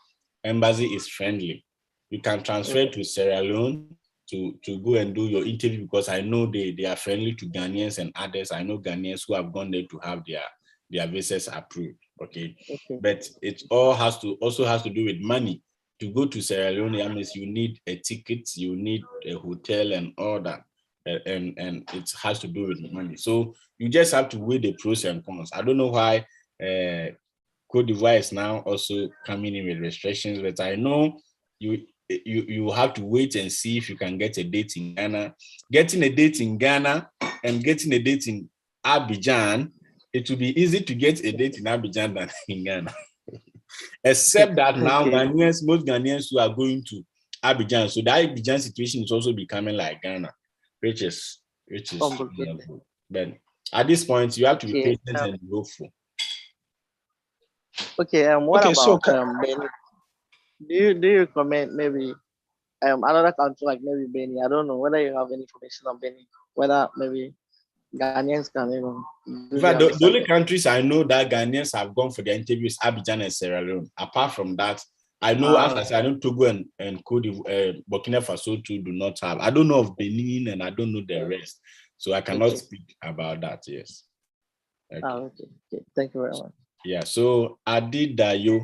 Speaker 1: embassy is friendly. You can transfer to Sierra Leone to go and do your interview, because I know they are friendly to Ghanaians and others. I know Ghanaians who have gone there to have their visas approved. Okay. But it also has to do with money. To go to Sierra Leone, that means you need a ticket, you need a hotel and all that. And it has to do with money. So you just have to weigh the pros and cons. I don't know why Cote d'Ivoire is now also coming in with restrictions, but I know you have to wait and see if you can get a date in Ghana. Getting a date in Ghana and getting a date in Abidjan, it will be easy to get a date in Abidjan than in Ghana. Except that now most Ghanaians who are going to Abidjan, so the Abidjan situation is also becoming like Ghana, which is but at this point you have to be patient and hopeful.
Speaker 22: Okay, what about Benin? Do you recommend maybe another country like maybe Benin? I don't know whether you have any information on Benin, whether maybe Ghanaians can even.
Speaker 1: In fact, the only countries I know that Ghanaians have gone for their interviews Abidjan and Sierra Leone. Apart from that, I know, as I said, I know Togo and Burkina Faso too do not have. I don't know of Benin and I don't know the rest. So I cannot speak about that, yes.
Speaker 22: Okay. Okay. Thank you very much.
Speaker 1: Yeah, so Adidayo.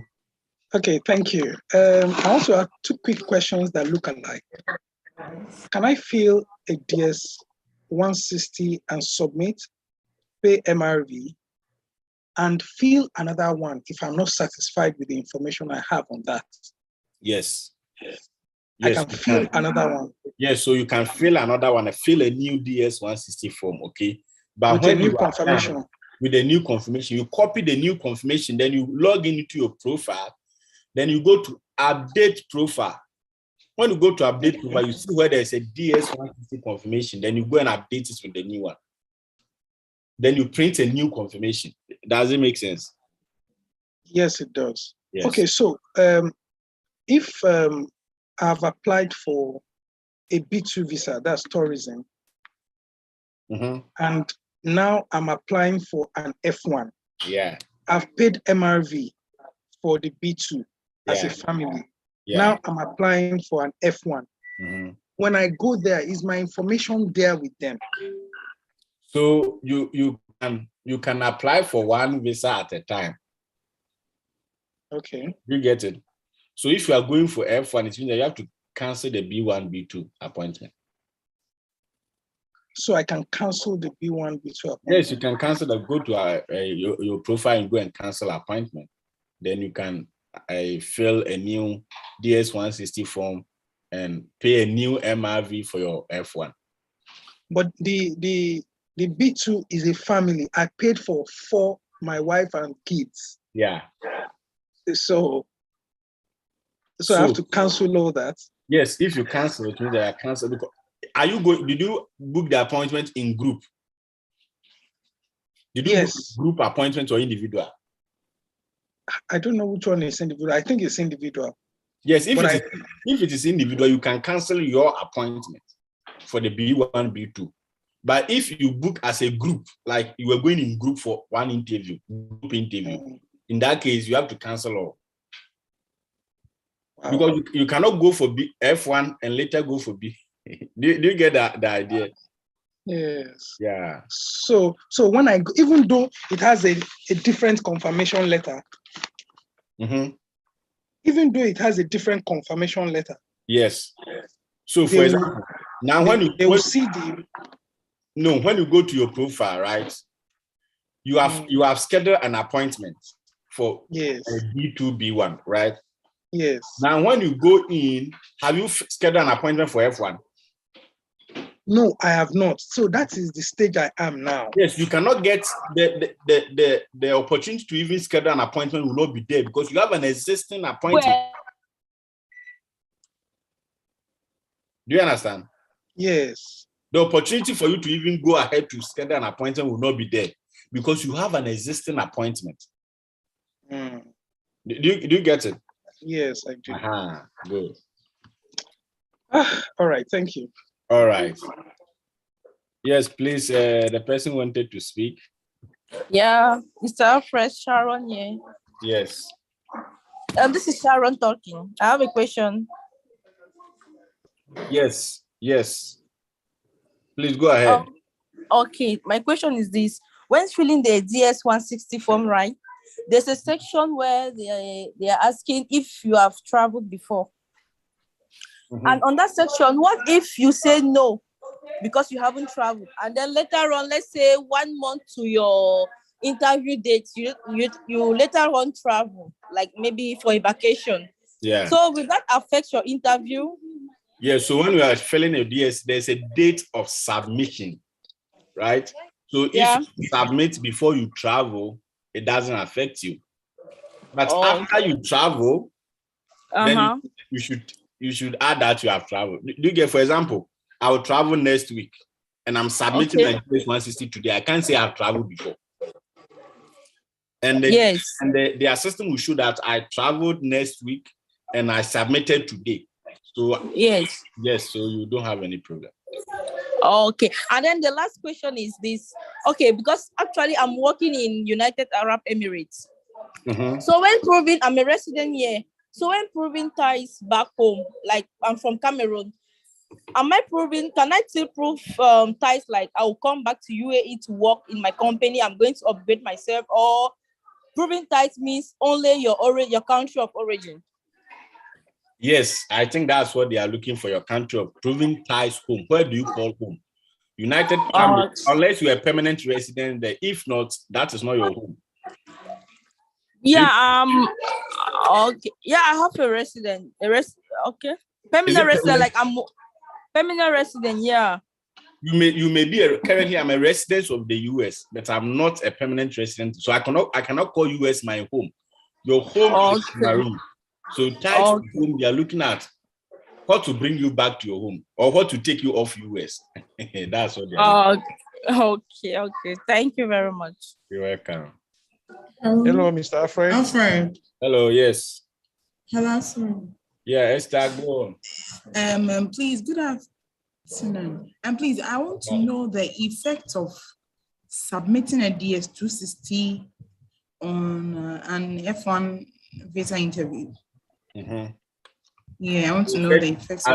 Speaker 21: Okay, thank you. I also have two quick questions that look alike. Can I fill a DS 160 and submit, pay MRV, and fill another one if I'm not satisfied with the information I have on that?
Speaker 1: Yes.
Speaker 21: I can fill another one.
Speaker 1: Yes, so you can fill another one, fill a new DS 160 form, okay? But
Speaker 21: with
Speaker 1: when
Speaker 21: a new
Speaker 1: you
Speaker 21: confirmation.
Speaker 1: With a new confirmation, you copy the new confirmation, then you log into your profile, then you go to update profile. When you go to update profile, you see where there's a DS 160 confirmation, then you go and update it with the new one. Then you print a new confirmation. Does it make sense?
Speaker 21: Yes, it does.
Speaker 1: Yes.
Speaker 21: Okay, so if I've applied for a B2 visa, that's tourism, and now I'm applying for an F1.
Speaker 1: Yeah.
Speaker 21: I've paid MRV for the B2 as a family.
Speaker 1: Yeah.
Speaker 21: Now I'm applying for an F1. When I go there, is my information there with them?
Speaker 1: So you can apply for one visa at a time.
Speaker 21: Okay.
Speaker 1: You get it? So if you are going for F1, it means that you have to cancel the B1, B2 appointment.
Speaker 21: So I can cancel the B1, B2 appointment?
Speaker 1: Yes, you can cancel that. Go to your profile and go and cancel appointment. Then you can fill a new DS-160 form and pay a new MRV for your F1.
Speaker 21: But the B2 is a family. I paid for my wife and kids.
Speaker 1: Yeah.
Speaker 21: So I have to cancel all that.
Speaker 1: Yes, if you cancel, it means that I cancel. Because did you book the appointment in group? Did you book group appointment or individual?
Speaker 21: I don't know which one is individual. I think it's individual.
Speaker 1: Yes, if it is individual, you can cancel your appointment for the B1, B2. But if you book as a group, like you were going in group for one interview, group interview, in that case, you have to cancel all. Wow. Because you cannot go for F1 and later go for B. Do you get the idea?
Speaker 21: Yes.
Speaker 1: Yeah.
Speaker 21: So when I go, even though it has a different confirmation letter, even though it has a different confirmation letter.
Speaker 1: Yes. So for example, now when you go to your profile, right? You have scheduled an appointment for a B2, B1, right?
Speaker 21: Yes.
Speaker 1: Now when you go in, have you scheduled an appointment for F1?
Speaker 21: No, I have not. So that is the stage I am now.
Speaker 1: Yes, you cannot get the opportunity to even schedule an appointment will not be there because you have an existing appointment. Do you understand?
Speaker 21: Yes.
Speaker 1: The opportunity for you to even go ahead to schedule an appointment will not be there because you have an existing appointment. Do you get it?
Speaker 21: Yes, I do.
Speaker 1: Good.
Speaker 21: All right, thank you.
Speaker 1: All right. Yes, please. The person wanted to speak.
Speaker 2: Yeah, Mr. Alfred, Sharon here.
Speaker 1: Yes.
Speaker 2: This is Sharon talking. I have a question.
Speaker 1: Yes. Please go ahead.
Speaker 2: Okay, my question is this. When filling the DS-160 form, right, there's a section where they are asking if you have traveled before. And on that section, what if you say no because you haven't traveled, and then later on, let's say 1 month to your interview date, you later on travel, like maybe for a vacation,
Speaker 1: Yeah.
Speaker 2: So will that affect your interview?
Speaker 1: Yeah, so when you are filling a DS, there's a date of submission, right? So if you submit before you travel, it doesn't affect you. But after you travel, then you should add that you have traveled. Do you get, for example, I will travel next week and I'm submitting my DS 160 today. I can't say I've traveled before. And their system will show that I traveled next week and I submitted today. So yes, so you don't have any problem.
Speaker 2: Okay, and then the last question is this. Okay, because actually I'm working in United Arab Emirates. So when proving I'm a resident here, so when proving ties back home, like I'm from Cameroon, can I still prove ties, like I will come back to UAE to work in my company, I'm going to upgrade myself, or proving ties means only your country of origin?
Speaker 1: Yes, I think that's what they are looking for, your country of proving ties home. Where do you call home? United Arab, unless you're a permanent resident there. If not, that is not your home.
Speaker 2: Yeah, okay. Yeah, I have a resident. Okay. Permanent resident, like I'm permanent resident, yeah.
Speaker 1: You may be currently I'm a resident of the US, but I'm not a permanent resident. So I cannot call US my home. Your home is Cameroon. So ties to home, they are looking at what to bring you back to your home or what to take you off US. That's what they are.
Speaker 2: Okay. Thank you very much.
Speaker 1: You're welcome.
Speaker 4: Hello, Mr. Alfred.
Speaker 5: Alfred.
Speaker 1: Hello, yes.
Speaker 5: Hello, sir.
Speaker 1: Yeah, Esther, go
Speaker 5: on. Please, good afternoon. And please, I want to know the effect of submitting a DS-260 on an F1 visa interview. Yeah, I want to know the effects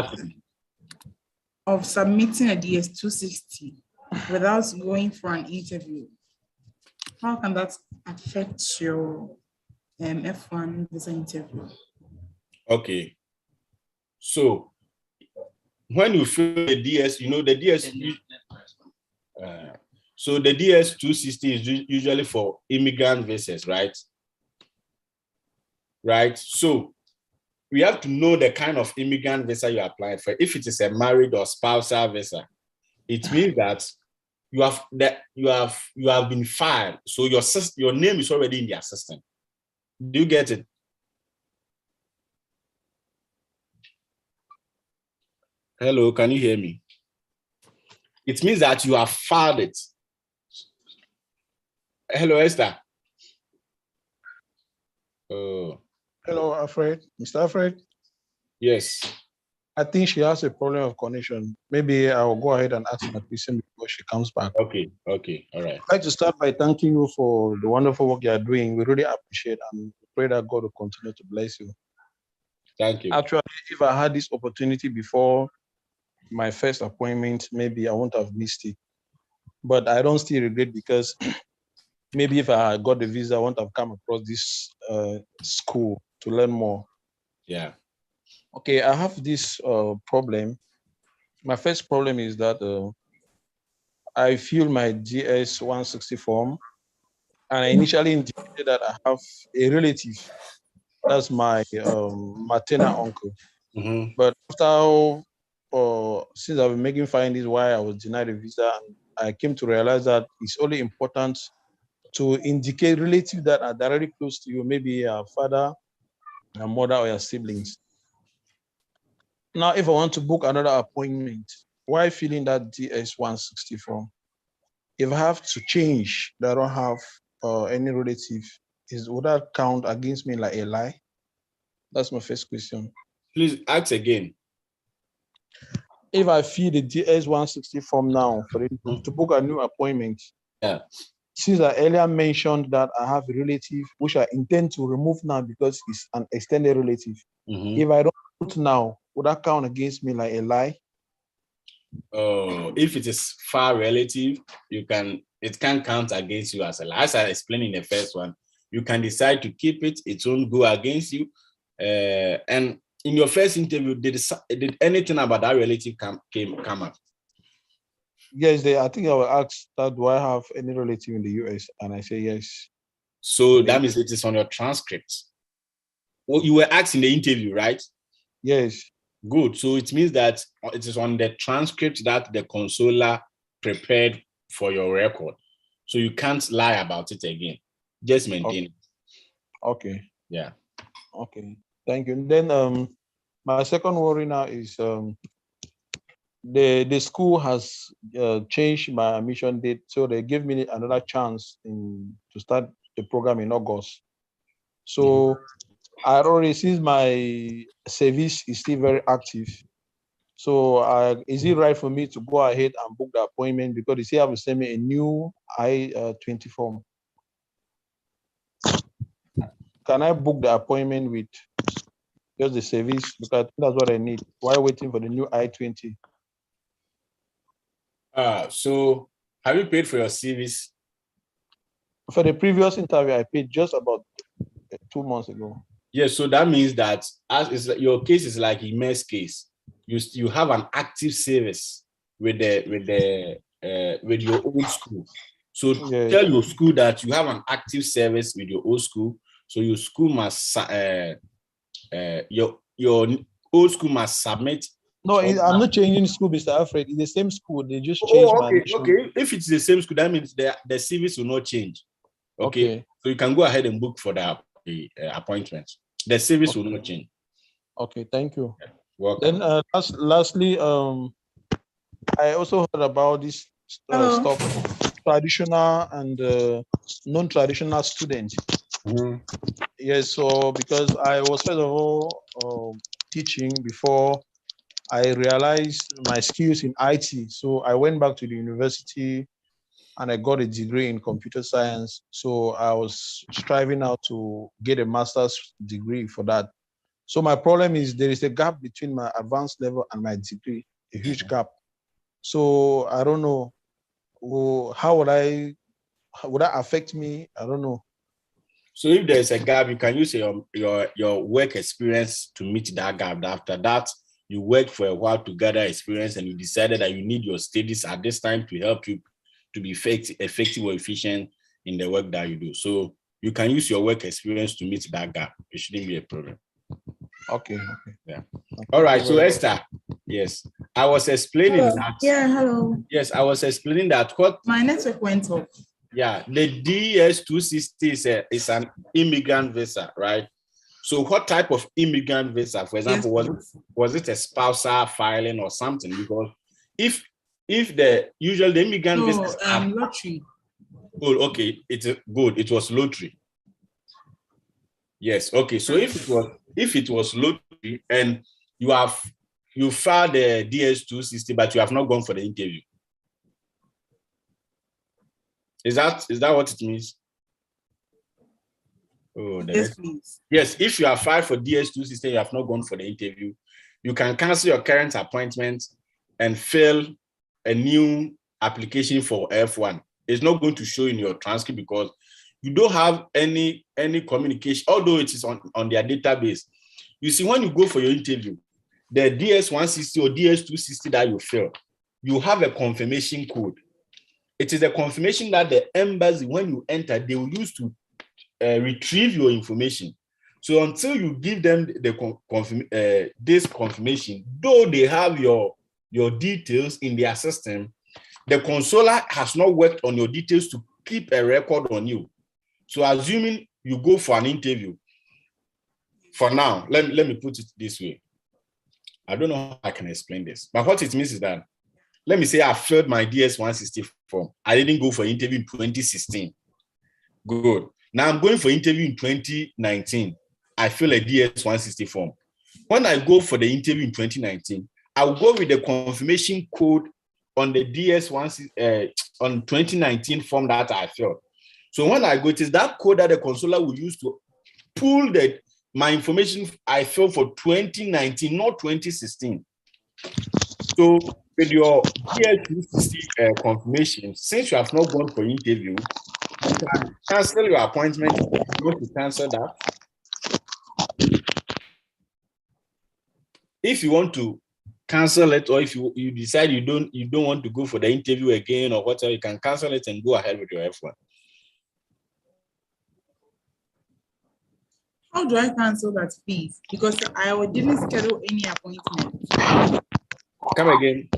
Speaker 5: of submitting a DS-260 without going for an interview. How can that affect your F1 visa interview?
Speaker 1: Okay. So when you fill the DS, you know the DS. So the DS-260 is usually for immigrant visas, right? Right. So we have to know the kind of immigrant visa you applied for. If it is a married or spousal visa, it means that you have been filed. So your name is already in their system. Do you get it? Hello, can you hear me? It means that you have filed it. Hello, Esther.
Speaker 4: Hello, Alfred. Mr. Alfred?
Speaker 1: Yes.
Speaker 4: I think she has a problem of connection. Maybe I'll go ahead and ask her question before she comes back.
Speaker 1: Okay, all right.
Speaker 4: I'd like to start by thanking you for the wonderful work you are doing. We really appreciate and pray that God will continue to bless you.
Speaker 1: Thank you.
Speaker 4: Actually, if I had this opportunity before my first appointment, maybe I wouldn't have missed it. But I don't still regret, because maybe if I had got the visa, I wouldn't have come across this school to learn more.
Speaker 1: Yeah.
Speaker 4: Okay, I have this problem. My first problem is that I filled my DS-160 form, and I initially indicated that I have a relative. That's my maternal uncle. But after since I've been making findings why I was denied a visa, I came to realize that it's only important to indicate relatives that are directly close to you, maybe your father, your mother, or your siblings. Now, if I want to book another appointment, why filling that DS-160 form? If I have to change that I don't have any relative, would that count against me like a lie? That's my first question.
Speaker 1: Please ask again.
Speaker 4: If I fill the DS-160 form now for it to book a new appointment, since I earlier mentioned that I have a relative which I intend to remove now because it's an extended relative, if I don't put now, would that count against me like a lie?
Speaker 1: If it is far relative, it can count against you as a lie. As I explained in the first one, you can decide to keep it, it won't go against you. And in your first interview, did anything about that relative come up?
Speaker 4: Yes, I think I will ask that, do I have any relative in the US? And I say yes.
Speaker 1: So that means it is on your transcript. Well, you were asked in the interview, right?
Speaker 4: Yes.
Speaker 1: Good. So it means that it is on the transcript that the consoler prepared for your record. So you can't lie about it again. Just maintain it.
Speaker 4: Okay.
Speaker 1: Yeah.
Speaker 4: Okay. Thank you. And then my second worry now is the school has changed my admission date, so they give me another chance to start the program in August. So I already, since my service is still very active, so is it right for me to go ahead and book the appointment, because they say I have to send me a new I-20 form? Can I book the appointment with just the service, because that's what I need while waiting for the new I-20?
Speaker 1: So have you paid for your service?
Speaker 4: For the previous interview, I paid just about 2 months ago.
Speaker 1: Yes, so that means that your case is like Ime's case. You have an active service with your old school. So tell your school that you have an active service with your old school. So your school must your old school must submit.
Speaker 4: No, I'm not changing school, Mr. Alfred. It's the same school. They just changed my admission.
Speaker 1: Okay. If it's the same school, that means the service will not change. Okay. So you can go ahead and book for the appointment. The service will not change.
Speaker 4: Okay, thank you.
Speaker 1: Yeah, welcome.
Speaker 4: Then lastly, I also heard about this stuff, traditional and non-traditional students. Yes, so because I was first of all teaching before I realized my skills in IT. So I went back to the university and I got a degree in computer science. So I was striving out to get a master's degree for that. So my problem is there is a gap between my advanced level and my degree, a huge gap. So I don't know, how would that affect me? I don't know.
Speaker 1: So if there's a gap, you can use your work experience to meet that gap. After that, you worked for a while to gather experience and you decided that you need your studies at this time to help you to be effective or efficient in the work that you do. So you can use your work experience to meet that gap. It shouldn't be a problem.
Speaker 4: Okay.
Speaker 1: Yeah. All right. So Esther, yes, I was explaining that.
Speaker 5: Yeah, hello.
Speaker 1: Yes, I was explaining that what
Speaker 5: my network went off.
Speaker 1: Yeah, the DS-260 is an immigrant visa, right? So what type of immigrant visa, for example, was it a spousal filing or something? Because if the immigrant visa
Speaker 5: lottery.
Speaker 1: Oh, okay, it's good. It was lottery. Yes, okay. So if it was lottery and you filed the DS-260, but you have not gone for the interview. Is that what it means? Oh,
Speaker 5: yes, please.
Speaker 1: Yes, if you are filed for DS-260, you have not gone for the interview, you can cancel your current appointment and fill a new application for F1. It's not going to show in your transcript because you don't have any communication, although it is on their database. You see, when you go for your interview, the DS-160 or DS-260 that you fill, you have a confirmation code. It is a confirmation that the embassy, when you enter, they will use to retrieve your information. So until you give them this confirmation, though they have your details in their system, the consular has not worked on your details to keep a record on you. So assuming you go for an interview, for now, let me put it this way. I don't know how I can explain this, but what it means is that, let me say I filled my DS-160 form. I didn't go for interview in 2016. Good. Now I'm going for interview in 2019. I fill a DS-160 form. When I go for the interview in 2019, I'll go with the confirmation code on the DS-160 on 2019 form that I filled. So when I go, it is that code that the consular will use to pull my information I filled for 2019, not 2016. So with your DS-260 confirmation, since you have not gone for interview, you can cancel your appointment if you want to cancel that. If you want to cancel it, or if you decide you don't want to go for the interview again or whatever, you can cancel it and go ahead with your F1.
Speaker 5: How do I cancel that, please? Because I didn't schedule any appointment.
Speaker 1: Come again.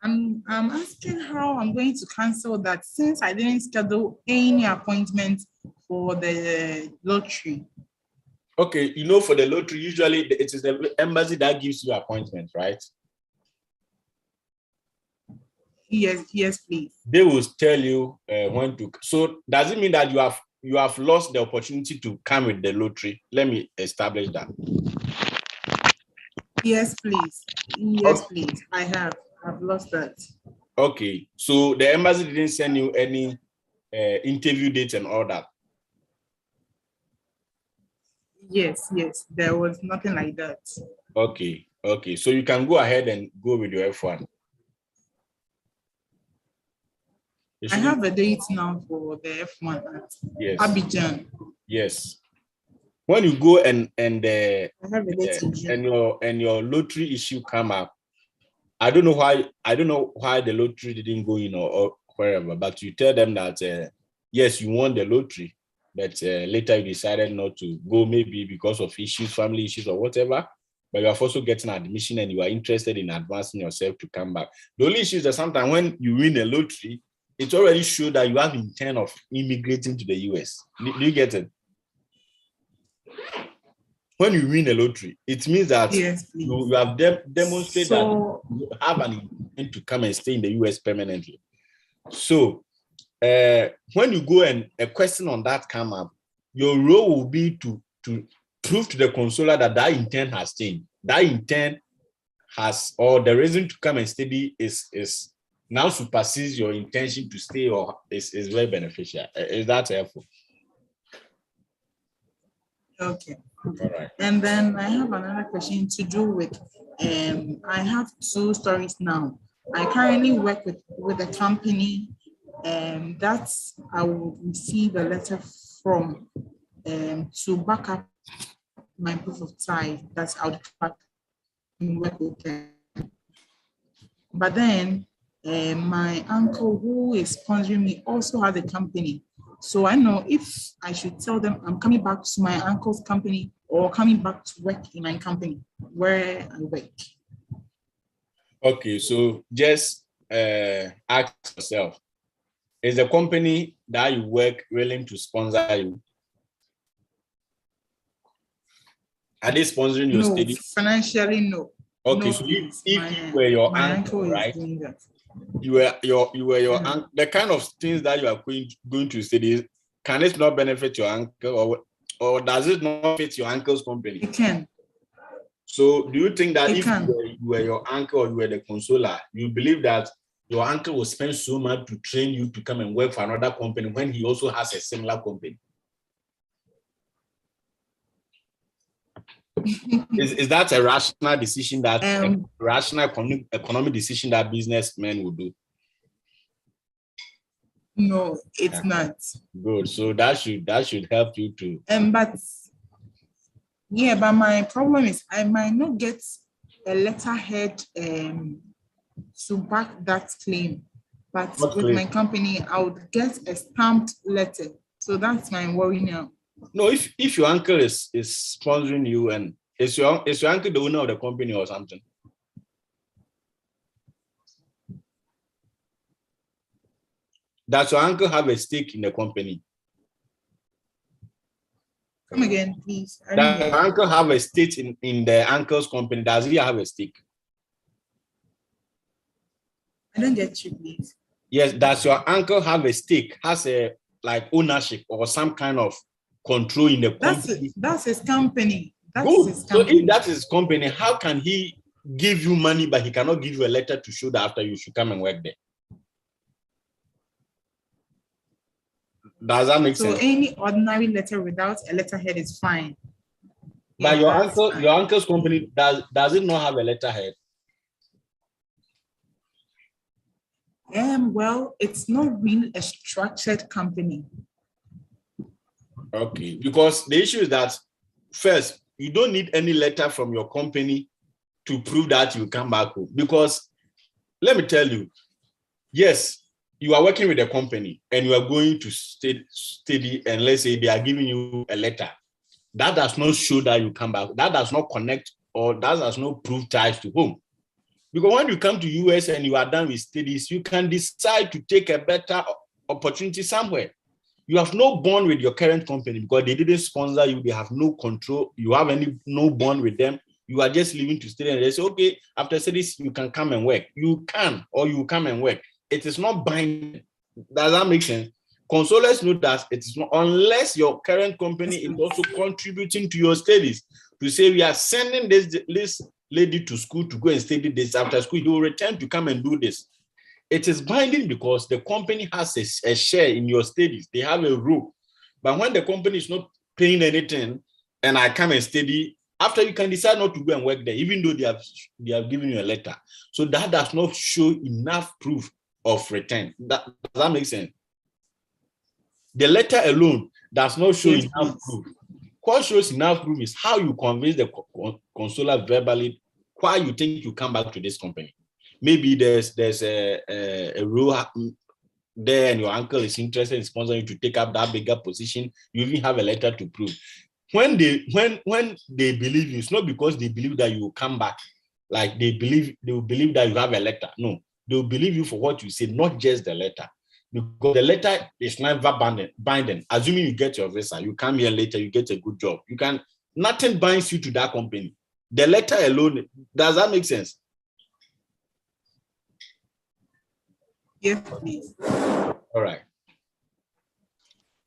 Speaker 5: I'm asking how I'm going to cancel that since I didn't schedule any appointment for the lottery.
Speaker 1: Okay, for the lottery, usually it is the embassy that gives you appointments, right?
Speaker 5: Yes, please.
Speaker 1: They will tell you when to. So does it mean that you have lost the opportunity to come with the lottery? Let me establish that.
Speaker 5: Yes, please. Yes, please. I've lost that.
Speaker 1: Okay, so the embassy didn't send you any interview dates and all that.
Speaker 5: Yes, there was nothing like that.
Speaker 1: Okay, so you can go ahead and go with your F1.
Speaker 5: I have a date now for the F1 at Abidjan.
Speaker 1: Yes. When you go and your lottery issue come up, I don't know why the lottery didn't go in or wherever, but you tell them that yes, you won the lottery, but later you decided not to go, maybe because of issues, family issues or whatever, but you have also getting admission and you are interested in advancing yourself to come back. The only issue is that sometimes when you win a lottery, it already shows that you have intent of immigrating to the US. Do you get it? When you win a lottery, it means that you have demonstrated that you have an intent to come and stay in the US permanently. So when you go and a question on that come up, your role will be to prove to the consular that intent has changed. That intent has, or the reason to come and study is now supersedes your intention to stay, or is very beneficial. Is that helpful?
Speaker 5: Okay.
Speaker 1: All right.
Speaker 5: And then I have another question to do with, I have 2 stories now. I currently work with a company that I will receive a letter from to back up my proof of tithe. That's how the company work with them. But then my uncle who is sponsoring me also has a company. So I know if I should tell them I'm coming back to my uncle's company or coming back to work in my company where I work.
Speaker 1: Okay, so just ask yourself, is the company that you work willing to sponsor you? Are they sponsoring your study?
Speaker 5: Financially, no.
Speaker 1: Okay,
Speaker 5: no,
Speaker 1: so if you were your uncle, right? You were your uncle. The kind of things that you are going to study, can it not benefit your uncle, or does it not fit your uncle's company?
Speaker 5: It can.
Speaker 1: So do you think that if you were your uncle or you were the consular, you believe that your uncle will spend so much to train you to come and work for another company when he also has a similar company? Is that a rational decision, that a rational economic decision that businessmen would do?
Speaker 5: No, it's not.
Speaker 1: Good. So that should help you to.
Speaker 5: But my problem is I might not get a letterhead to back that claim. But with my company, I would get a stamped letter. So that's my worry now.
Speaker 1: No, if your uncle is sponsoring you, and is your uncle the owner of the company or something? Does your uncle have a stake in the company?
Speaker 5: Come again, please.
Speaker 1: Does your uncle have a stake in the uncle's company? Does he have a stake?
Speaker 5: I don't get you, please.
Speaker 1: Yes, does your uncle have a stake, has a ownership or some kind of control in the company?
Speaker 5: That's his company.
Speaker 1: Good. So if that is his company, how can he give you money, but he cannot give you a letter to show that after you should come and work there? Does that make sense?
Speaker 5: So any ordinary letter without a letterhead is fine.
Speaker 1: But your uncle's company, does it not have a letterhead?
Speaker 5: Well, it's not really a structured company.
Speaker 1: Okay, because the issue is that first, you don't need any letter from your company to prove that you come back home. Because let me tell you, yes, you are working with a company and you are going to study, and let's say they are giving you a letter, that does not show that you come back. That does not connect, or that does not prove ties to home. Because when you come to US and you are done with studies, you can decide to take a better opportunity somewhere. You have no bond with your current company because they didn't sponsor you. They have no control. You have no bond with them. You are just leaving to study, and they say, okay, after studies, you can come and work. You can, or you come and work. It is not binding. Does that make sense? Consolers know that it is not, unless your current company is also contributing to your studies, to say we are sending this lady to school to go and study this, after school, he will return to come and do this. It is binding because the company has a share in your studies. They have a role. But when the company is not paying anything and I come and study, after you can decide not to go and work there, even though they have given you a letter. So that does not show enough proof of return. Does that make sense? The letter alone does not show enough proof. What shows enough proof is how you convince the consular verbally why you think you come back to this company. Maybe there's a role there and your uncle is interested in sponsoring you to take up that bigger position. You even have a letter to prove. When they believe you, it's not because they believe that you will come back. Like they will believe that you have a letter. No, they will believe you for what you say, not just the letter. Because the letter is never binding. Assuming you get your visa, you come here later, you get a good job. Nothing binds you to that company. The letter alone, does that make sense?
Speaker 5: Yes, please.
Speaker 1: All right.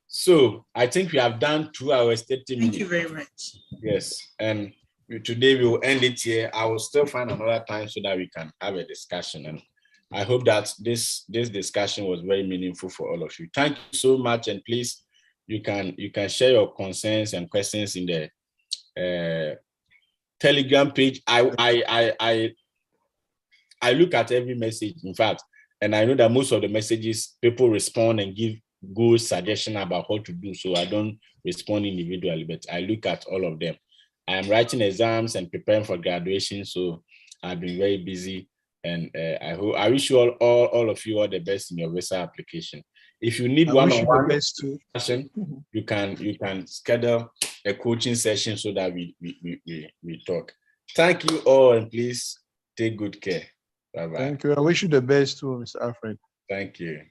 Speaker 1: So I think we have done 2 hours, 30 minutes.
Speaker 5: Thank you very much.
Speaker 1: Yes. And today we will end it here. I will still find another time so that we can have a discussion. And I hope that this discussion was very meaningful for all of you. Thank you so much. And please, you can share your concerns and questions in the Telegram page. I look at every message, in fact, and I know that most of the messages people respond and give good suggestion about what to do. So I don't respond individually, but I look at all of them. I am writing exams and preparing for graduation, so I've been very busy. And I wish you all of you all the best in your visa application. If you need one-on-one session, you can schedule a coaching session so that we talk. Thank you all, and please take good care. Bye-bye.
Speaker 4: Thank you. I wish you the best too, Mr. Alfred.
Speaker 1: Thank you.